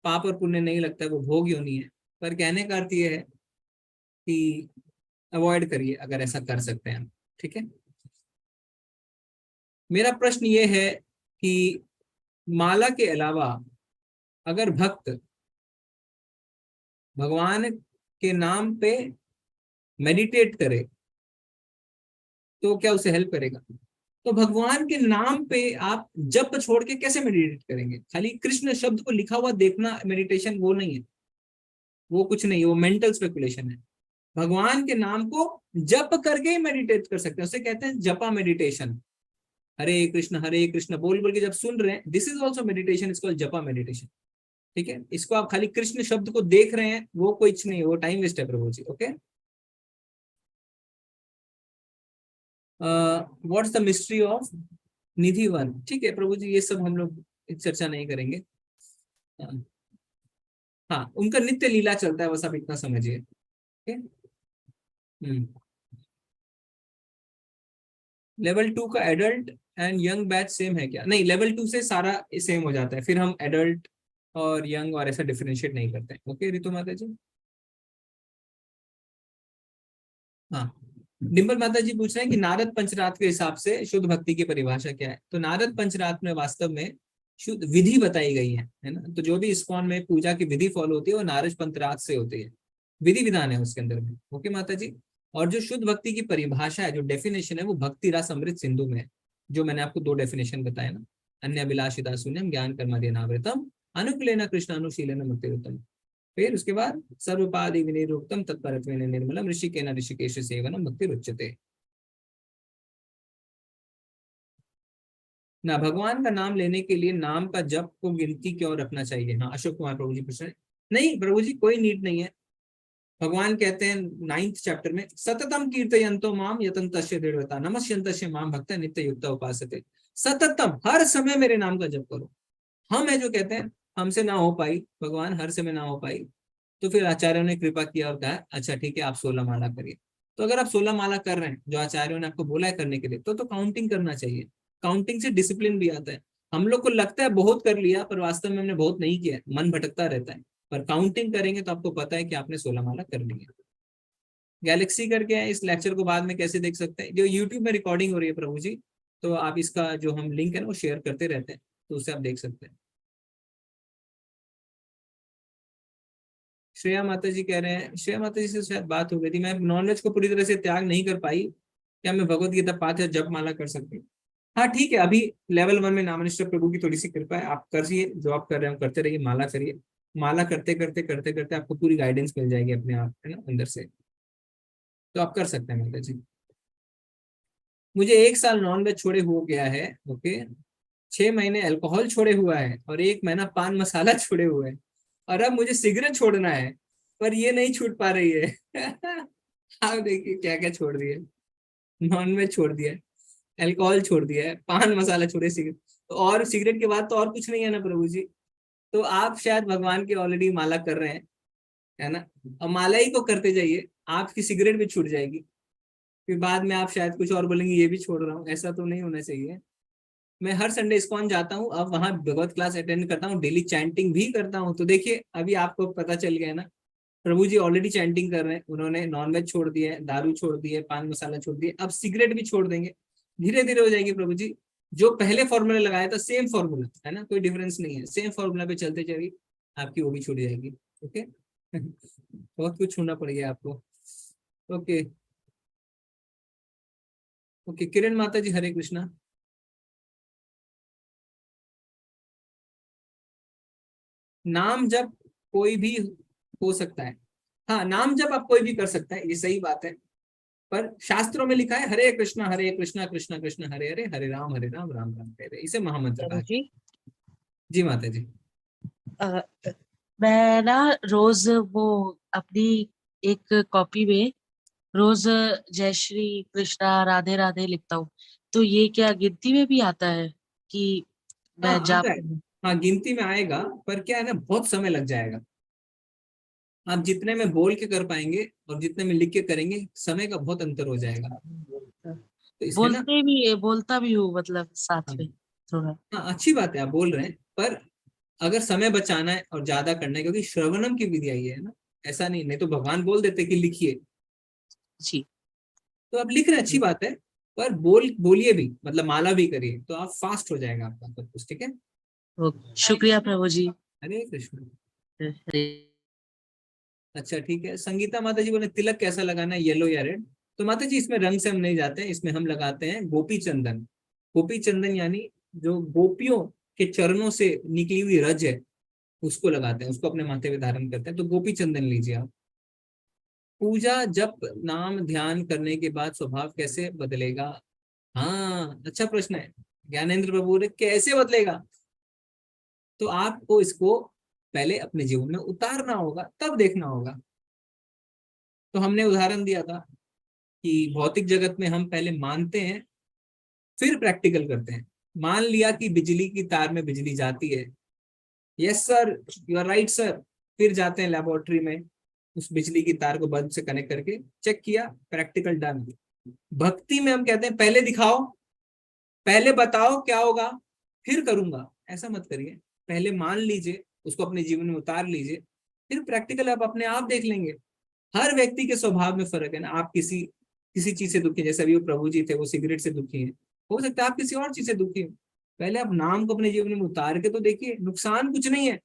पाप और पुण्य नहीं लगता है, वो भोग योनि है। पर कहने का अर्थ ये है कि अवॉइड करिए अगर ऐसा कर सकते हैं। ठीक है, मेरा प्रश्न ये है कि माला के अलावा अगर भक्त भगवान के नाम पे मेडिटेट करे तो क्या उसे हेल्प करेगा। तो भगवान के नाम पे आप जप छोड़ के कैसे मेडिटेट करेंगे। खाली कृष्ण शब्द को लिखा हुआ देखना मेडिटेशन वो नहीं है, वो कुछ नहीं है, वो मेंटल स्पेकुलेशन है। भगवान के नाम को जप करके ही मेडिटेट कर सकते हैं, उसे कहते हैं जपा मेडिटेशन। हरे कृष्ण बोल बोल के जब सुन रहे हैं, this is also meditation, is called जपा मेडिटेशन। ठीक है, इसको आप खाली कृष्ण शब्द को देख रहे हैं, वो कुछ नहीं है, वो टाइम वेस्ट है प्रभु जी। Okay, what's the mystery of Nidhi one. ठीक है प्रभु जी, ये सब हम लोग चर्चा नहीं करेंगे। हाँ, उनका नित्य लीला चलता है, बस आप इतना समझिए। लेवल 2 का adult and young batch same है क्या। नहीं, लेवल 2 से सारा सेम हो जाता है, फिर हम एडल्ट और यंग और ऐसा डिफरेंशिएट नहीं करते हैं। ओके रितु माता जी। हाँ, डिम्पल माता जी पूछ रहे हैं कि नारद पंचरात्र के हिसाब से शुद्ध भक्ति की परिभाषा क्या है। तो नारद पंचरात्र में वास्तव में शुद्ध विधि बताई गई है ना। तो जो भी इस्कॉन में पूजा की विधि फॉलो होती है वो नारज पंथ राज से होती है, विधि विधान है उसके अंदर में। ओके माता जी। और जो शुद्ध भक्ति की परिभाषा है, जो डेफिनेशन है, वो भक्ति रस अमृत सिंधु में है, जो मैंने आपको 2 डेफिनेशन बताए ना, अन्य अभिलाषिता शून्यम ज्ञान कर्मादीनावृतम अनुकूलेन कृष्णानुशीलेन मुक्तिरुत्तम। फिर उसके बाद सर्वपादि विनिरुक्तम तत्परत्वेन निर्मलम ऋषिकेन ऋषिकेश सेवनम भक्तिरुच्यते। ना भगवान का नाम लेने के लिए नाम का जप को गिनती क्यों रखना चाहिए? हाँ अशोक कुमार प्रभु जी प्रश्न। नहीं प्रभु जी, कोई नीड नहीं है। भगवान कहते हैं 9th चैप्टर में, सततम कीर्तयन्तो माम यतन्तस्य दृढ़ता नमस्यन्तस्य माम भक्त नित्य युक्त उपासते। सततम, हर समय मेरे नाम का जप करो। हम है जो कहते हैं हमसे ना हो पाई भगवान, हर समय ना हो पाई, तो फिर आचार्यों ने कृपा किया और कहा अच्छा ठीक है आप 16 माला करिए। तो अगर आप 16 माला कर रहे हैं, जो आचार्यों ने आपको बोला है करने के लिए, तो काउंटिंग करना चाहिए। काउंटिंग से डिसिप्लिन भी आता है। हम लोग को लगता है बहुत कर लिया, पर वास्तव में हमने बहुत नहीं किया, मन भटकता रहता है। पर काउंटिंग करेंगे तो आपको पता है कि आपने 16 माला कर ली है। गैलेक्सी करके है, इस लेक्चर को बाद में कैसे देख सकते हैं, जो यूट्यूब में रिकॉर्डिंग हो रही है प्रभु जी, तो आप इसका जो हम लिंक है ना वो शेयर करते रहते हैं, तो उससे आप देख सकते हैं। श्रेया माता जी कह रहे हैं, श्रेया माता जी से शायद बात हो गई थी, मैं नॉनवेज को पूरी तरह से त्याग नहीं कर पाई, क्या मैं भगवत गीता पाठ या जप माला कर सकती हूँ? हाँ ठीक है, अभी लेवल 1 में नामनिष्ठ प्रभु की थोड़ी सी कृपा है, आप करिए जो आप कर रहे हो करते रहिए, माला करिए। माला करते करते करते करते आपको पूरी गाइडेंस मिल जाएगी अपने आप, है ना, अंदर से। तो आप कर सकते हैं माता जी। मुझे 1 साल नॉनवेज छोड़े हो गया है, ओके, 6 महीने अल्कोहल छोड़े हुआ है और 1 महीना पान मसाला छोड़े हुए है, और अब मुझे सिगरेट छोड़ना है, पर ये नहीं छूट पा रही है। आप देखिए क्या क्या छोड़ दिया, नॉनवेज छोड़ दिया, अल्कोहल छोड़ दिया है, पान मसाला छोड़े, सिगरेट, तो और सिगरेट के बाद तो और कुछ नहीं है ना प्रभु जी। तो आप शायद भगवान की ऑलरेडी माला कर रहे हैं, है ना, और माला ही को करते जाइए, आपकी सिगरेट भी छूट जाएगी। फिर बाद में आप शायद कुछ और बोलेंगे ये भी छोड़ रहा हूँ, ऐसा तो नहीं होना चाहिए। मैं हर संडे इस्कॉन जाता हूँ, अब वहां भगवत क्लास अटेंड करता हूँ, डेली चैंटिंग भी करता हूँ। तो देखिए अभी आपको पता चल गया है ना, प्रभु जी ऑलरेडी चैंटिंग कर रहे हैं, उन्होंने नॉनवेज छोड़ दिया है, दारू छोड़ दिए, पान मसाला छोड़ दिए, अब सिगरेट भी छोड़ देंगे, धीरे धीरे हो जाएगी प्रभु जी। जो पहले फॉर्मूला लगाया था सेम फॉर्मूला है ना, कोई डिफरेंस नहीं है, सेम फॉर्मूला पे चलते चलिए, आपकी वो भी छूट जाएगी। ओके। बहुत कुछ छूना पड़ेगा आपको। ओके ओके, किरण माता जी हरे कृष्णा। नाम जप कोई भी हो सकता है, हाँ नाम जप आप कोई भी कर सकता है, ये सही बात है, पर शास्त्रों में लिखा है हरे कृष्णा कृष्णा कृष्णा हरे हरे, हरे राम राम राम हरे हरे, इसे महामंत्र कहा जी जी माता जी। मैं ना रोज वो अपनी एक कॉपी में रोज जय श्री कृष्णा राधे राधे लिखता हूँ, तो ये क्या गिनती में भी आता है कि हाँ मैं जाप आता है, हाँ गिनती में आएगा, पर क्या है ना बहुत समय लग जाएगा। आप जितने में बोल के कर पाएंगे और जितने में लिख के करेंगे, समय का बहुत अंतर हो जाएगा। तो इसलिए ना बोलता भी हूँ मतलब साथ हाँ, में थोड़ा। हाँ अच्छी बात है आप बोल रहे हैं, पर अगर समय बचाना है और ज्यादा करना है, क्योंकि श्रवणम की विधि आई है ना, ऐसा नहीं तो भगवान बोल देते कि लिखिए जी, तो आप लिख रहे हैं, अच्छी बात है, पर बोलिए भी, मतलब माला भी करिए, तो आप फास्ट हो जाएगा आपका सब कुछ। ठीक है, शुक्रिया प्रभु जी। हरे कृष्ण। हरे अच्छा ठीक है, संगीता माता जी बोले तिलक कैसा लगाना है, येलो या रेड? तो माता जी इसमें रंग से हम नहीं जाते हैं, इसमें हम लगाते हैं गोपी चंदन। गोपी चंदन यानी जो गोपियों के चरणों से निकली हुई रज है, उसको लगाते हैं, उसको अपने माथे पे धारण करते हैं, तो गोपी चंदन लीजिए आप। पूजा जप नाम ध्यान करने के बाद स्वभाव कैसे बदलेगा? हाँ अच्छा प्रश्न है ज्ञानेंद्र प्रभु ने, कैसे बदलेगा? तो आपको इसको पहले अपने जीवन में उतारना होगा, तब देखना होगा। तो हमने उदाहरण दिया था कि भौतिक जगत में हम पहले मानते हैं फिर प्रैक्टिकल करते हैं। मान लिया कि बिजली की तार में बिजली जाती है, yes sir you are right sir, फिर जाते हैं लेबोरेटरी में, उस बिजली की तार को बल्ब से कनेक्ट करके चेक किया, प्रैक्टिकल डन। भक्ति में हम कहते हैं पहले दिखाओ, पहले बताओ क्या होगा, फिर करूंगा। ऐसा मत करिए, पहले मान लीजिए, उसको अपने जीवन में उतार लीजिए, फिर प्रैक्टिकल आप अपने आप देख लेंगे। हर व्यक्ति के स्वभाव में फर्क है ना, आप किसी चीज से दुखी, जैसे अभी वो प्रभु जी थे वो सिगरेट से दुखी है, हो सकता है आप किसी और चीज से दुखी हो, पहले आप नाम को अपने जीवन में उतार के तो देखिए, नुकसान कुछ नहीं है।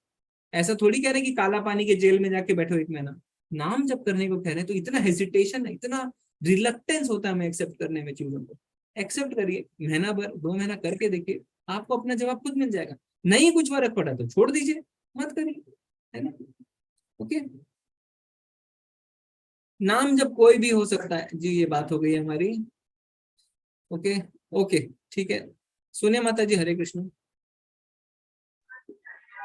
ऐसा थोड़ी कह रहे कि काला पानी के जेल में जाके बैठो 1 महीना। नाम जब करने को कह रहे हैं तो इतना हेजिटेशन है, इतना रिलक्टेंस होता है हमें एक्सेप्ट करने में चीजों को। एक्सेप्ट करिए, महीना भर 2 महीना करके देखिए, आपको अपना जवाब खुद मिल जाएगा। नहीं कुछ फर्क पड़ा तो छोड़ दीजिए, मत करिए, है ना। ओके, नाम जब कोई भी हो सकता है जी, ये बात हो गई हमारी। ओके ओके ठीक है, सुनिए माता जी। हरे कृष्ण।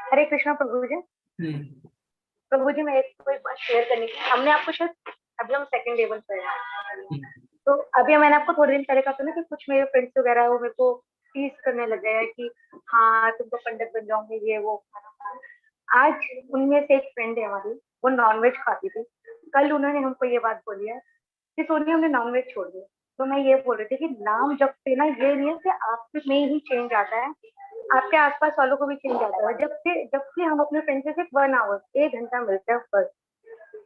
हरे कृष्णा प्रभु जी। प्रभु जी, मैं कोई बात शेयर करनी थी। हमने आपको शायद, अभी हम सेकंड लेवल पर हैं, तो अभी मैंने आपको थोड़े दिन पहले कहा था ना कि कुछ मेरे फ्रेंड्स वगैरह वो मेरे को टीज करने लग गए हैं कि हाँ तुम तो पंडित बन जाओगे, ये वो। आज उनमें से एक फ्रेंड है हमारी, वो नॉनवेज खाती थी। कल उन्होंने हमको ये बात बोली है कि सोनी हमने नॉनवेज छोड़ दिया। तो मैं ये बोल रही थी कि नाम जपते ना, ये नहीं है कि आप में ही चेंज आता है, आपके आसपास वालों को भी चेंज आता है। जबकि हम अपने फ्रेंड से सिर्फ 1 आवर 1 घंटा मिलते हैं बस,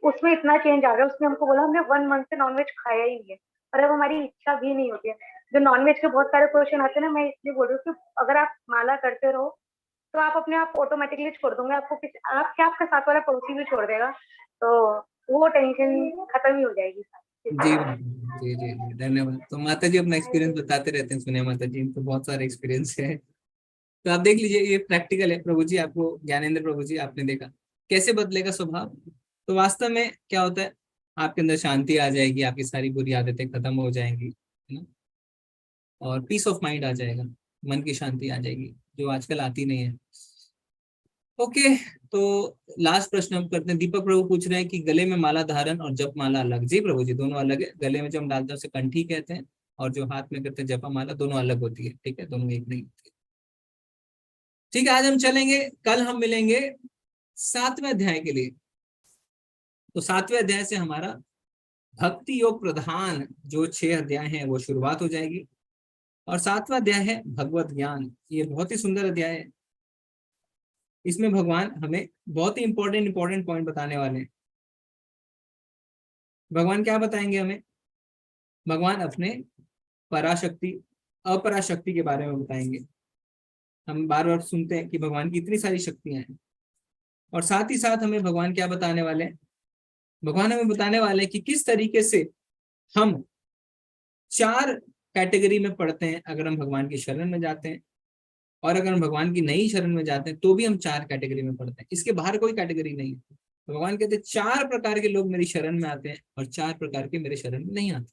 उसमें इतना चेंज आ गया। उसने हमको बोला हमने 1 मंथ से नॉनवेज खाया ही नहीं है, और अब हमारी इच्छा भी नहीं होती है। जो नॉनवेज के बहुत सारे क्वेश्चन आते हैं ना, मैं इसलिए बोल रही हूँ कि अगर आप माला करते रहो तो आप अपने आप ऑटोमेटिकली छोड़ दोगे। आपको आपके साथ वाला पड़ोसी भी छोड़ देगा, तो वो टेंशन खत्म ही हो जाएगी। जी जी जी जी, धन्यवाद। तो माता जी अपना एक्सपीरियंस बताते रहते हैं, सुनिए माता जी, तो बहुत सारे एक्सपीरियंस है। तो आप देख लीजिए, ये प्रैक्टिकल है। प्रभु जी आपको, ज्ञानेंद्र प्रभु जी, आपने देखा कैसे बदलेगा स्वभाव। तो वास्तव में क्या होता है, आपके अंदर शांति आ जाएगी, आपकी सारी बुरी आदतें खत्म हो जाएंगी, है ना, और पीस ऑफ माइंड आ जाएगा, मन की शांति आ जाएगी, जो आजकल आती नहीं है। ओके, तो लास्ट प्रश्न हम करते हैं। दीपक प्रभु पूछ रहे हैं कि गले में माला धारण और जप माला अलग। जी प्रभु जी, दोनों अलग है। गले में जो हम डालते हैं उसे कंठी कहते हैं, और जो हाथ में करते हैं जपा माला, दोनों अलग होती है। ठीक है, दोनों एक नहीं होती है। ठीक है, आज हम चलेंगे, कल हम मिलेंगे 7वें अध्याय के लिए। तो 7वें अध्याय से हमारा भक्ति योग प्रधान जो 6 अध्याय हैं वो शुरुआत हो जाएगी, और 7वां अध्याय है भगवत ज्ञान। ये बहुत ही सुंदर अध्याय है। इसमें भगवान हमें बहुत ही इंपॉर्टेंट पॉइंट बताने वाले हैं। भगवान क्या बताएंगे हमें? भगवान अपने पराशक्ति अपराशक्ति के बारे में बताएंगे। हम बार बार सुनते हैं कि भगवान की इतनी सारी शक्तियां हैं, और साथ ही साथ हमें भगवान क्या बताने वाले हैं? भगवान हमें बताने वाले हैं कि किस तरीके से हम 4 कैटेगरी में पढ़ते हैं अगर हम भगवान की शरण में जाते हैं, और अगर हम भगवान की नई शरण में जाते हैं तो भी हम 4 कैटेगरी में पढ़ते हैं। इसके बाहर कोई कैटेगरी नहीं है। तो भगवान कहते हैं 4 प्रकार के लोग मेरी शरण में आते हैं और 4 प्रकार के मेरे शरण में नहीं आते।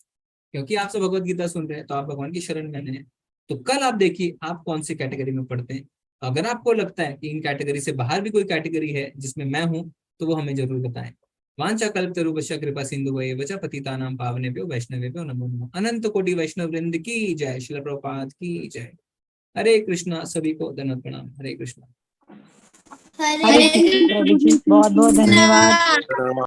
क्योंकि आप सब भगवत गीता सुन रहे हैं तो आप भगवान की शरण में हैं। तो कल आप देखिए आप कौन सी कैटेगरी में पढ़ते हैं। अगर आपको लगता है कि इन कैटेगरी से बाहर भी कोई कैटेगरी है जिसमें मैं हूँ, तो वो हमें जरूर बताएं। वांछा कल्पतरुभ्यश्च कृपा सिंधुभ्येव च पतितानां पावनेभ्यो वैष्णवेभ्यो नमो नमः। अनंत कोटि वैष्णव वृंद की जय। श्रील प्रभुपाद की जय। हरे कृष्णा। सभी को धन्यवाद प्रणाम। हरे कृष्णा। हरे कृष्ण प्रभु जी, बहुत बहुत धन्यवाद।